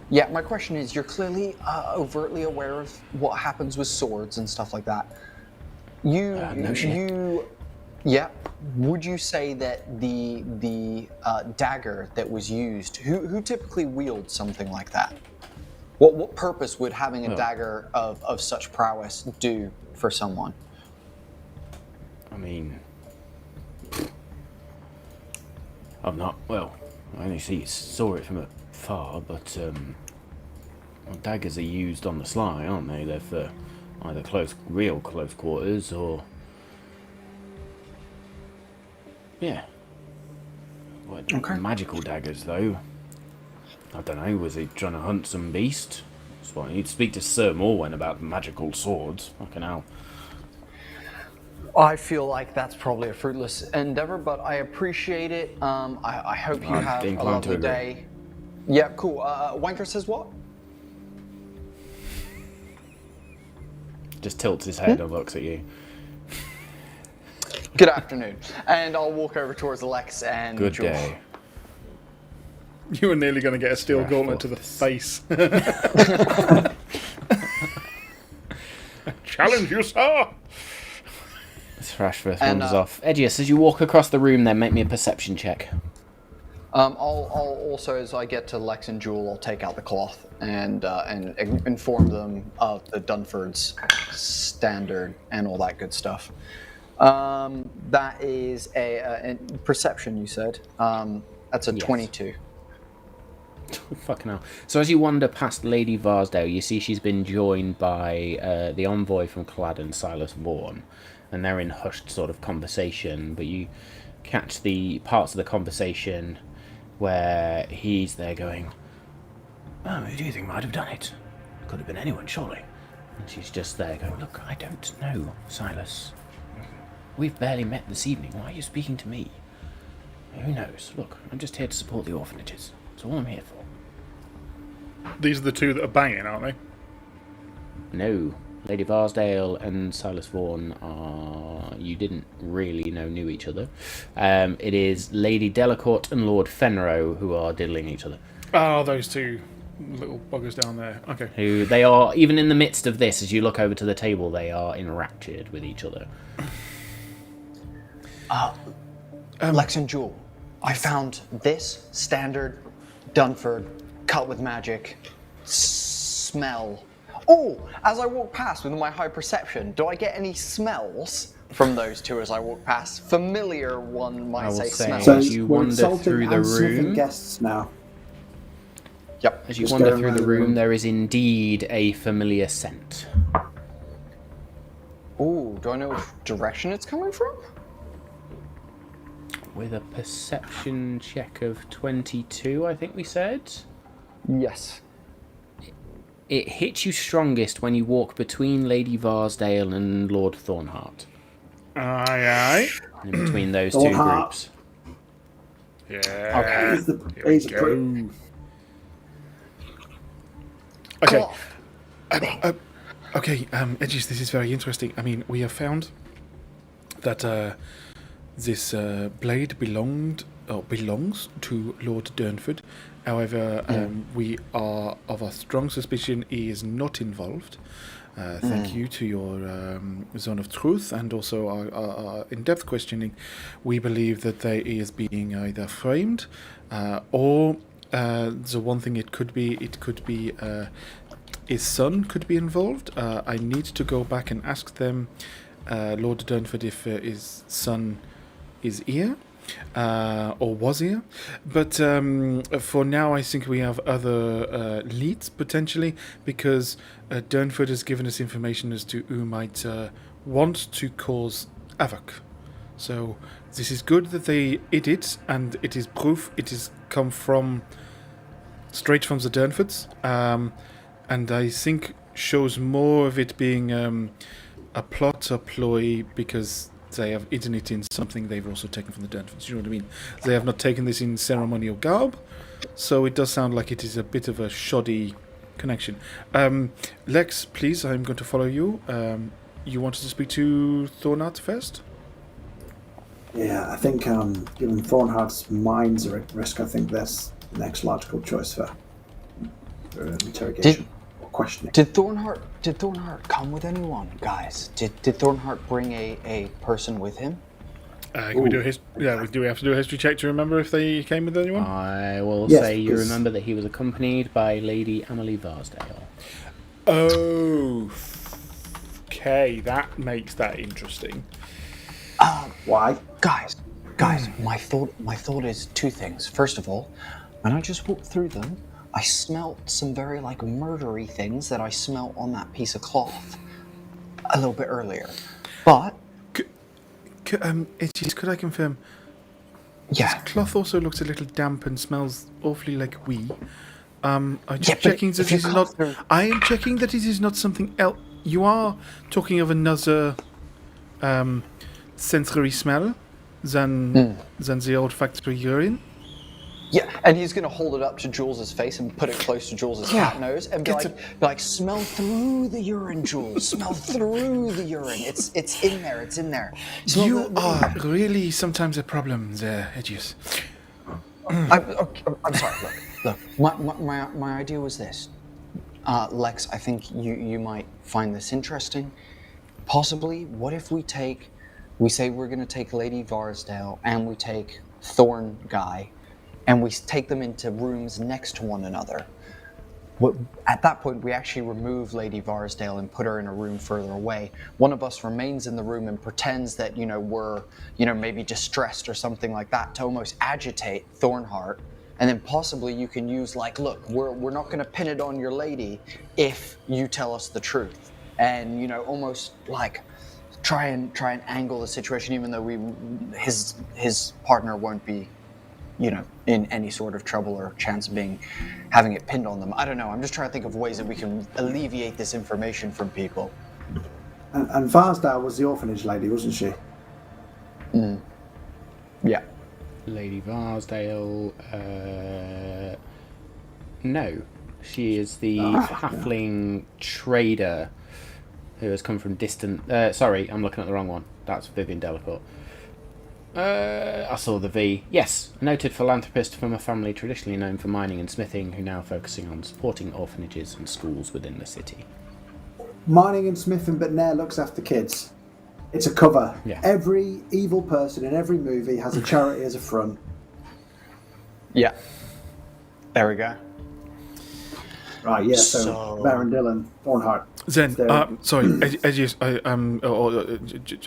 you're clearly overtly aware of what happens with swords and stuff like that. No shit. Yeah. Would you say that the dagger that was used, who typically wields something like that? What purpose would having a dagger of such prowess do for someone? I mean, I'm not, well, I only saw it from afar, but daggers are used on the sly, aren't they? They're for either real close quarters, or, yeah. Okay. Magical daggers, though. I don't know, was he trying to hunt some beast? That's why you'd speak to Sir Morwen about magical swords. Fucking hell. I feel like that's probably a fruitless endeavor, but I appreciate it. I hope you have a lovely day. Yeah, cool. Wanker says what? Just tilts his head and looks at you. Good afternoon. And I'll walk over towards Lex and Good Jules. day. You were nearly going to get a steel gauntlet to the face. Challenge you, sir! Thrashforth wanders off. Edius, as you walk across the room, then make me a perception check. I'll also, as I get to Lex and Jewel, I'll take out the cloth and inform them of the Dunford's standard and all that good stuff. That is a perception, you said. That's a 22. Fucking hell. So as you wander past Lady Varsdale, you see she's been joined by the envoy from Cladden, Silas Vaughan, and they're in hushed sort of conversation, but you catch the parts of the conversation where he's there going, "Oh, who do you think might have done it? Could have been anyone, surely." And she's just there going, "Look, I don't know, Silas. We've barely met this evening. Why are you speaking to me? Who knows? Look, I'm just here to support the orphanages. That's all I'm here for." These are the two that are banging, aren't they? No. Lady Varsdale and Silas Vaughan you didn't really knew each other. It is Lady Delacourt and Lord Fenro who are diddling each other. Oh, those two little buggers down there. Okay. Who they are, even in the midst of this, as you look over to the table, they are enraptured with each other. Lex and Jewel, I found this standard Dunford cut with magic smell. Oh, as I walk past with my high perception, do I get any smells from those two as I walk past? Familiar, one might say, smells. So as you we're wander insulting through the and sniffing room, guests now. Yep. as you Just wander going through around the the room, room. there is indeed a familiar scent. Ooh, do I know which direction it's coming from? with a perception check of 22, I think we said. Yes. It hits you strongest when you walk between Lady Varsdale and Lord Thornheart. Aye. In between those two Thornheart. groups. Yeah. He's a prick. Okay. Okay, Edges, this is very interesting. I mean, we have found that this blade belongs to Lord Durnford. However, we are of a strong suspicion he is not involved. Thank you to your zone of truth and also our in-depth questioning. We believe that he is being either framed or the one thing it could be his son could be involved. I need to go back and ask them, Lord Durnford, if his son is here. Or was here, but for now I think we have other leads potentially, because Durnford has given us information as to who might want to cause havoc. So this is good that they did it, and it is proof it has come straight from the Durnfords, and I think shows more of it being a plot or ploy, because they have hidden it in something they've also taken from the Durnfords. You know what I mean? They have not taken this in ceremonial garb, so it does sound like it is a bit of a shoddy connection. Lex, please, I'm going to follow you. You wanted to speak to Thornheart first? Yeah, I think given Thornheart's minds are at risk, I think that's the next logical choice for interrogation or questioning. Did Thornheart come with anyone, guys? Did Thornheart bring a person with him? Can we do do we have to do a history check to remember if they came with anyone? I will Yes, say you because- remember that he was accompanied by Lady Emily Varsdale. Oh, okay, that makes that interesting. Why? Guys, my thought is two things. First of all, when I just walked through them, I smelt some very murdery things that I smelt on that piece of cloth a little bit earlier. But Could I confirm? yeah, This cloth also looks a little damp and smells awfully like wee. I'm just Yeah, but checking that if you this is come not. through- I am checking that it is not something else. You are talking of another sensory smell than the olfactory urine. yeah, and he's gonna hold it up to Jules's face and put it close to Jules's cat nose and be like, smell through the urine, Jules. Smell through the urine. It's in there. It's in there. Smell You the- are really sometimes a problem there, Edgius. I'm sorry. Look. My idea was this, Lex. I think you might find this interesting. Possibly, what if we say we're going to take Lady Varsdale and we take Thorn Guy, and we take them into rooms next to one another. At that point, we actually remove Lady Varsdale and put her in a room further away. One of us remains in the room and pretends that, we're, maybe distressed or something like that to almost agitate Thornheart. And then possibly you can use look, we're not going to pin it on your lady if you tell us the truth. And, almost try and angle the situation, even though his partner won't be, in any sort of trouble or chance of having it pinned on them. I don't know. I'm just trying to think of ways that we can alleviate this information from people. And Varsdale was the orphanage lady, wasn't she? Yeah. Lady Varsdale, no. She is the halfling trader who has come from distant... sorry, I'm looking at the wrong one. That's Vivian Delacourt. I saw the V. Yes, a noted philanthropist from a family traditionally known for mining and smithing, who now focusing on supporting orphanages and schools within the city. Mining and smithing, but Nair looks after kids. It's a cover. Yeah. Every evil person in every movie has a charity as a front. Yeah. There we go. Right, yeah, so Baron Dillon, Thornheart. Then, So- sorry, Edgius,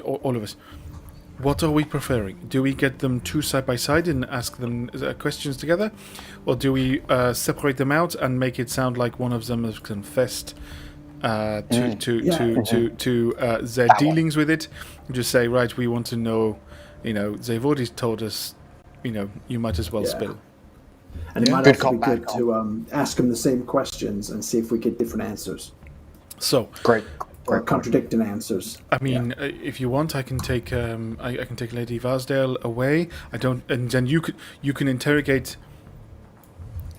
all of us. What are we preferring? Do we get them two side by side and ask them questions together, or do we separate them out and make it sound like one of them has confessed to their dealings with it? Just say, right, we want to know They've already told us, you might as well spill. And it might Good also be call, bad good call. to ask them the same questions and see if we get different answers So, Great. or contradicting answers. I mean, if you want, I can take I can take Lady Varsdale away. And then you can interrogate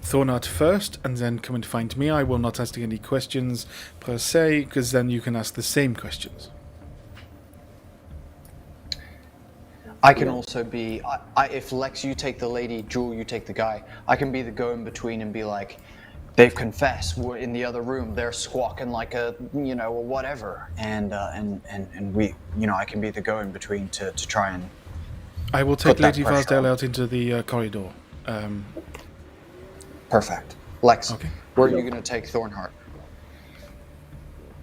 Thornart first, and then come and find me. I will not ask any questions per se, because then you can ask the same questions. I can also be, if Lex, you take the lady, Jewel, you take the guy, I can be the go-in-between and be like, they've confessed, we're in the other room, they're squawking like a, whatever, and we, I can be the go-in-between to try and... I will take Put that Lady pressure Varsdale on. out into the corridor. Perfect. Lex, Okay. where are you going to take Thornhart?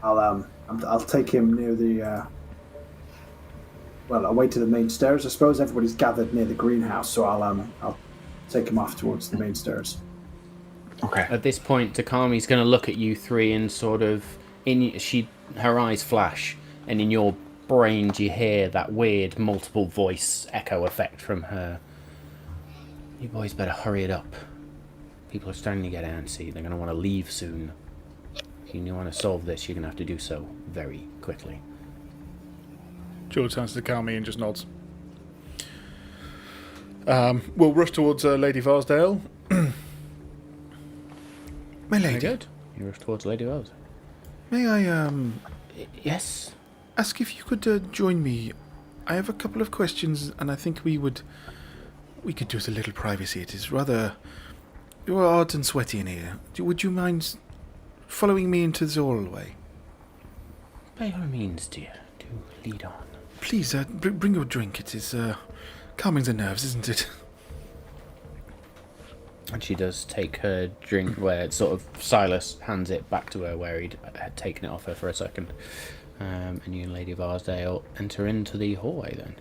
I'll take him near the away to the main stairs. I suppose everybody's gathered near the greenhouse, so I'll take him off towards the main stairs. Okay. At this point, Takami's going to look at you three and sort of her eyes flash, and in your brain you hear that weird multiple voice echo effect from her. You boys better hurry it up. People are starting to get antsy. They're going to want to leave soon. If you want to solve this, you're going to have to do so very quickly. Joel turns to Kami and just nods. We'll rush towards Lady Varsdale. My lady. Very good. You rush towards Lady Rose. May I Yes? ask if you could join me? I have a couple of questions, and I think we could do it a little privacy. It is rather hot and sweaty in here. Would you mind following me into the hallway? By all means, dear. Do lead on. Please, bring your drink. It is calming the nerves, isn't it? And she does take her drink where it's sort of Silas hands it back to her where he'd had taken it off her for a second. And you and Lady Varsdale enter into the hallway then.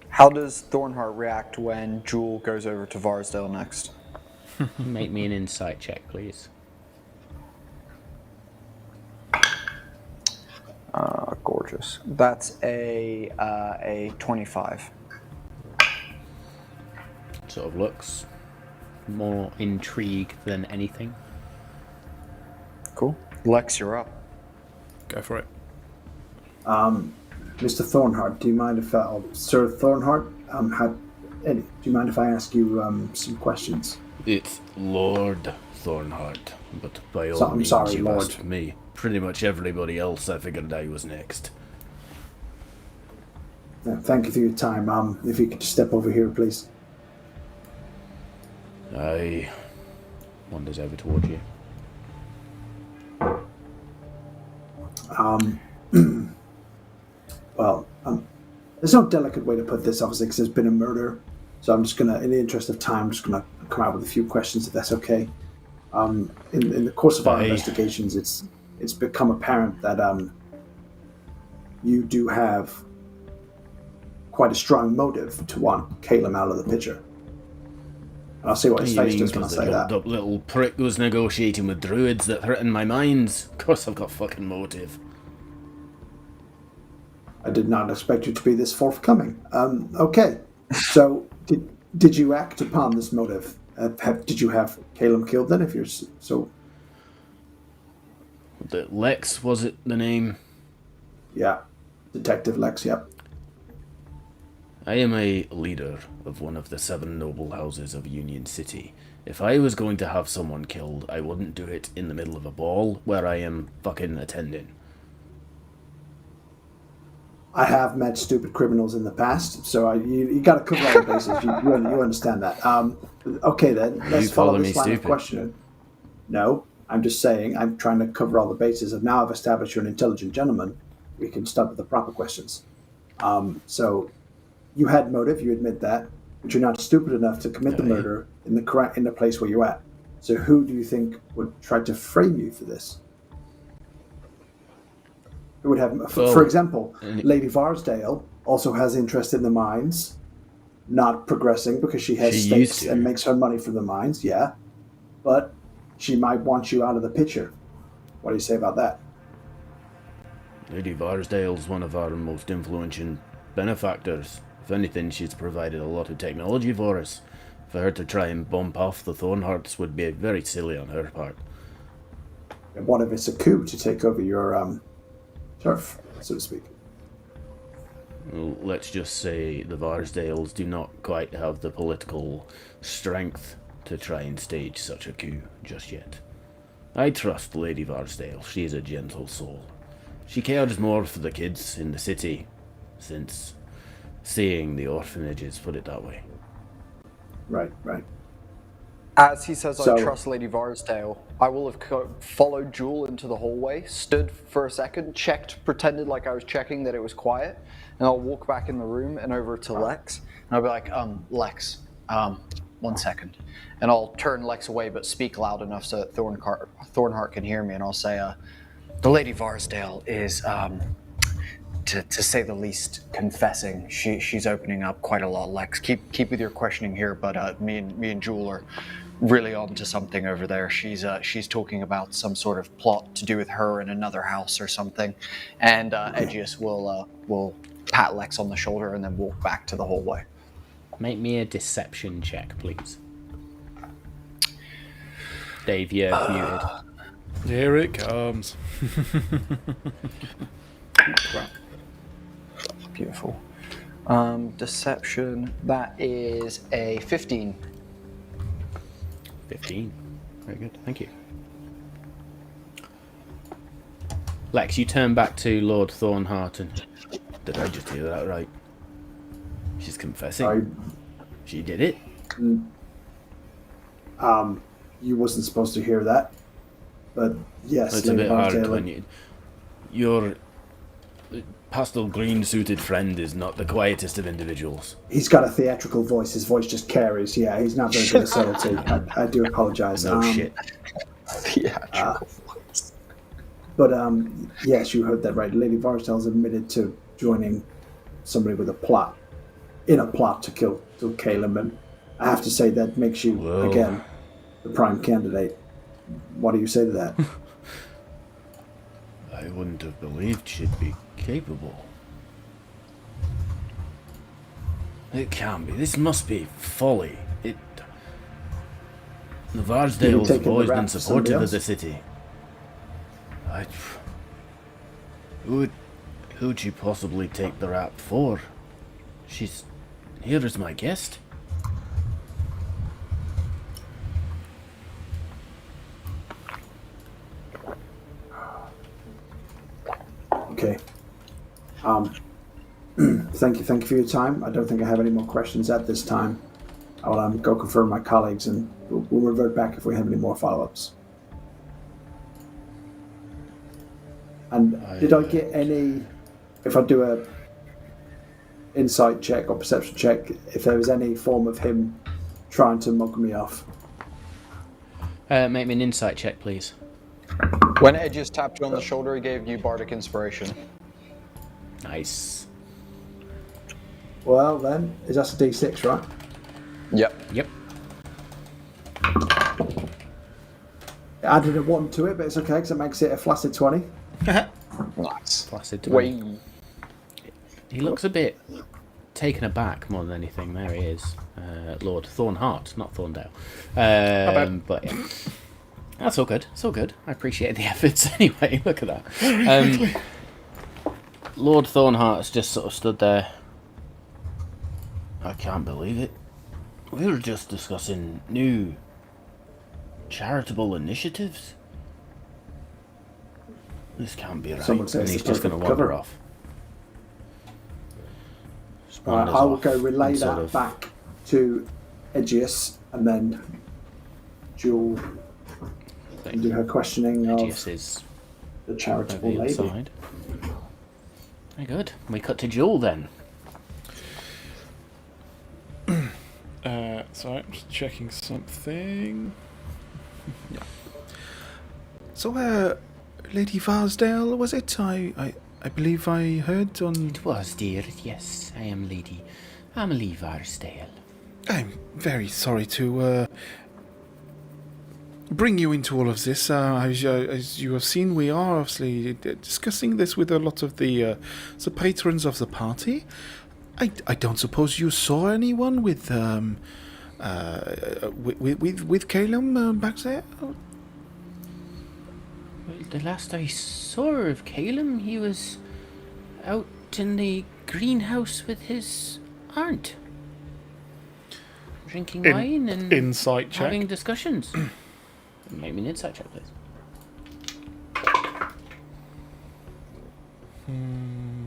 How does Thornhart react when Jewel goes over to Varsdale next? Make me an insight check, please. Gorgeous. That's a 25. Sort of looks more intrigued than anything. Cool. Lex, you're up. Go for it. Mr. Thornhart, do you mind if Sir Thornhart, do you mind if I ask you some questions? It's Lord Thornhart, but by all I'm means sorry, you Lord. asked me. Pretty much everybody else, I figured I was next. Thank you for your time. If you could just step over here, please. I wanders over towards you. There's no delicate way to put this, obviously, because there's been a murder. So I'm just gonna, in the interest of time, just gonna come out with a few questions, if that's okay. In the course of our investigations, it's become apparent that you do have quite a strong motive to want Caelum out of the picture. And I'll see what his face does when I say that. The little prick was negotiating with druids that threatened my mines. Of course I've got fucking motive. I did not expect you to be this forthcoming. Okay, so did you act upon this motive? Did you have Caelum killed then? If you're so, The Lex, was it the name? yeah, Detective Lex. Yep. I am a leader of one of the 7 noble houses of Union City. If I was going to have someone killed, I wouldn't do it in the middle of a ball where I am fucking attending. I have met stupid criminals in the past, so you got to cover all the bases. You understand that. Okay, then let's follow this line of questioning. No, I'm just saying I'm trying to cover all the bases. And now I've established you're an intelligent gentleman. We can start with the proper questions. So you had motive. You admit that, but you're not stupid enough to commit the murder in the place where you're at. So who do you think would try to frame you for this? Who would have, for example, Lady Varsdale also has interest in the mines, not progressing because she has stakes and makes her money from the mines. Yeah, but she might want you out of the picture. What do you say about that? Lady Varsdale's one of our most influential benefactors. If anything, she's provided a lot of technology for us. For her to try and bump off the Thornhearts would be very silly on her part. And what if it's a coup to take over your turf, so to speak? Well, let's just say the Varsdales do not quite have the political strength to try and stage such a coup just yet. I trust Lady Varsdale. She is a gentle soul. She cares more for the kids in the city since seeing the orphanages, put it that way. Right. As he says, So- I trust Lady Varsdale, I will have followed Jewel into the hallway, stood for a second, checked, pretended like I was checking that it was quiet, and I'll walk back in the room and over to Lex, and I'll be like, Lex, 1 second. And I'll turn Lex away, but speak loud enough so that Thornheart can hear me, and I'll say, the Lady Varsdale is, to say the least, confessing. She's opening up quite a lot, Lex. Keep with your questioning here, but me and Jewel are really on to something over there. She's talking about some sort of plot to do with her in another house or something. And Edgius will pat Lex on the shoulder and then walk back to the hallway. Make me a deception check, please. Dave, you're muted. Here it comes. Crap. Beautiful. Deception, that is a 15. 15. Very good, thank you. Lex, you turn back to Lord Thornheart and... Did I just hear that right? She's confessing. She did it? You wasn't supposed to hear that, but yes. It's a bit hard when your pastel green suited friend is not the quietest of individuals. He's got a theatrical voice. His voice just carries. Yeah, he's not very good at subtlety. I do apologize. No shit. Theatrical voice. But yes, you heard that right. Lady Varsdale's admitted to joining somebody with a plot to kill Caelum, and I have to say that makes you again the prime candidate. What do you say to that? I wouldn't have believed she'd be capable. It can't be. This must be folly. The Varsdales have always been supportive of the city. Who'd she possibly take the rap for? She's here as my guest. Okay. Thank you for your time. I don't think I have any more questions at this time. I'll go confirm my colleagues, and we'll revert back if we have any more follow-ups. And did I get any? If I do a insight check or perception check, if there was any form of him trying to mug me off? Make me an insight check, please. When Edgius tapped you on the shoulder, he gave you Bardic Inspiration. Nice. Well, then, is that a D6, right? Yep. I added a 1 to it, but it's okay because it makes it a flaccid 20. Nice. Flaccid 20. Way. He looks a bit taken aback more than anything. There he is. Lord Thornheart, not Thorndale. But yeah. That's all good. It's all good. I appreciate the efforts anyway. Look at that. Lord Thornheart has just sort of stood there. I can't believe it. We were just discussing new charitable initiatives. This can't be right. Someone says And he's it's just going to perfect wander cover. off. I will go relay and sort that of- back to Edgius, and then Jewel can do her questioning Edgius of is the over charitable the other lady. side. Very good. We cut to Jewel then. Sorry, I'm just checking something. Yeah. So, Lady Varsdale, was it? I believe I heard on... It was, dear. Yes, I am Lady Amelie Varsdale. I'm very sorry to bring you into all of this. As you have seen, we are obviously discussing this with a lot of the patrons of the party. I don't suppose you saw anyone with Caelum back there? Well, the last I saw of Caelum, he was out in the greenhouse with his aunt, drinking wine and insight check. having discussions. Make me an insight check, please.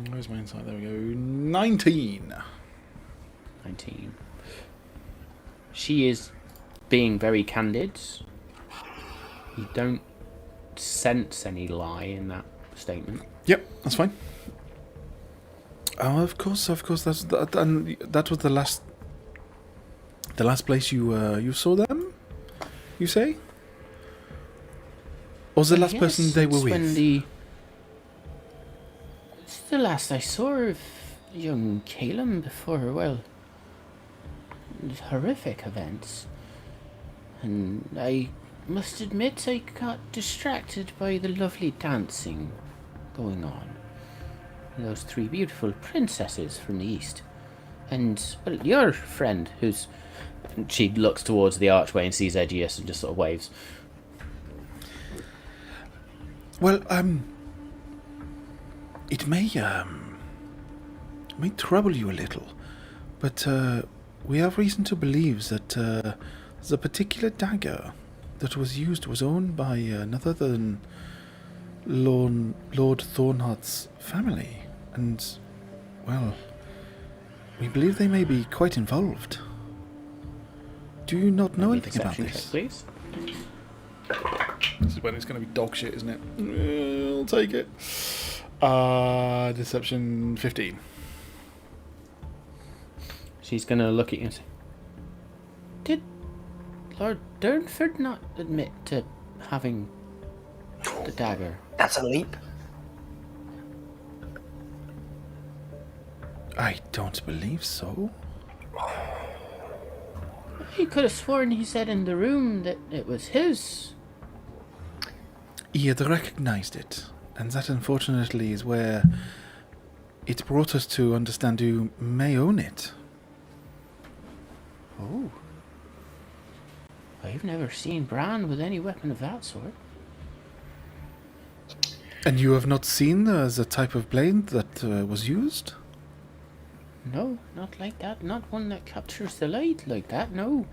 Where's my insight? There we go. 19. 19. She is being very candid. You don't sense any lie in that statement. Yep, that's fine. Oh, of course. That's that. And that was the last place you saw them. You say? Or was the last person they were with? It's the last I saw of young Caelum before, well, horrific events. And I must admit I got distracted by the lovely dancing going on. Those 3 beautiful princesses from the east. And, well, your friend, who's... She looks towards the archway and sees Edgius and just sort of waves. Well, it may trouble you a little, but we have reason to believe that the particular dagger that was used was owned by none other than Lord Thornhart's family, and, well, we believe they may be quite involved. Do you not know anything about this? Check, please. This is when it's going to be dog shit, isn't it? I'll take it. Deception 15. She's going to look at you and say, did Lord Durnford not admit to having the dagger? That's a leap. I don't believe so. He could have sworn he said in the room that it was his. He had recognized it, and that unfortunately is where it brought us to understand who may own it. Oh. I've never seen Bran with any weapon of that sort. And you have not seen the type of blade that was used? No, not like that. Not one that captures the light like that, no.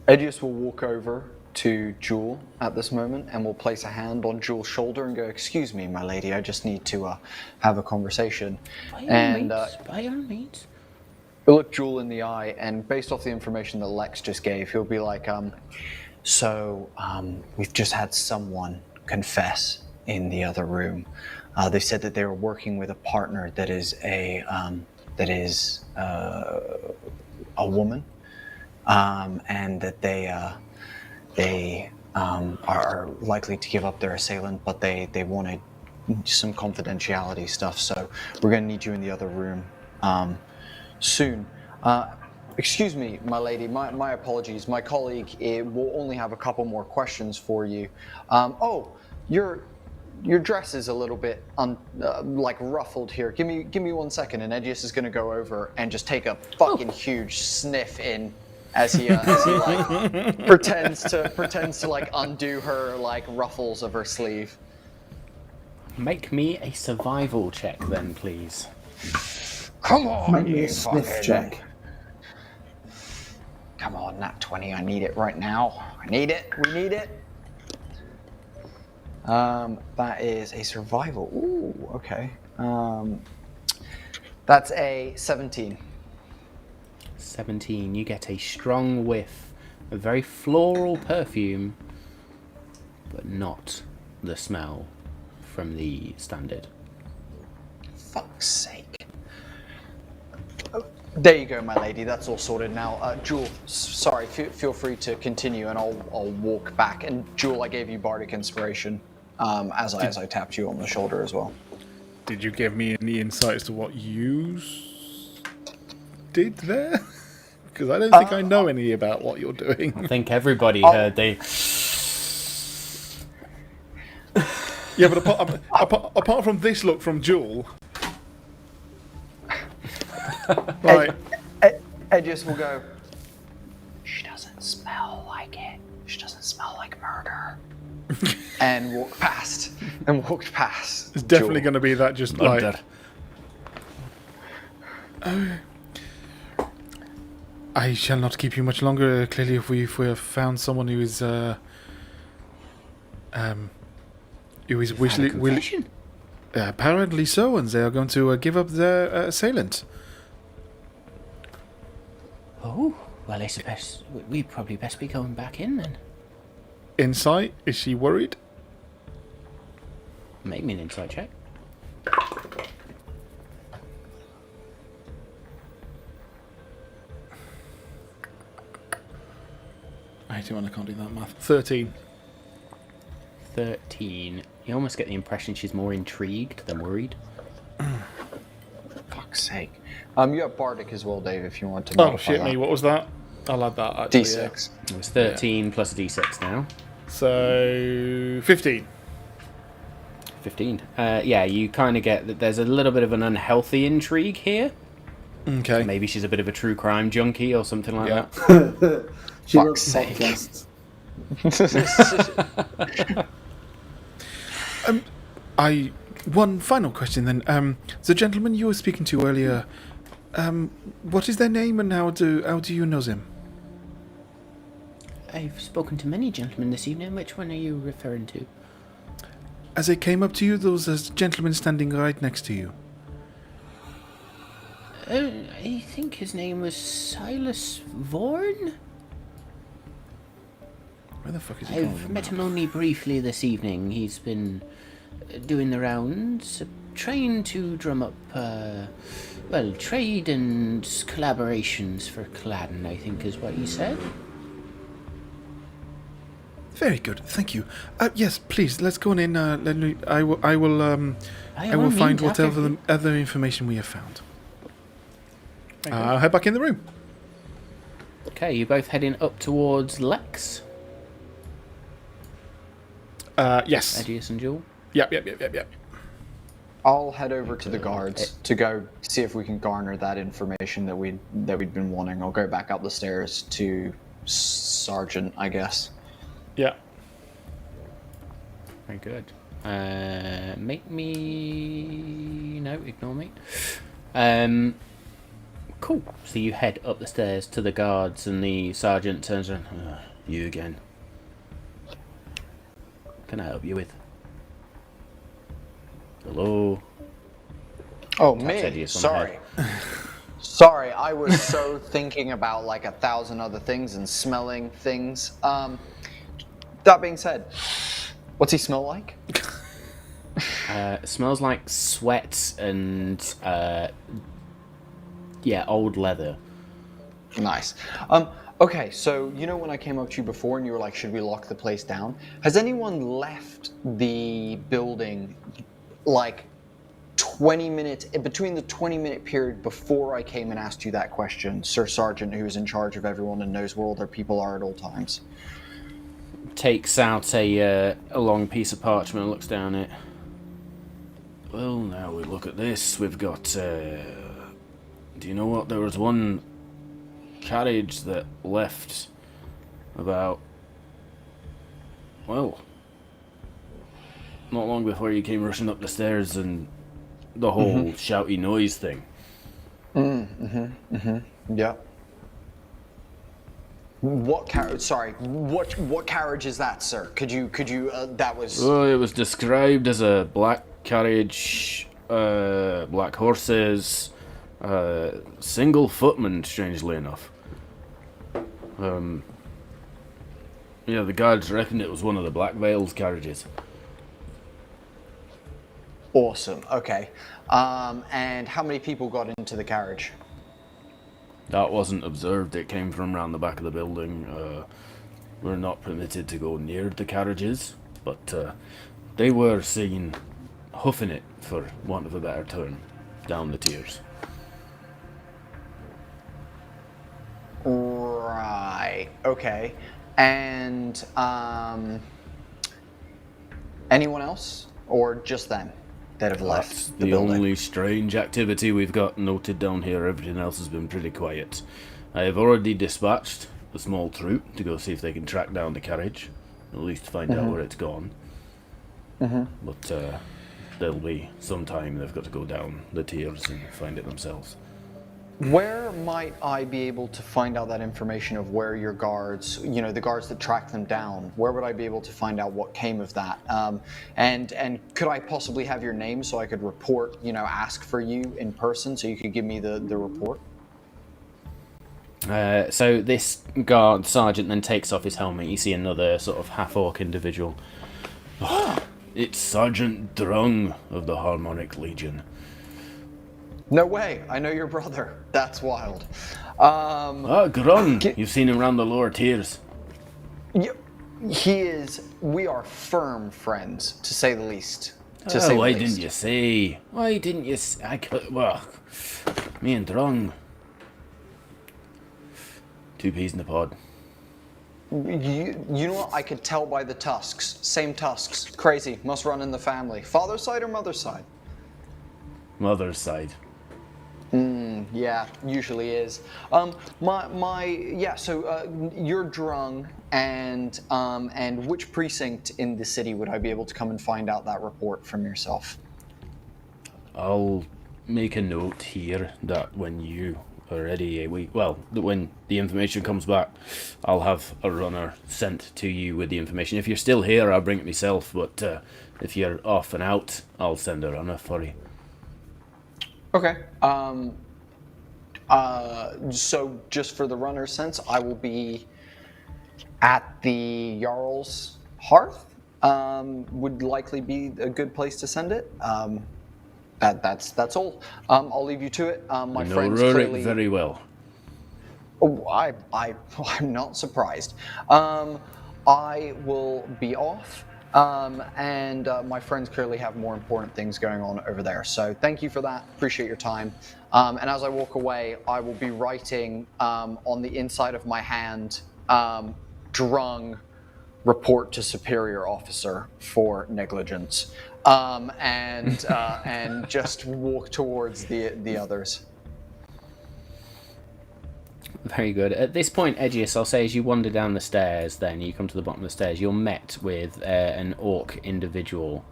Edgius will walk over to Jewel at this moment and will place a hand on Jewel's shoulder and go, "Excuse me, my lady, I just need to have a conversation." By all means. He'll look Jewel in the eye, and based off the information that Lex just gave, he'll be like, we've just had someone confess in the other room. They said that they were working with a partner that is a woman, and that they are likely to give up their assailant, but they wanted some confidentiality stuff. So we're going to need you in the other room soon. Excuse me, my lady, my apologies. My colleague will only have a couple more questions for you. Your dress is a little bit like ruffled here. Give me 1 second, and Edgius is going to go over and just take a fucking huge sniff in as he like pretends to like undo her like ruffles of her sleeve. Make me a survival check then, please. Come on, Make me a sniff check. Come on, nat 20. I need it right now. I need it. We need it. That is a survival. Ooh, okay. That's a 17. 17. You get a strong whiff of very floral perfume, but not the smell from the standard. Fuck's sake. There you go, my lady. That's all sorted now. Jewel, sorry. Feel free to continue, and I'll walk back. And Jewel, I gave you bardic inspiration as I tapped you on the shoulder as well. Did you give me any insight as to what you did there? Because I don't think I know any about what you're doing. I think everybody heard they... Yeah, but apart from this look from Jewel, right? Edges will go. She doesn't smell like it. She doesn't smell like murder. And walked past. It's definitely going to be that. Just Murder. like. I shall not keep you much longer. Clearly, if we have found someone who is Confession? apparently so, and they are going to give up their assailant. Oh, well, I suppose we probably best be going back in then. Insight? Is she worried? Make me an insight check. I hate it when I can't do that math. 13. 13. You almost get the impression she's more intrigued than worried. Fuck's sake. You have Bardic as well, Dave, if you want to modify Oh shit that. me! What was that? I'll add that. Actually, D6. It was 13 plus a d6 now. So 15. 15. Yeah, you kind of get that there's a little bit of an unhealthy intrigue here. Okay. Maybe she's a bit of a true crime junkie or something like Yeah. that. She Fuck's loves sake. podcasts. One final question then. The gentleman you were speaking to earlier, what is their name and how do you know them? I've spoken to many gentlemen this evening. Which one are you referring to? As they came up to you, there was a gentleman standing right next to you. I think his name was Silas Vaughan? Where the fuck is he I've met him only briefly this evening. He's been doing the rounds, trying to drum up, trade and collaborations for Cladden, I think is what he said. Very good, thank you. Yes, please, let's go on in. I will find whatever other information we have found. I'll head back in the room. Okay, you're both heading up towards Lex, Yes. Edius and Jewel. Yep. I'll head over to the guards to go see if we can garner that information that we'd been wanting. I'll go back up the stairs to Sergeant, I guess. Yeah. Very good. Make me... No, ignore me. Cool. So you head up the stairs to the guards and the sergeant turns around. You again. Can I help you with? Hello? Oh, Taps me? Edius on the Sorry. head. Sorry, I was so thinking about like 1,000 other things and smelling things. That being said, what's he smell like? It smells like sweat and old leather. Nice. Okay, so you know when I came up to you before and you were like, should we lock the place down? Has anyone left the building like 20 minutes, between the 20-minute period before I came and asked you that question, Sir Sergeant, who's in charge of everyone and knows where all their people are at all times? Takes out a long piece of parchment and looks down it. Well, now we look at this. We've got... do you know what? There was one carriage that left about... Well... Not long before you came rushing up the stairs and the whole shouty noise thing. Yeah. What carriage? Sorry, what carriage is that, sir? Could you? That was. Well, it was described as a black carriage, black horses, single footman. Strangely enough. Yeah, the guards reckoned it was one of the Black Veil's carriages. Awesome. Okay. And how many people got into the carriage? That wasn't observed. It came from round the back of the building. We're not permitted to go near the carriages, but they were seen hoofing it, for want of a better term, down the tiers. Right. Okay. And anyone else or just them that have left That's the the building? only strange activity we've got noted down here. Everything else has been pretty quiet. I have already dispatched a small troop to go see if they can track down the carriage, at least find out where it's gone. But there'll be some time they've got to go down the tiers and find it themselves. Where might I be able to find out that information of where your guards, the guards that track them down, where would I be able to find out what came of that? And could I possibly have your name so I could report, ask for you in person so you could give me the report? So this guard sergeant then takes off his helmet. You see another sort of half-orc individual. It's Sergeant Drung of the Harmonic Legion. No way, I know your brother. That's wild. Grung, you've seen him around the lower tiers. We are firm friends, to say the least. Why didn't you say? Why didn't you say? Me and Drung. Two peas in the pod. You know what? I could tell by the tusks. Same tusks. Crazy. Must run in the family. Father's side or mother's side? Mother's side. Yeah, usually is. So you're Drung, and which precinct in the city would I be able to come and find out that report from yourself? I'll make a note here that when you are ready, when the information comes back, I'll have a runner sent to you with the information. If you're still here, I'll bring it myself, but if you're off and out, I'll send a runner for you. Okay. So just for the runner's sense, I will be at the Jarl's Hearth. Would likely be a good place to send it. That's all. I'll leave you to it. My friends clearly very well. Oh, I'm not surprised. I will be off. And my friends clearly have more important things going on over there. So thank you for that. Appreciate your time. And as I walk away, I will be writing on the inside of my hand, Drung, report to superior officer for negligence, and just walk towards the others. Very good. At this point, Edgius, I'll say as you wander down the stairs, then you come to the bottom of the stairs, you're met with an orc individual,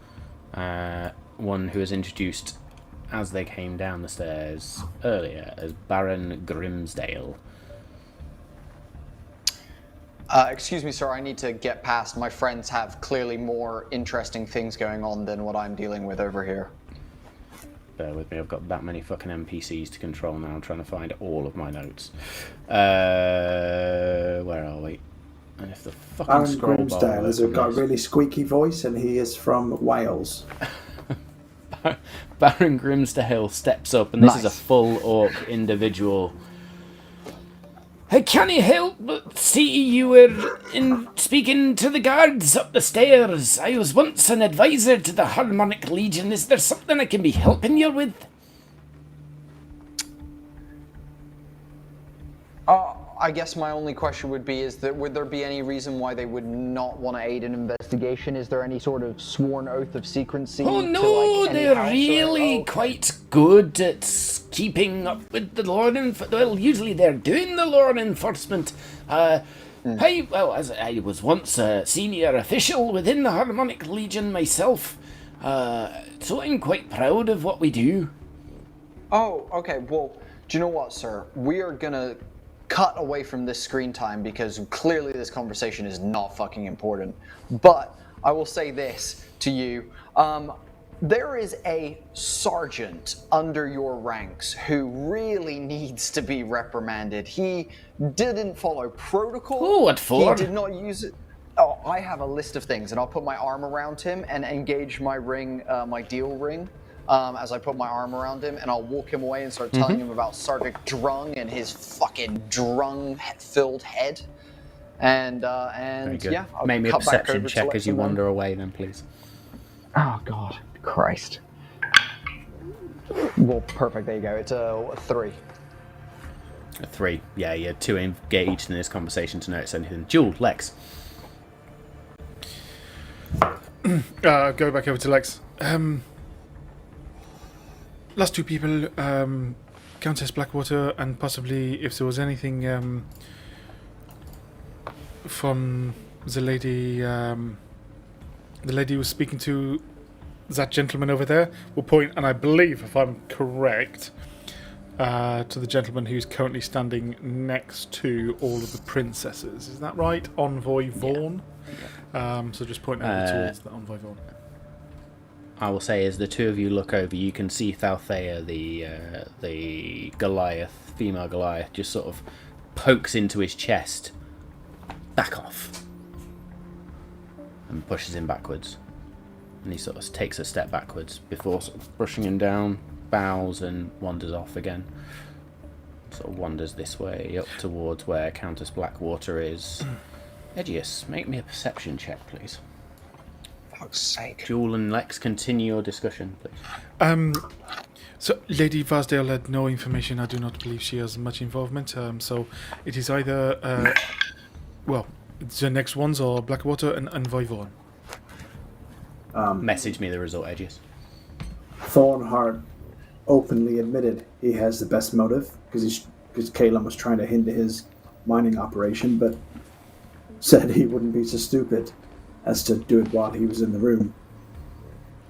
one who was introduced as they came down the stairs earlier as Baron Grimsdale. Excuse me, sir, I need to get past. My friends have clearly more interesting things going on than what I'm dealing with over here. Bear with me, I've got that many fucking NPCs to control now. I'm trying to find all of my notes. Where are we? And if the fucking Baron scroll bar Grimsdale has got a really squeaky voice, and he is from Wales. Baron Grimsdale steps up, and this is a full orc individual. Can you help but see you were speaking to the guards up the stairs? I was once an advisor to the Harmonic Legion. Is there something I can be helping you with? I guess my only question would be would there be any reason why they would not want to aid an investigation? Is there any sort of sworn oath of secrecy? Oh no, they're really quite good at keeping up with the law well, usually they're doing the law enforcement. As I was once a senior official within the Harmonic Legion myself, so I'm quite proud of what we do. Oh, okay. Well, do you know what, sir? We are gonna cut away from this screen time because clearly this conversation is not fucking important. But I will say this to you. There is a sergeant under your ranks who really needs to be reprimanded. He didn't follow protocol. Oh, what for? He did not use it. Oh, I have a list of things, and I'll put my arm around him and engage my ring, my deal ring, as I put my arm around him, and I'll walk him away and start telling him about Sergeant Drung and his fucking drung-filled head. And yeah, I'll make me a cut back perception over to check as you let them wander away, then, please. Oh God, Christ. Well, perfect. There you go. It's a 3. A 3. Yeah, you're too engaged in this conversation to notice anything. Jewel, Lex. Go back over to Lex. Last two people, Countess Blackwater, and possibly if there was anything from the lady who was speaking to that gentleman over there. Will point, and I believe, if I'm correct, to the gentleman who's currently standing next to all of the princesses. Is that right? Envoy Vaughn? Yeah. So just point over towards the Envoy Vaughn. I will say, as the two of you look over, you can see Thalthea, the Goliath, female Goliath, just sort of pokes into his chest. Back off. And pushes him backwards. And he sort of takes a step backwards before sort of brushing him down, bows and wanders off again. Sort of wanders this way up towards where Countess Blackwater is. Edgius, make me a perception check, please. Fuck's sake. Jewel and Lex, continue your discussion, please. So Lady Varsdale had no information. I do not believe she has much involvement. So it is either the next ones are Blackwater and Envoy Vaughn. Message me the result, Edgius. Thornheart openly admitted he has the best motive because Caelum was trying to hinder his mining operation, but said he wouldn't be so stupid as to do it while he was in the room.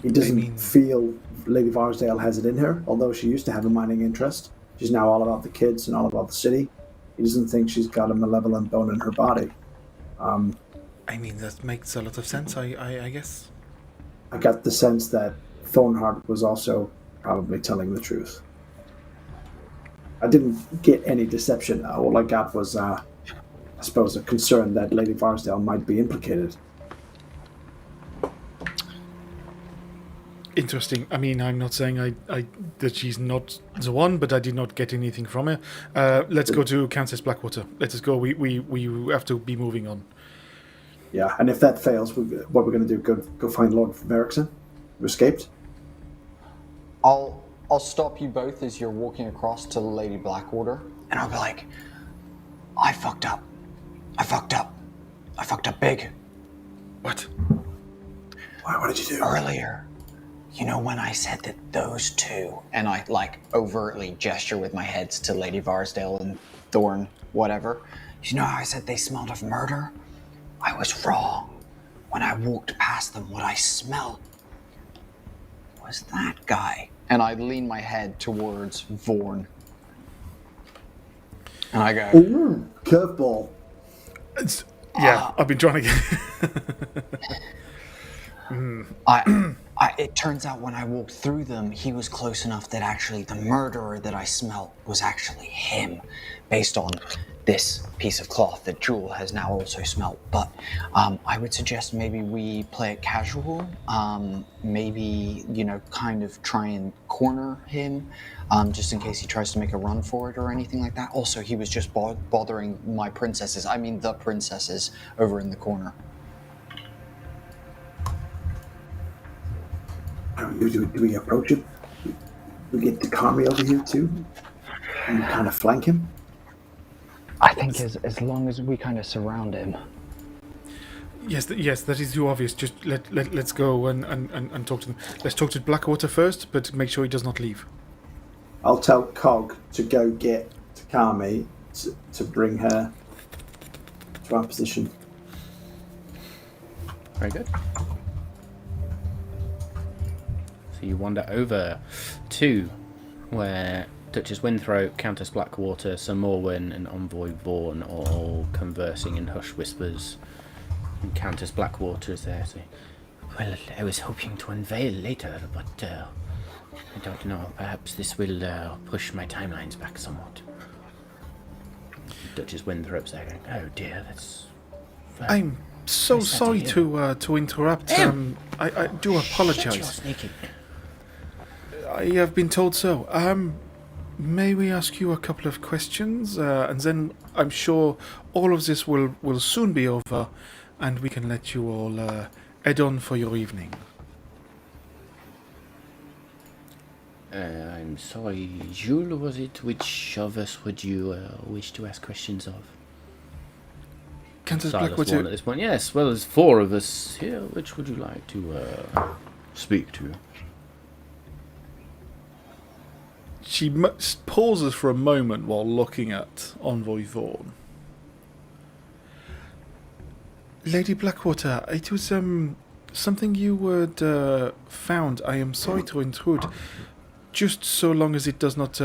He doesn't feel Lady Varsdale has it in her, although she used to have a mining interest. She's now all about the kids and all about the city. He doesn't think she's got a malevolent bone in her body. That makes a lot of sense, I guess. I got the sense that Thornheart was also probably telling the truth. I didn't get any deception. All I got was, I suppose, a concern that Lady Varsdale might be implicated. Interesting. I'm not saying that she's not the one, but I did not get anything from her. Let's go to Countess Blackwater. Let us go. We have to be moving on. Yeah, and if that fails, what we're going to do? Go find Lord Verrickson, who escaped. I'll stop you both as you're walking across to Lady Blackwater, and I'll be like, I fucked up big. What? Why? What did you do? Earlier, you know when I said that those two, and I overtly gesture with my heads to Lady Varsdale and Thorn, whatever. You know how I said they smelled of murder? I was wrong. When I walked past them, what I smelled was that guy. And I lean my head towards Vorn. And I go, ooh, curveball. I've been trying to get... It turns out when I walked through them, he was close enough that actually the murderer that I smelt was actually him, based on this piece of cloth that Jewel has now also smelt. But I would suggest maybe we play it casual. Maybe, kind of try and corner him, just in case he tries to make a run for it or anything like that. Also, he was just bothering my princesses. I mean, the princesses over in the corner. Do we approach him? We get the Kami over here too, and kind of flank him. I think as long as we kind of surround him. Yes, that is too obvious. Just let's go and talk to them. Let's talk to Blackwater first, but make sure he does not leave. I'll tell Cog to go get Takami to bring her to our position. Very good. So you wander over to where Duchess Winthrop, Countess Blackwater, Sir Morwen, and Envoy Vaughn are all conversing in hushed whispers. And Countess Blackwater is there saying, "Well, I was hoping to unveil later, but I don't know. Perhaps this will push my timelines back somewhat." Duchess Winthrop's there going, "Oh dear, that's..." I'm so sorry to interrupt. I do apologize. I have been told so. May we ask you a couple of questions, and then I'm sure all of this will soon be over, and we can let you all head on for your evening. I'm sorry, Jules, was it? Which of us would you wish to ask questions of? Countess Silas Blackwater. One at this point. Yes, well, there's four of us here. Which would you like to speak to. She pauses for a moment while looking at Envoy Vaughn. Lady Blackwater, it was something you had found. I am sorry to intrude. Just so long as it does not,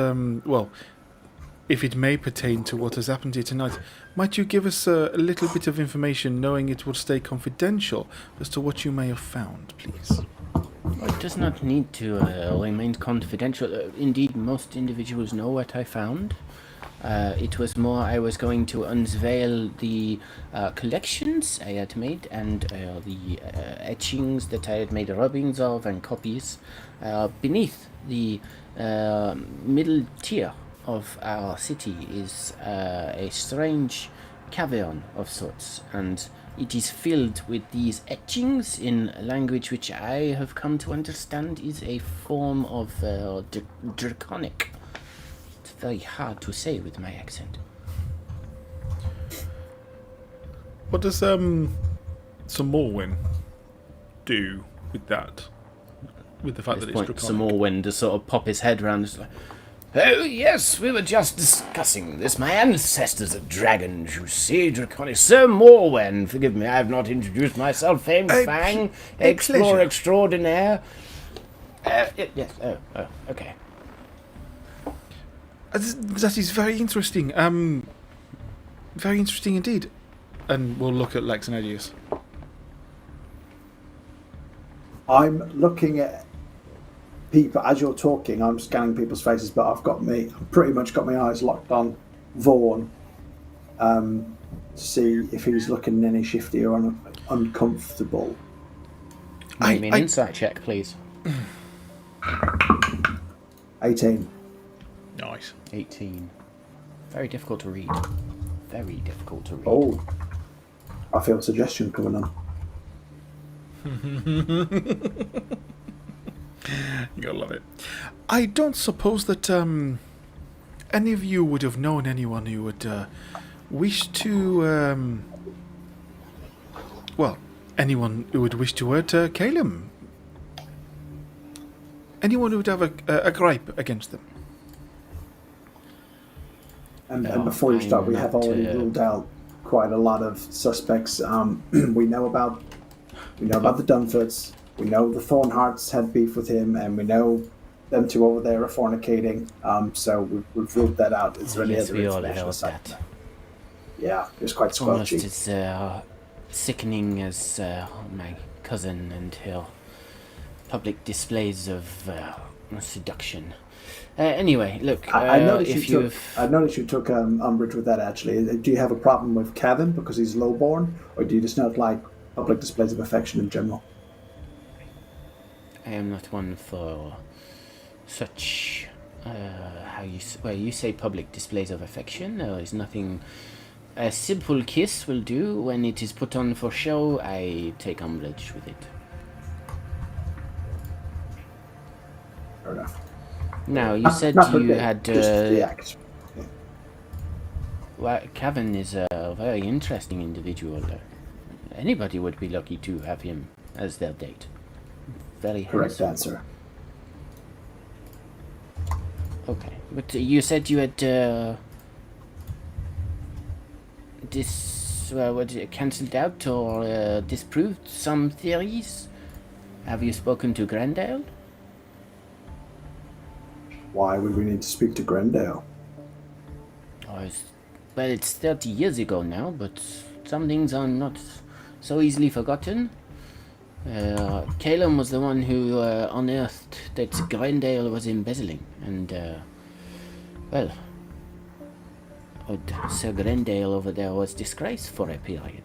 if it may pertain to what has happened here tonight, might you give us a little bit of information, knowing it will stay confidential, as to what you may have found, please? It does not need to remain confidential. Indeed, most individuals know what I found. It was more I was going to unveil the collections I had made and the etchings that I had made rubbings of and copies beneath the middle tier of our city is a strange cavern of sorts, and it is filled with these etchings in a language which I have come to understand is a form of draconic. It's very hard to say with my accent. What does some Morwen do with that? With the fact that it's draconic? Some Morwen to sort of pop his head round and like, oh yes, we were just discussing this. My ancestors are dragons, you see, draconic. Sir Morwen, forgive me, I have not introduced myself. Famed Fang, explorer extraordinaire. Yes, okay. That is very interesting. Very interesting indeed. And we'll look at Lex and Edius. I'm looking at people as you're talking. I'm scanning people's faces, but I've pretty much got my eyes locked on Vaughn to see if he's looking any shifty or uncomfortable. Give me an insight check, please. 18. Nice. 18. Very difficult to read. Very difficult to read. Oh, I feel a suggestion coming on. You gotta love it. I don't suppose that any of you would have known anyone who would wish to anyone who would wish to hurt Caelum. Anyone who would have a gripe against them. And before you start, we have already ruled out quite a lot of suspects. We know about the Dunfords. We know the Thornhearts had beef with him, and we know them two over there are fornicating. So we've ruled that out. Is there any other information aside from that? Yeah, it was quite squelchy. Almost as sickening as my cousin and her public displays of seduction. Anyway, look. I noticed you took umbrage with that. Actually, do you have a problem with Kevin because he's lowborn, or do you just not like public displays of affection in general? I am not one for such. You say public displays of affection. There is nothing. A simple kiss will do. When it is put on for show, I take umbrage with it. Fair enough. Now, you said you had... just the act. Yeah. Well, Kevin is a very interesting individual. Anybody would be lucky to have him as their date. Very correct handsome. answer. Okay, but you said you had cancelled out or disproved some theories. Have you spoken to Grendale? Why would we need to speak to Grendale? It's 30 years ago now, but some things are not so easily forgotten. Caelum was the one who unearthed that Grendale was embezzling, and Sir Grendale over there was disgraced for a period.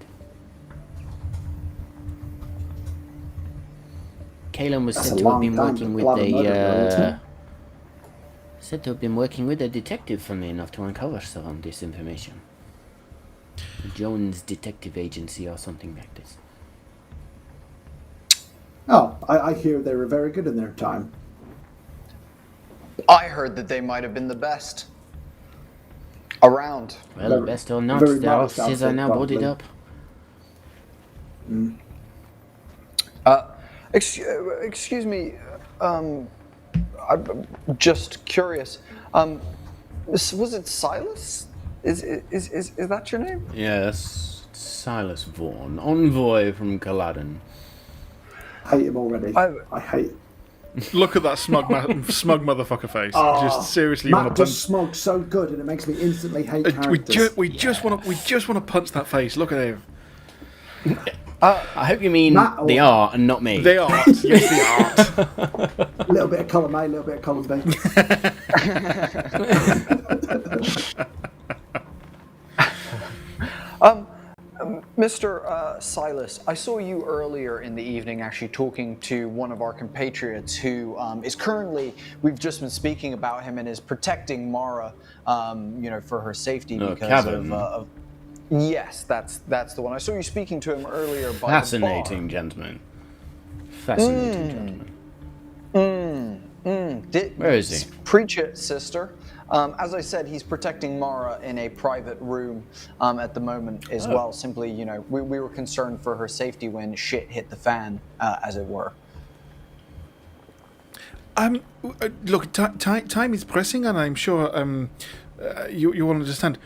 Caelum was said to have been working with a detective, funnily enough, to uncover some of this information. Jones Detective Agency or something like this. Oh, I hear they were very good in their time. I heard that they might have been the best around. Well, best or not, their offices are now boarded up. Excuse me. I'm just curious. Was it Silas? Is that your name? Yes, Silas Vaughan, envoy from Caelum. Hate him already. I hate. Look at that smug motherfucker face. Just seriously, you Matt want to does smog so good, and it makes me instantly hate characters. we just want to punch that face. Look at him. I hope you mean the art and not me. The art, yes, the art. A little bit of column A, a little bit of column B. Mr. Silas, I saw you earlier in the evening actually talking to one of our compatriots who is currently, we've just been speaking about him and is protecting Mara, for her safety because of yes, that's the one. I saw you speaking to him earlier by Fascinating gentleman. Fascinating gentleman. Where is he? Preach it, sister. As I said, he's protecting Mara in a private room at the moment as well. Simply, we were concerned for her safety when shit hit the fan, as it were. Look, time is pressing, and I'm sure you will understand.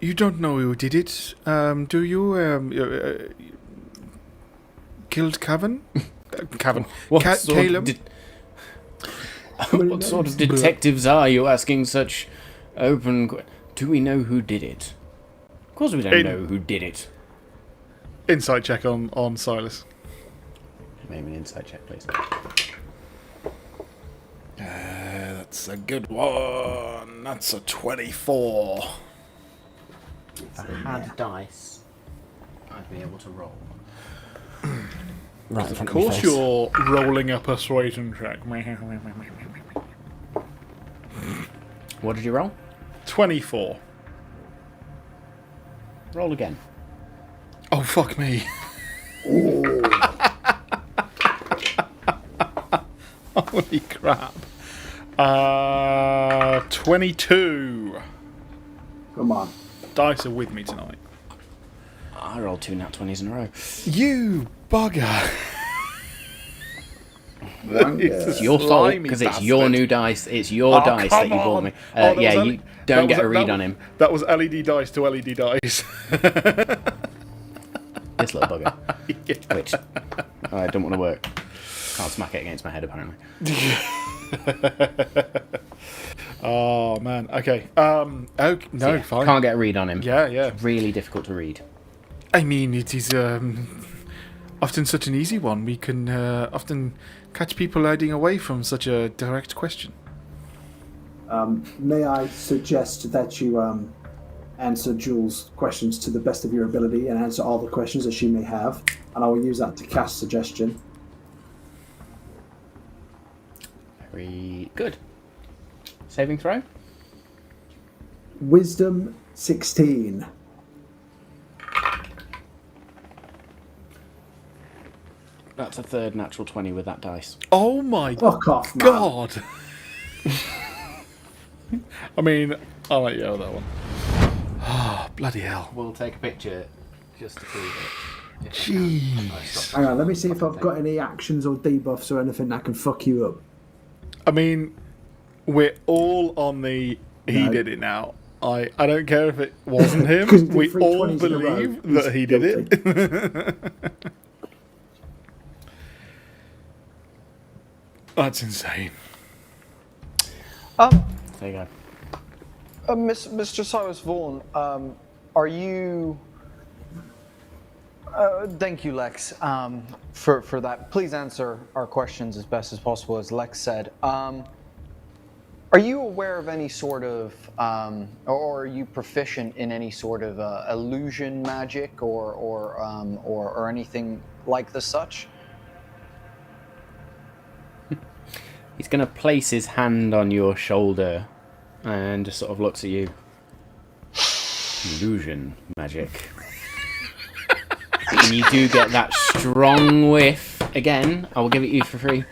You don't know who did it, do you? Killed Cavan? Cavan. Caelum? What sort of detectives are you asking such open... Do we know who did it? Of course we don't know who did it. Insight check on Silas. Maybe an insight check, please. That's a good one. That's a 24. If I had dice, I'd be able to roll. Right in front Of course you're rolling a persuasion check. What did you roll? 24. Roll again. Oh, fuck me. Holy crap. 22. Come on. Dice are with me tonight. I rolled 2 nat 20s in a row. You bugger. It's your fault, because it's your new dice. It's your dice that you bought me. You don't get a read on him. That was LED dice to LED dice. This little bugger. Yeah. Which I don't want to work. Can't smack it against my head, apparently. Oh, man. Okay. Fine. Can't get a read on him. Yeah. It's really difficult to read. I mean, it is often such an easy one. We can often catch people hiding away from such a direct question. May I suggest that you answer Jules' questions to the best of your ability and answer all the questions that she may have, and I will use that to cast suggestion. Very good. Saving throw? Wisdom 16. That's a third natural 20 with that dice. Oh my Fuck off, man. God! I mean, I'll let you have that one. Oh, bloody hell. We'll take a picture just to prove it. Jeez. Hang on, let me see if I've got any actions or debuffs or anything that can fuck you up. I mean, we're all on the he No. did it now. I don't care if it wasn't him. We all 20s in a row. believe that he did it. That's insane. There you go. Mr. Cyrus Vaughan, are you... thank you, Lex, for that. Please answer our questions as best as possible, as Lex said. Are you aware of any sort of, or are you proficient in any sort of illusion magic or anything like the such? He's going to place his hand on your shoulder and just sort of looks at you. Illusion magic. And you do get that strong whiff. Again, I will give it you for free.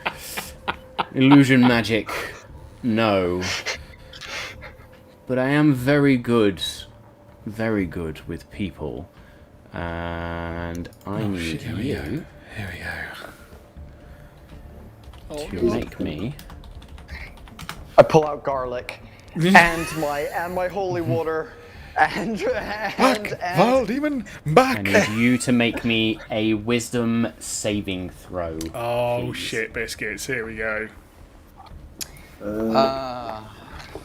Illusion magic. No. But I am very good with people. And I need you Here we go. To make me. I pull out garlic and my holy water and Vile demon, back! I need you to make me a wisdom saving throw. Oh please. shit, biscuits! Here we go.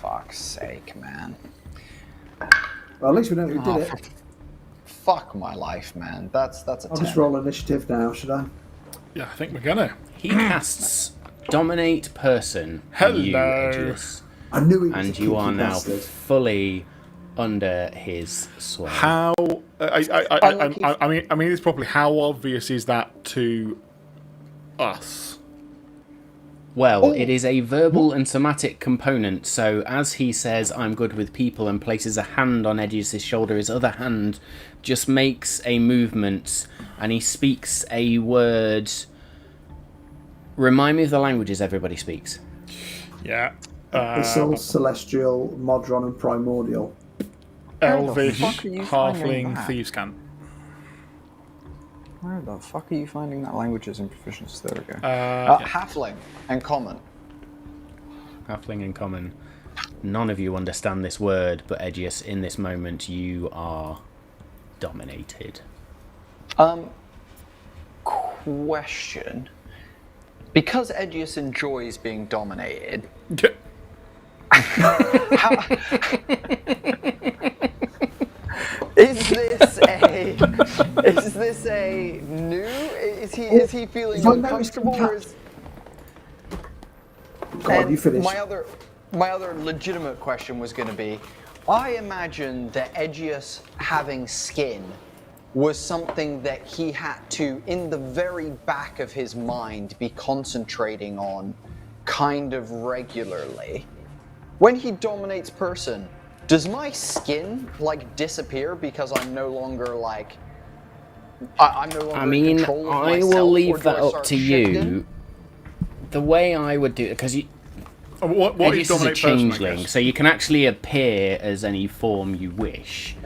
Fuck's sake, man. Well, at least we know who did it. Fuck my life, man. That's a I'll 10. just roll initiative now, should I? Yeah, I think we're gonna. He casts Dominate Person Hello. on you, Aegeus, I knew he was a and you are kinky now bastard. fully under his sway. How? I mean this properly. How obvious is that to us? Well, it is a verbal and somatic component, so as he says, I'm good with people, and places a hand on Aegeus' shoulder, his other hand just makes a movement, and he speaks a word. Remind me of the languages everybody speaks. Yeah. Abyssal, Celestial, Modron, and Primordial. Elvish, fuck are you finding halfling, that? thieves' cant. Where the fuck are you finding that languages and proficiency? There we go. Yeah. Halfling and common. Halfling in common. None of you understand this word, but Aegeus, in this moment, you are dominated. Question. Because Aegeus enjoys being dominated, is this a new? Is he feeling If I noticed uncomfortable? him Or is, Go on, you finish. my other legitimate question was going to be, I imagine that Aegeus having skin was something that he had to, in the very back of his mind, be concentrating on kind of regularly. When he dominates person, does my skin like disappear because I'm no longer like I'm no longer in control of I myself, will or leave do that I up start to shifting? you. The way I would do it, because What Aegeus is is a dominate person? I changeling, guess? so you can actually appear as any form you wish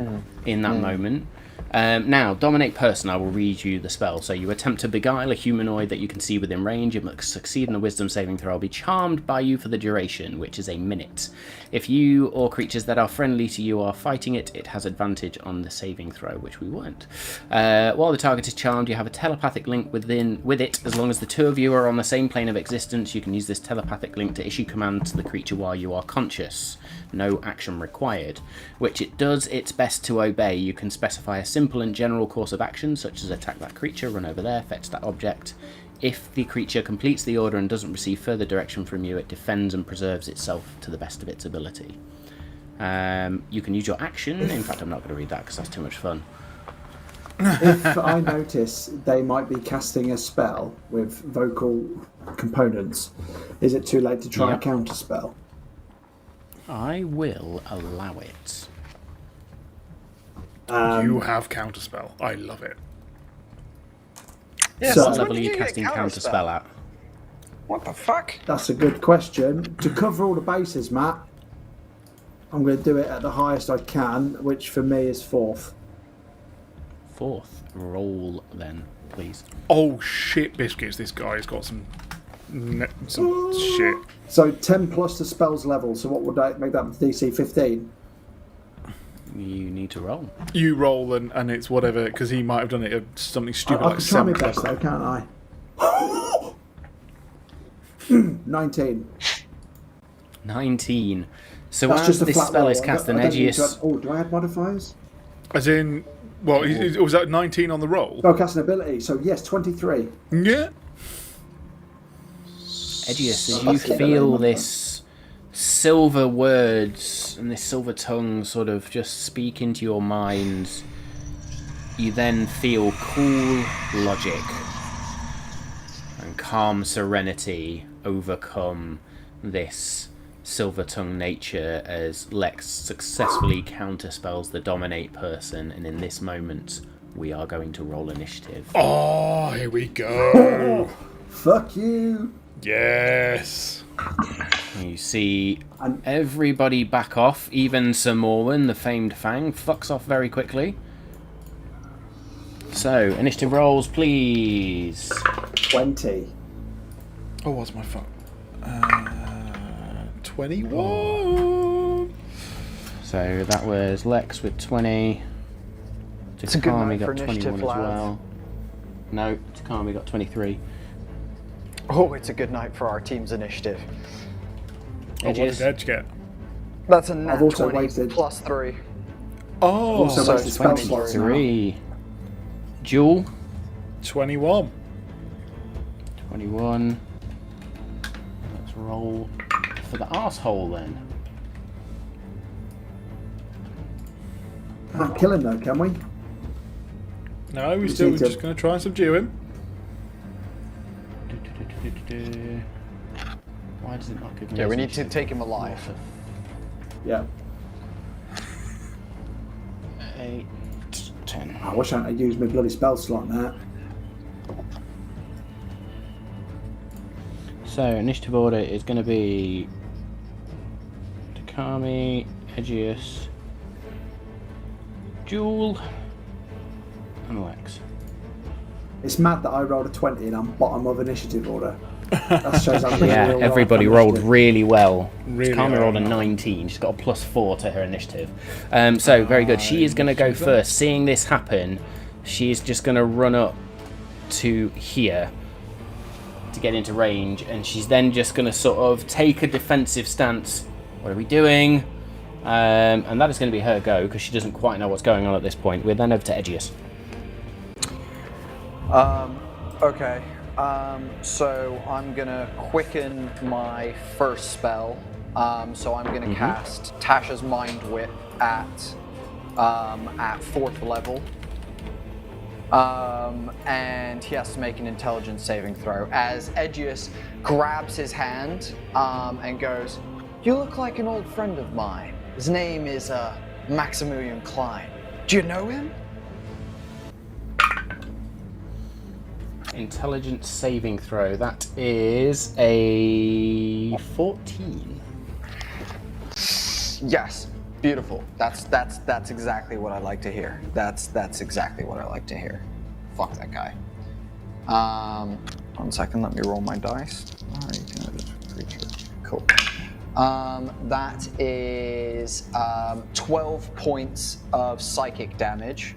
in that moment. Now, Dominate Person, I will read you the spell. So you attempt to beguile a humanoid that you can see within range. It must succeed in a wisdom saving throw. Be charmed by you for the duration, which is a minute. If you or creatures that are friendly to you are fighting it, it has advantage on the saving throw, which we weren't. While the target is charmed, you have a telepathic link with it. As long as the two of you are on the same plane of existence, you can use this telepathic link to issue command to the creature while you are conscious. No action required. Which it does its best to obey. You can specify a simple and general course of action, such as attack that creature, run over there, fetch that object. If the creature completes the order and doesn't receive further direction from you, it defends and preserves itself to the best of its ability. You can use your action. In fact, I'm not going to read that because that's too much fun. If I notice they might be casting a spell with vocal components, is it too late to try a counter spell? I will allow it. You have counterspell. I love it. Yeah, So- What since when level are did you get casting counterspell at? What the fuck? That's a good question. To cover all the bases, Matt, I'm going to do it at the highest I can, which for me is 4th. 4th. Roll then, please. Oh shit, biscuits! This guy's got some shit. So 10 plus the spell's level, so what would that make that DC 15? You need to roll. You roll and it's whatever, because he might have done it at something stupid I like can try my 7. best though, can't I? 19. 19. So That's as just a this flat spell roll. is cast, I an don't need to Aegeus... add- Oh, do I add modifiers? As in, well, was that 19 on the roll? Oh, cast an ability, so yes, 23. Yeah. Aegeus, as That's you it. feel this silver words and this silver tongue sort of just speak into your mind, you then feel cool logic and calm serenity overcome this silver tongue nature as Lex successfully counterspells the Dominate Person, and in this moment we are going to roll initiative. Oh, here we go. Fuck you! Yes. You see And- everybody back off, even Sir Morwen, the famed Fang, fucks off very quickly. So, initiative rolls, please. 20. Oh, what's my phone? 21. So that was Lex with 20. It's a good Takami night for got initiative, 21 as lads. well. No, Takami got 23. Oh, it's a good night for our team's initiative. Oh, what did Edge get? That's a nat I've also 20 wasted- plus 3. Oh, Also so wasted spell slots now. 23. Jewel, 21. 21. Let's roll for the arsehole then. Can't kill him though, can we? No, we're need still to- just going to try and subdue him. Why does it not give me Yeah, his we need to initiative? take him alive. Yeah. 8, 10. I wish I hadn't used my bloody spell slot now. So, initiative order is going to be Takami, Aegeus, Jewel, and Lex. It's mad that I rolled a 20 and I'm bottom of initiative order. That shows how Yeah, real everybody life rolled initiative. really well. Really Takami well. rolled a 19. She's got a +4 to her initiative. So, very good. She is going to go first. Seeing this happen, she is just going to run up to here to get into range, and she's then just going to sort of take a defensive stance. What are we doing? And that is going to be her go, because she doesn't quite know what's going on at this point. We're then over to Aegeus. Okay. So I'm gonna quicken my first spell. So I'm gonna cast Tasha's Mind Whip at 4th level. And he has to make an intelligence saving throw as Aegeus grabs his hand and goes, "You look like an old friend of mine. His name is Maximilian Klein. Do you know him?" Intelligence saving throw. That is a 14. Yes, beautiful. That's exactly what I like to hear. That's exactly what I like to hear. Fuck that guy. 1 second, let me roll my dice. Cool. That is 12 points of psychic damage.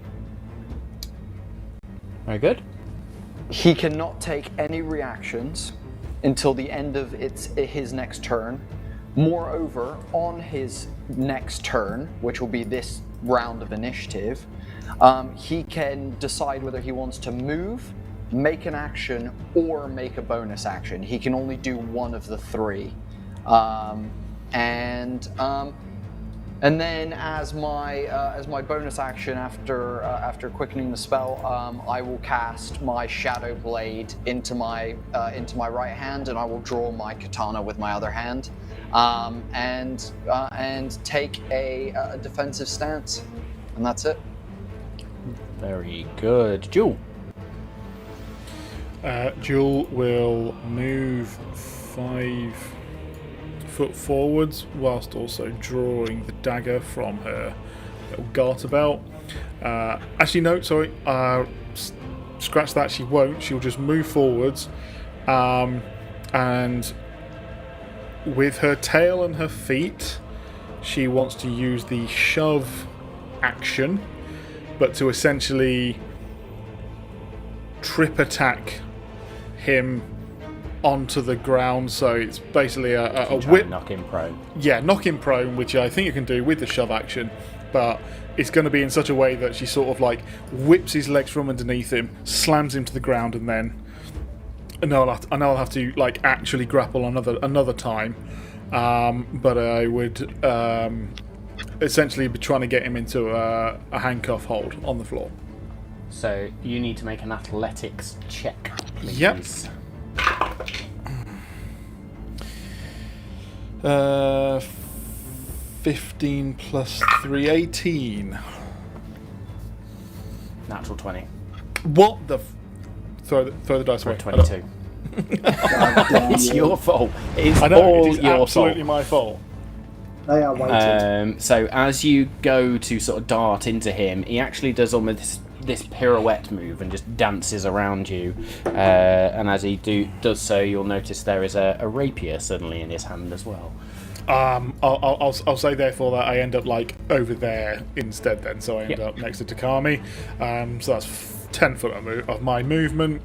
Very good. He cannot take any reactions until the end of his next turn. Moreover, on his next turn, which will be this round of initiative, he can decide whether he wants to move, make an action, or make a bonus action. He can only do one of the three. And then, as my bonus action after quickening the spell, I will cast my Shadow Blade into my right hand, and I will draw my katana with my other hand, and take a defensive stance, and that's it. Very good. Jewel. Jewel will move 5 foot forwards whilst also drawing the dagger from her little garter belt. Actually, no, sorry. Scratch that. She won't. She'll just move forwards, and with her tail and her feet, she wants to use the shove action, but to essentially trip attack him onto the ground. So it's basically a whip. Knock him prone. Yeah, knock him prone, which I think you can do with the shove action, but it's going to be in such a way that she sort of like whips his legs from underneath him, slams him to the ground, and then I know I'll have to like actually grapple another time, but I would essentially be trying to get him into a handcuff hold on the floor. So you need to make an athletics check, please. Yep. 15 plus 3, 18. Natural 20. What the? Throw the dice For away. 22. God damn It's you. your fault. It's I know, all it is your absolutely fault. my fault. They are waiting. So as you go to sort of dart into him, he actually does almost this pirouette move and just dances around you. And as he does so, you'll notice there is a rapier suddenly in his hand as well. I'll say therefore that I end up like over there instead then, so I end up next to Takami. So that's 10 foot of my movement.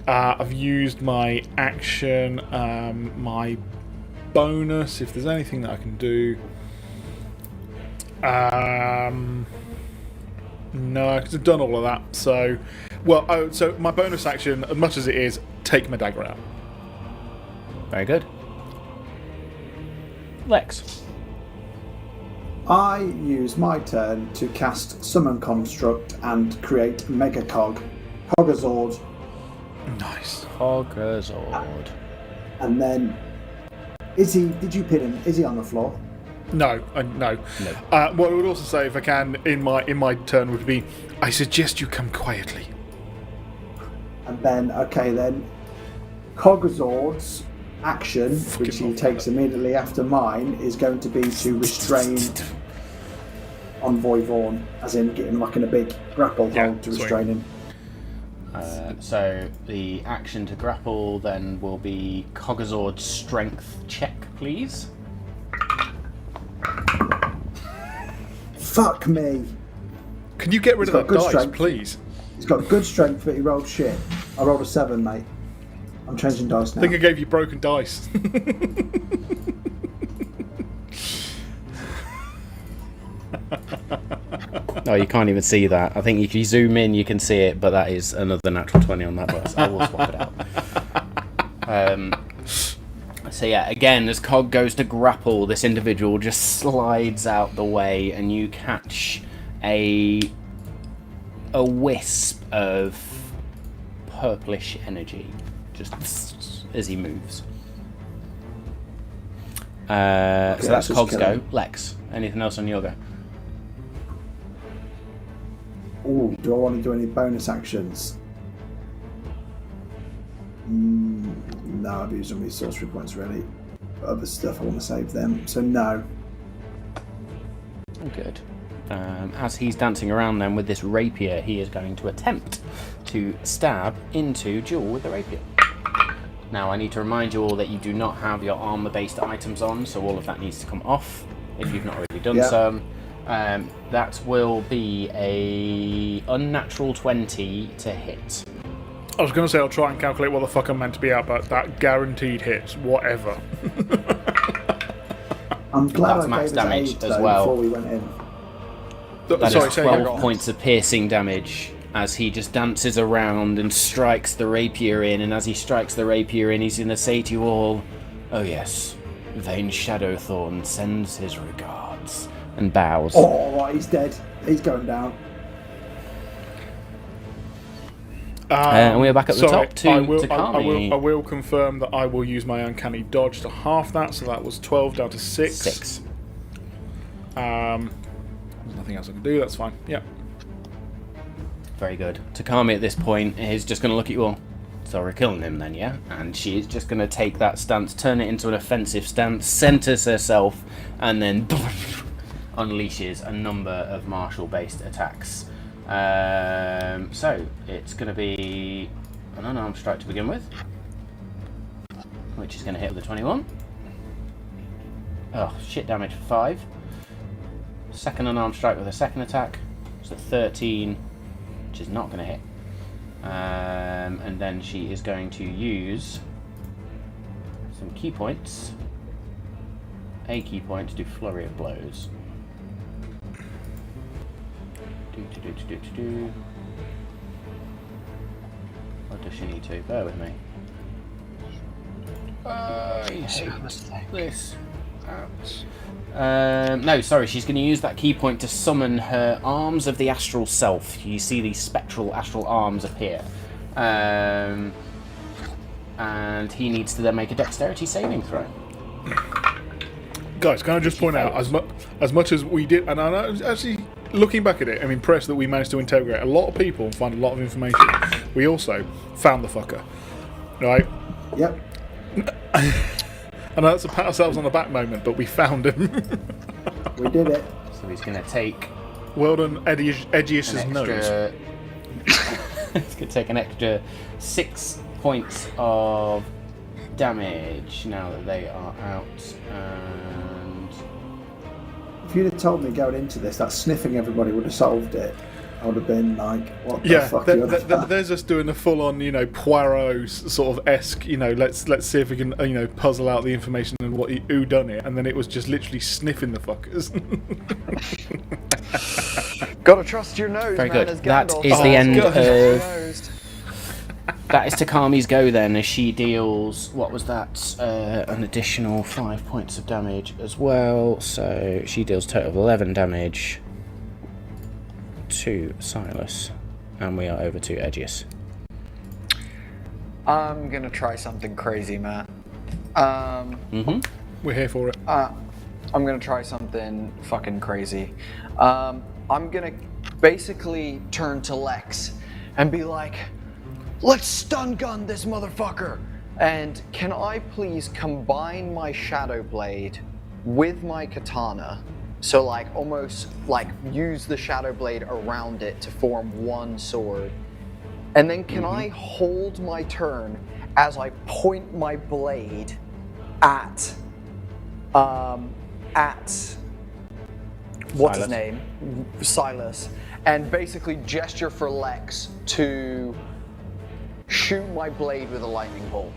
I've used my action, my bonus, if there's anything that I can do. No, because I've done all of that. So, so my bonus action, as much as it is, take my dagger out. Very good. Lex. I use my turn to cast Summon Construct and create Megacog, Cogazord. Nice. Cogazord. And then, did you pin him? Is he on the floor? No. What I would also say, if I can, in my turn would be, I suggest you come quietly. And then, Cogazord's action, which he takes immediately after mine, is going to be to restrain Envoy Vaughn, as in get him like in a big grapple hold to restrain him. So the action to grapple then will be Cogazord's strength check, please. Fuck me. Can you get rid of that dice, strength. please? He's got good strength, but he rolled shit. I rolled a 7, mate. I'm changing dice now. I think I gave you broken dice. Oh, you can't even see that. I think if you zoom in, you can see it, but that is another natural 20 on that dice. I will swap it out. So yeah, again, as Cog goes to grapple, this individual just slides out the way, and you catch a wisp of purplish energy just as he moves. So that's Cog's go. Lex, anything else on your go? Oh, do I want to do any bonus actions? No, I've used all my sorcery points really. Other stuff, I want to save them. So no. Good. As he's dancing around then with this rapier, he is going to attempt to stab into Jewel with the rapier. Now, I need to remind you all that you do not have your armor-based items on, so all of that needs to come off if you've not already done so. That will be a unnatural 20 to hit. I was going to say I'll try and calculate what the fuck I'm meant to be at, but that guaranteed hits, whatever. I'm glad That's I max gave damage his aid, as though, well. before we went in. That is 12 points of piercing damage as he just dances around and strikes the rapier in, and as he strikes the rapier in, he's going to say to you all, "Oh yes, Vane Shadowthorn sends his regards," and bows. Oh, right, he's dead. He's going down. And we're back at the top to Takami. I will confirm that I will use my uncanny dodge to half that, so that was 12 down to 6. There's nothing else I can do, that's fine. Yep. Very good. Takami at this point is just going to look at you all. So we're killing him then, yeah? And she is just going to take that stance, turn it into an offensive stance, centers herself, and then unleashes a number of martial-based attacks. So it's going to be an unarmed strike to begin with, which is going to hit with a 21. Oh, shit damage for 5. Second unarmed strike with a second attack, so 13, which is not going to hit. And then she is going to use some key points. A key point to do flurry of blows. What does she need to? Bear with me. This. No, sorry, she's going to use that key point to summon her arms of the astral self. You see these spectral astral arms appear. And he needs to then make a dexterity saving throw. Guys, can I just point out, as much as we did, and I'm actually looking back at it, I'm impressed that we managed to interrogate a lot of people and find a lot of information. We also found the fucker, right? Yep. I know that's a pat ourselves on the back moment, but we found him. We did it. So he's going to take Well done, Edgius's an nose. extra... He's going to take an extra 6 points of damage now that they are out. And... If you'd have told me going into this that sniffing everybody would have solved it, I would have been like, what the fuck are you on about? There's us doing a full-on, Poirot sort of esque, let's see if we can, puzzle out the information and who done it, and then it was just literally sniffing the fuckers. Gotta trust your nose, Very man. good. As That Gandalf is says. the end Gotta of- trust your nose. That is Takami's go then, as she deals, what was that, an additional 5 points of damage as well. So she deals a total of 11 damage to Silas. And we are over to Edgius. I'm gonna try something crazy, Matt. We're here for it. I'm gonna try something fucking crazy. I'm gonna basically turn to Lex and be like, let's stun gun this motherfucker! And can I please combine my Shadow Blade with my katana? So almost use the Shadow Blade around it to form one sword. And then can I hold my turn as I point my blade at what's his Silas. name? Silas. And basically gesture for Lex to shoot my blade with a lightning bolt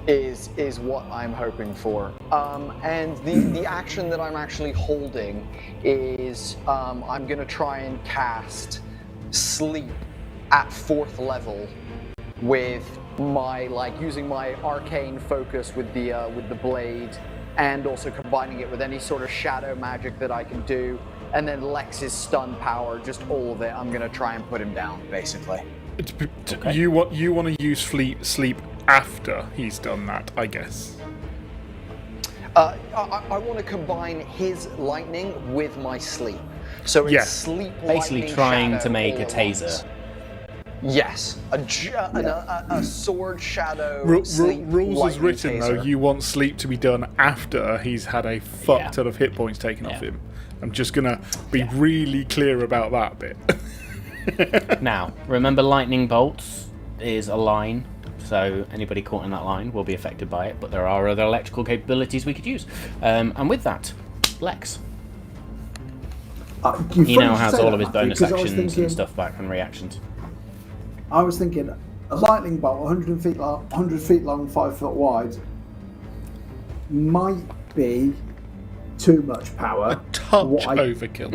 is what I'm hoping for. And the action that I'm actually holding is I'm gonna try and cast Sleep at 4th level with my using my arcane focus with the blade, and also combining it with any sort of shadow magic that I can do, and then Lex's stun power, just all of it. I'm gonna try and put him down, basically. Okay. You want to use sleep after he's done that, I guess. I want to combine his lightning with my sleep. So it's sleep, Basically lightning, trying shadow to make all a at taser. once. Yes, a sword shadow. Rules sleep, as lightning written, though, taser. you want sleep to be done after he's had a fuck ton of hit points taken off him. I'm just going to be really clear about that bit. Now, remember lightning bolts is a line, so anybody caught in that line will be affected by it, but there are other electrical capabilities we could use. And with that, Lex. He now has all of his bonus actions and stuff back and reactions. I was thinking a lightning bolt 100 feet long, 5 foot wide might be too much power. Touch overkill.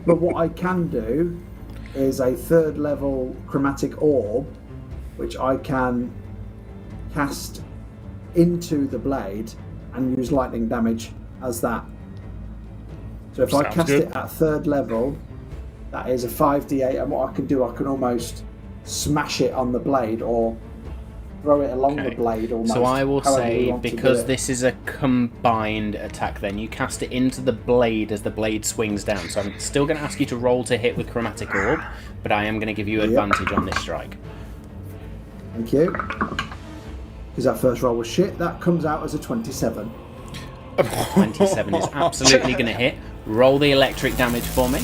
But what I can do is a 3rd level chromatic orb, which I can cast into the blade and use lightning damage as that. So if I Sounds cast good. it at 3rd level, that is a 5d8, and what I can do, I can almost smash it on the blade or throw it along the blade almost. So I will however you say, want to do because it. this is a combined attack, then you cast it into the blade as the blade swings down. So I'm still going to ask you to roll to hit with Chromatic Orb, but I am going to give you advantage on this strike. Thank you. Because that first roll was shit. That comes out as a 27. 27 is absolutely going to hit. Roll the electric damage for me.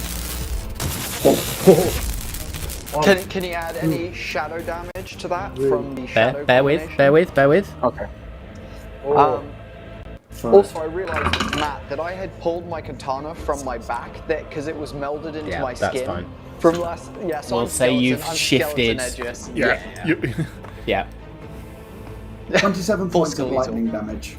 Can you add any shadow damage to that from the shadow Bear with. Okay. Sorry. Also, I realized, Matt, that I had pulled my katana from my back because it was melded into my that's skin. fine. From last, so We'll I'm say you've I'm shifted. Edgius. Yeah. 27 Full points of skeletal. lightning damage.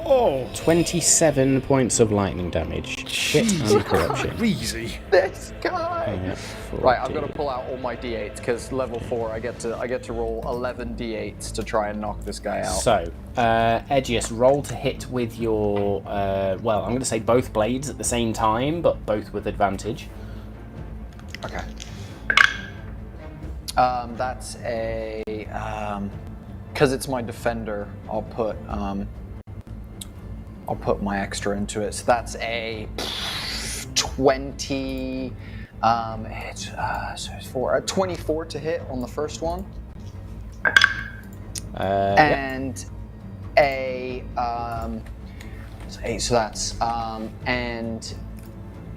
Oh, 27 points of lightning damage. Shit and corruption. easy. This guy. Yeah, Right, I've got to pull out all my d8s because level 4, I get to roll 11 d8s to try and knock this guy out. So, Edgius, roll to hit with your, I'm going to say both blades at the same time, but both with advantage. Okay. That's a because it's my defender. I'll put my extra into it. So that's a 20. It's 24 to hit on the first one. And so that's and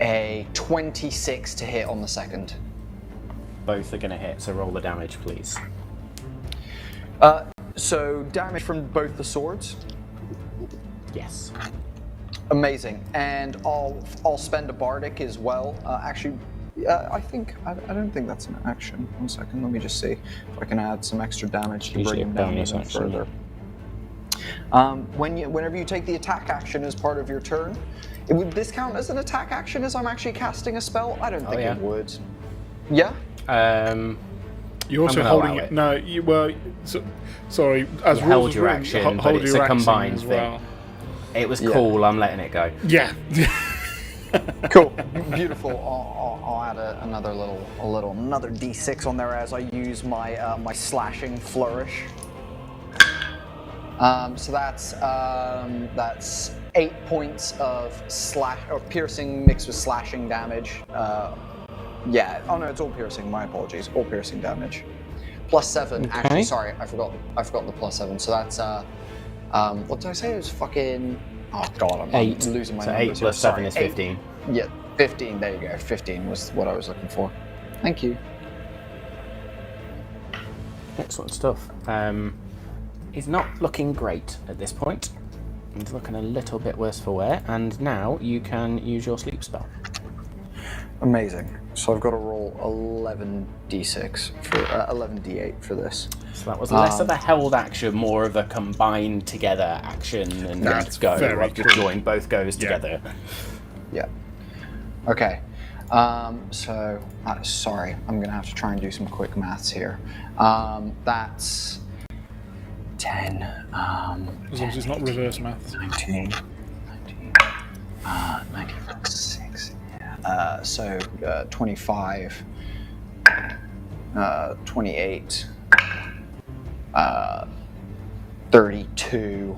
a 26 to hit on the second. Both are going to hit, so roll the damage, please. So damage from both the swords. Yes. Amazing, and I'll spend a bardic as well. Actually, I don't think that's an action. 1 second, let me just see if I can add some extra damage to bring him down even further. Whenever you take the attack action as part of your turn, would this count as an attack action as I'm actually casting a spell? I don't think it would. Yeah. You're also holding it. No, you were. Sorry, as you held your action, but it's a combined thing. Well. It was cool. I'm letting it go. Yeah. Cool. Beautiful. I'll add another d6 on there as I use my my slashing flourish. So that's 8 points of piercing mixed with slashing damage. Yeah. Oh no, it's all piercing. My apologies. All piercing damage. +7. Okay. Actually, sorry, I forgot the +7. So that's what did I say? It was fucking. Oh god, I'm 8. losing my so numbers. 8 plus 7 is 15. 8. Yeah, 15. There you go. 15 was what I was looking for. Thank you. Excellent stuff. He's not looking great at this point. He's looking a little bit worse for wear, and now you can use your sleep spell. Amazing. So I've got to roll 11d6 for 11d8 for this. So that was less of a held action, more of a combined together action, and That's go. very I've just joined both goes together. Yeah. Okay. So sorry, I'm gonna have to try and do some quick maths here. That's 10. As long as it's not reverse maths. 19 plus 6. So 25, 28, 32,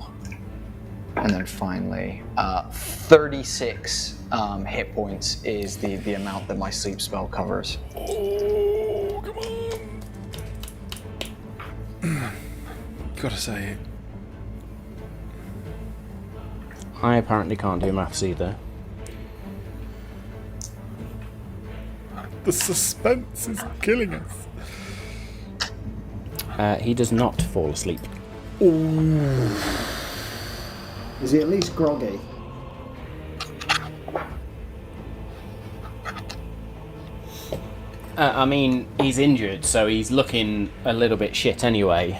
and then finally 36 hit points is the amount that my sleep spell covers. Oh, come on! Gotta say it. I apparently can't do maths either. The suspense is killing us. He does not fall asleep. Ooh. Is he at least groggy? I mean, he's injured, so he's looking a little bit shit anyway.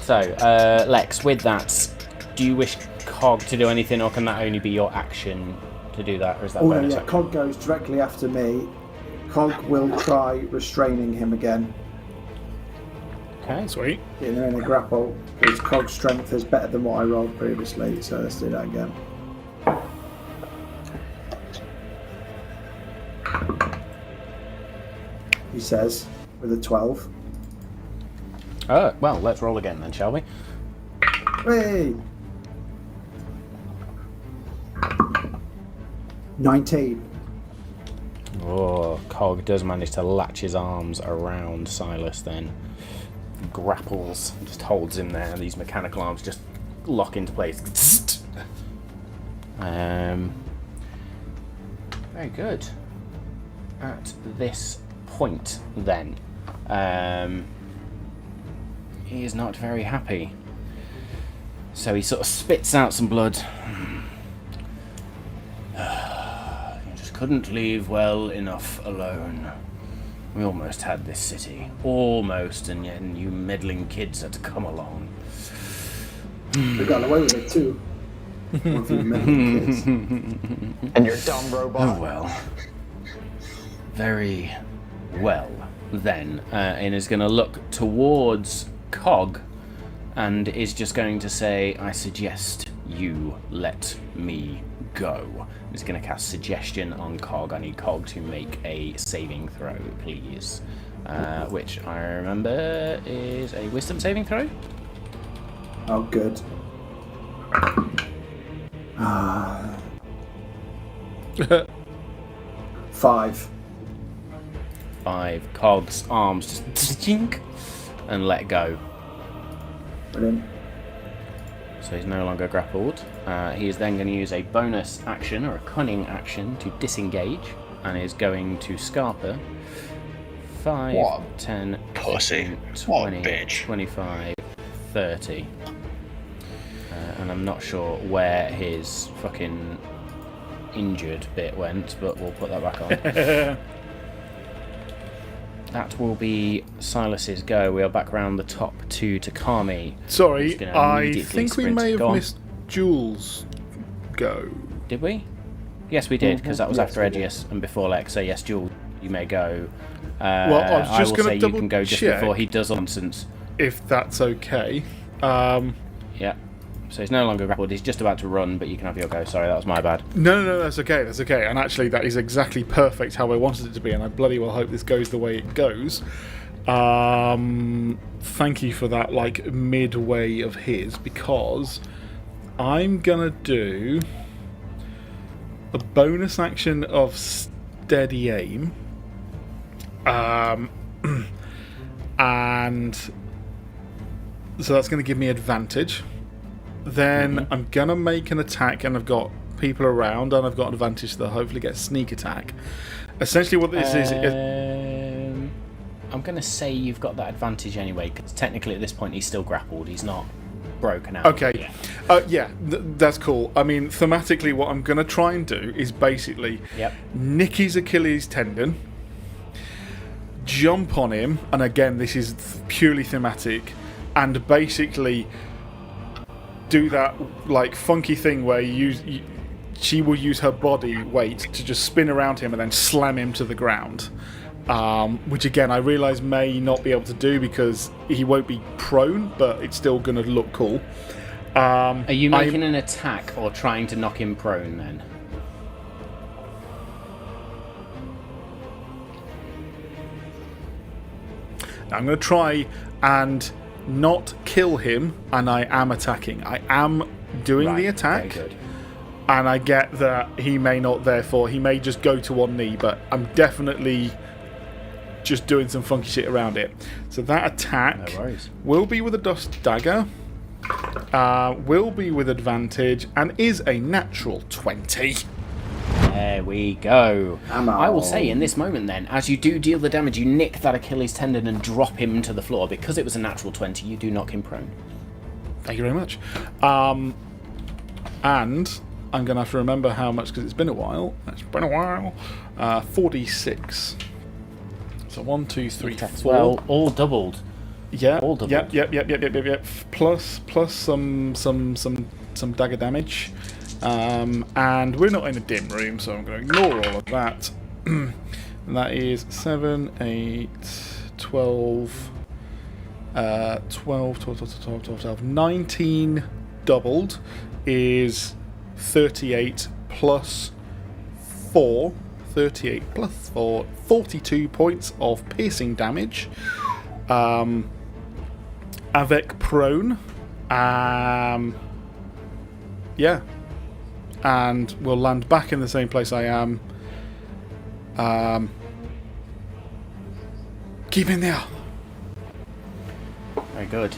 So, Lex, with that, do you wish Cog to do anything, or can that only be your action to do that, or is that Oh no, bonus yeah, action? Cog goes directly after me. Cog will try restraining him again. Okay. Sweet. In a grapple, because Cog's strength is better than what I rolled previously, so let's do that again. He says, with a 12. Oh, well, let's roll again then, shall we? Hey! 19. Oh, Cog does manage to latch his arms around Silas then. Grapples, just holds him there, and these mechanical arms just lock into place. Very good. At this point, then, he is not very happy. So he sort of spits out some blood. You just couldn't leave well enough alone. We almost had this city. Almost, and yet you meddling kids had to come along. We got away with it too. One of you meddling kids. And your dumb robot. Oh well. Very well, then. And is going to look towards Cog and is just going to say, I suggest you let me go. He's going to cast Suggestion on Cog. I need Cog to make a saving throw, please. Which I remember is a Wisdom saving throw. Oh, good. 5. 5. Cog's arms just jink and let go. Brilliant. So he's no longer grappled. He is then going to use a bonus action or a cunning action to disengage and is going to Scarper. 5, What 10, pussy. 15, What 20, bitch. 25, 30. And I'm not sure where his fucking injured bit went, but we'll put that back on. That will be Silas's go. We are back around the top to Takami. Sorry, gonna I immediately think we sprint. may have Go on. missed Jules' go. Did we? Yes, we did, because that was Yes, after we did. Edgius and before Lex. So yes, Jules, you may go. Well, I was just will gonna say you double can go just check. before he does nonsense. If that's okay. Yeah. So he's no longer grappled. He's just about to run, but you can have your go. Sorry, that was my bad. No, that's okay, that's okay. And actually, that is exactly perfect how I wanted it to be, and I bloody well hope this goes the way it goes. Thank you for that, like, midway of his, because I'm gonna do a bonus action of steady aim. And so that's going to give me advantage. Then I'm going to make an attack, and I've got people around, and I've got an advantage, so they'll hopefully get a sneak attack. Essentially what this is... I'm going to say you've got that advantage anyway, because technically at this point he's still grappled. He's not broken out. Okay. yet. That's cool. I mean, thematically, what I'm going to try and do is basically nick his Achilles tendon, jump on him, and again, this is purely thematic, and basically do that like funky thing where she will use her body weight to just spin around him and then slam him to the ground. Which again, I realise may not be able to do because he won't be prone, but it's still going to look cool. Are you making an attack or trying to knock him prone then? I'm going to try and not kill him, and I am attacking. I am doing the attack, Very good. and I get that he may not, therefore, he may just go to one knee, but I'm definitely just doing some funky shit around it. So that attack No worries. will be with a dust dagger, will be with advantage, and is a natural 20. There we go. Ammo. I will say in this moment then, as you do deal the damage, you nick that Achilles tendon and drop him to the floor. Because it was a natural 20, you do knock him prone. Thank you very much. And I'm going to have to remember how much, because it's been a while. It's been a while. 4d6. So 1, 2, 3, 4. Well, all doubled. Yeah. all doubled. Yep. Plus some dagger damage. And we're not in a dim room, so I'm going to ignore all of that. And that is 7, 8, 12, 12. 19 doubled is 38 plus 4. 38 plus 4. 42 points of piercing damage. Avec prone. Yeah. And we'll land back in the same place I am. Keep in there. Very good.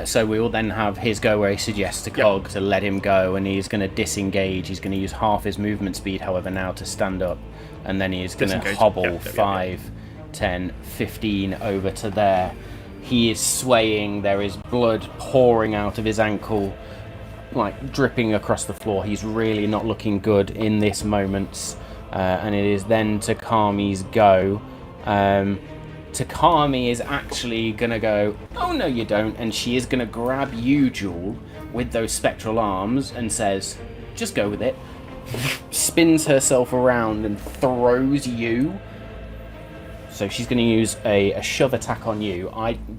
So we will then have his go where he suggests to Cog to let him go, and he's going to disengage. He's going to use half his movement speed, however, now to stand up, and then he is going to Disengage. hobble Yep. 5, 10, 15 over to there. He is swaying. There is blood pouring out of his ankle, like dripping across the floor. He's really not looking good in this moment. And it is then Takami's go. Takami is actually going to go, oh no you don't, and she is going to grab you, Jewel, with those spectral arms and says, just go with it. Spins herself around and throws you. So she's going to use a shove attack on you.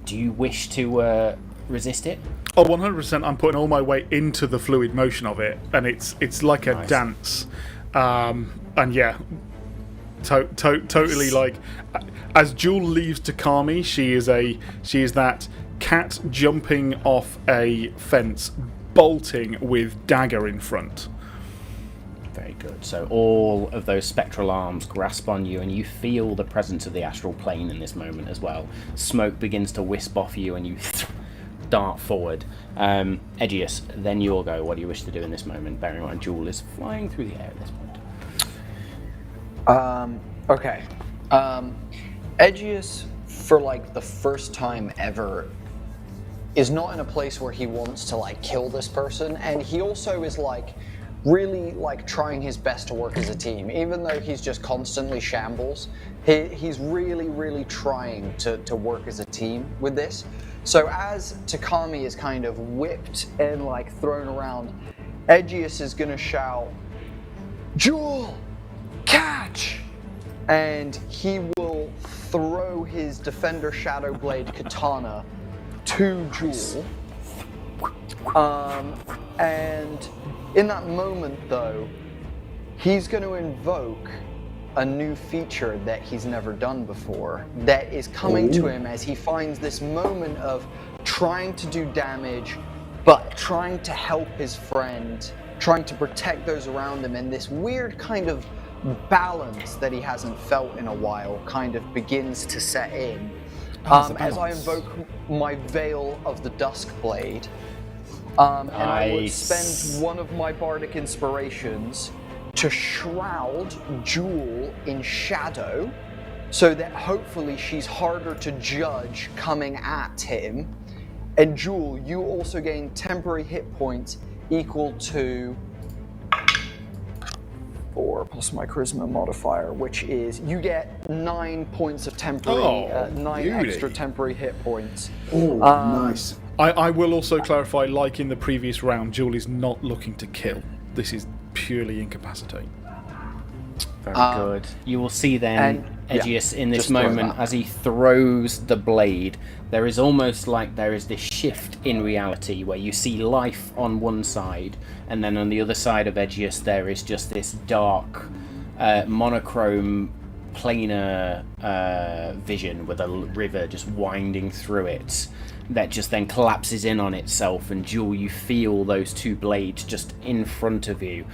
Do you wish to resist it? Oh, 100%. I'm putting all my weight into the fluid motion of it, and it's like a dance. And yeah, totally like as Jewel leaves Takami, she is that cat jumping off a fence, bolting with dagger in front. Very good. So all of those spectral arms grasp on you, and you feel the presence of the astral plane in this moment as well. Smoke begins to wisp off you, and you dart forward. Aegeus, then you'll go. What do you wish to do in this moment? Bearing in mind, Jewel is flying through the air at this point. Okay. Aegeus, for like the first time ever, is not in a place where he wants to like kill this person, and he also is like really like trying his best to work as a team, even though he's just constantly shambles. He's really trying to work as a team with this. So as Takami is kind of whipped and like thrown around, Aegeus is gonna shout, "Jewel, catch!" And he will throw his Defender Shadowblade katana to Jewel. And in that moment, though, he's going to invoke a new feature that he's never done before, that is coming to him as he finds this moment of trying to do damage, but trying to help his friend, trying to protect those around him, and this weird kind of balance that he hasn't felt in a while kind of begins to set in. As I invoke my Veil of the Duskblade, and I would spend one of my bardic inspirations to shroud Jewel in shadow, so that hopefully she's harder to judge coming at him. And Jewel, you also gain temporary hit points equal to 4 plus my charisma modifier, which is you get 9 points of temporary, 9 extra temporary hit points. Nice. I will also clarify, like in the previous round, Jewel is not looking to kill. This is purely incapacitate. Very good. You will see then Aegeus in this just throw moment that. as he throws the blade. There is almost like there is this shift in reality where you see life on one side, and then on the other side of Aegeus there is just this dark, monochrome, planar vision with a river just winding through it that just then collapses in on itself, and Jewel, you feel those two blades just in front of you.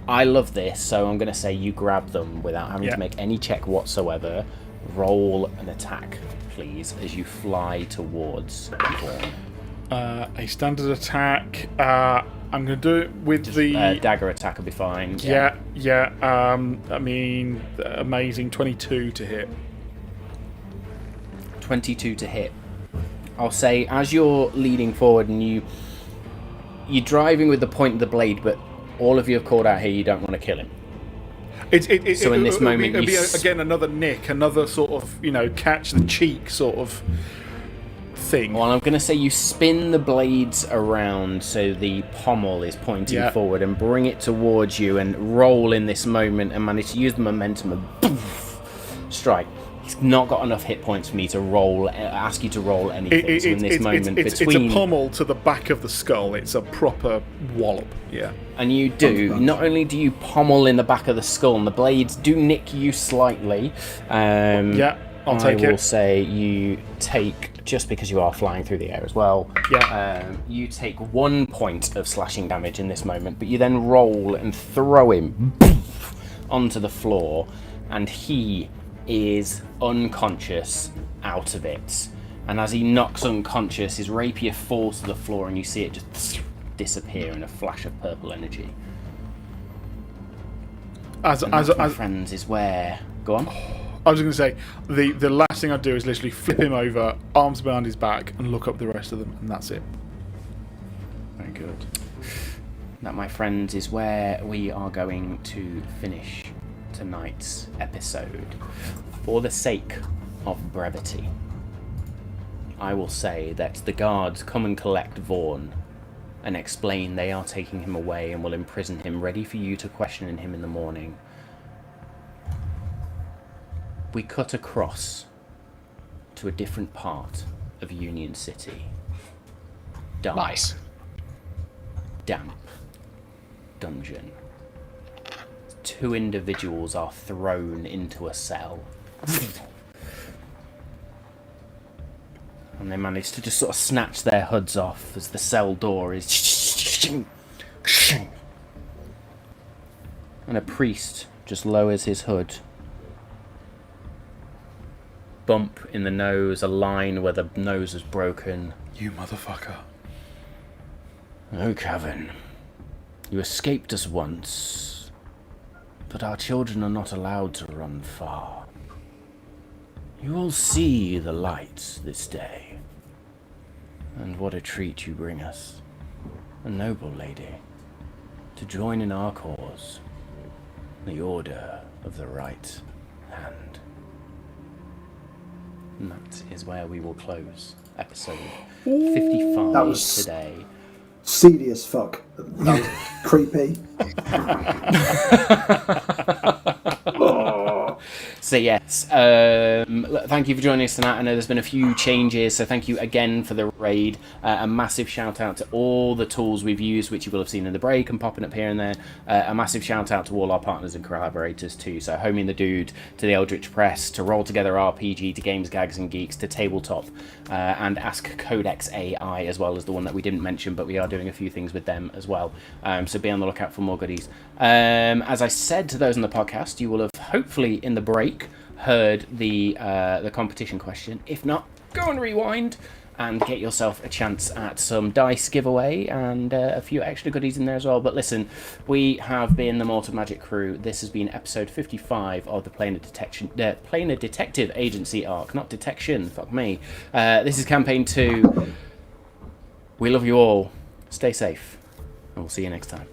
I love this, so I'm going to say you grab them without having to make any check whatsoever. Roll an attack, please, as you fly towards Vaughn. A standard attack. I'm going to do it with the dagger attack will be fine. I mean, amazing 22 to hit. 22 to hit. I'll say as you're leading forward and you're driving with the point of the blade, but all of you have called out here you don't want to kill him. So in this moment, it'll be again another nick, another sort of catch the cheek sort of thing. Well, I'm going to say you spin the blades around so the pommel is pointing forward and bring it towards you and roll in this moment and manage to use the momentum and poof, strike. He's not got enough hit points for me to ask you to roll anything. So in this moment, it's a pommel to the back of the skull. It's a proper wallop. Yeah. And you do. Not only do you pommel in the back of the skull, and the blades do nick you slightly. I'll take it. I will say you take, just because you are flying through the air as well. Yeah. You take 1 point of slashing damage in this moment, but you then roll and throw him onto the floor, and he is unconscious out of it. And as he knocks unconscious, his rapier falls to the floor, and you see it just disappear in a flash of purple energy. As friends is where. Go on. I was going to say the last thing I'd do is literally flip him over, arms behind his back, and look up the rest of them, and that's it. Very good. That, my friends, is where we are going to finish tonight's episode. For the sake of brevity, I will say that the guards come and collect Vaughn and explain they are taking him away and will imprison him, ready for you to question him in the morning. We cut across to a different part of Union City. Dark, Nice. damp dungeon. 2 individuals are thrown into a cell. And they manage to just sort of snatch their hoods off as the cell door is... And a priest just lowers his hood. bump in the nose, a line where the nose was broken. You motherfucker. Oh, Cavan, you escaped us once, but our children are not allowed to run far. You will see the light this day. And what a treat you bring us, a noble lady, to join in our cause, the Order of the Right Hand. And that is where we will close episode 55 That was today. Seedy as fuck. That was creepy. So yes, thank you for joining us tonight. I know there's been a few changes, so thank you again for the raid. A massive shout out to all the tools we've used, which you will have seen in the break and popping up here and there. A massive shout out to all our partners and collaborators too. So Homie and the Dude, to the Eldritch Press, to Roll Together RPG, to Games, Gags and Geeks, to Tabletop, and Ask Codex AI, as well as the one that we didn't mention, but we are doing a few things with them as well. So be on the lookout for more goodies. As I said to those on the podcast, you will have hopefully in the break heard the competition question. If not, go and rewind and get yourself a chance at some dice giveaway and a few extra goodies in there as well. But listen, we have been the Mortal Magic crew. This has been episode 55 of the Planar Detective Agency arc, not detection. Fuck me. This is campaign 2. We love you all. Stay safe, and we'll see you next time.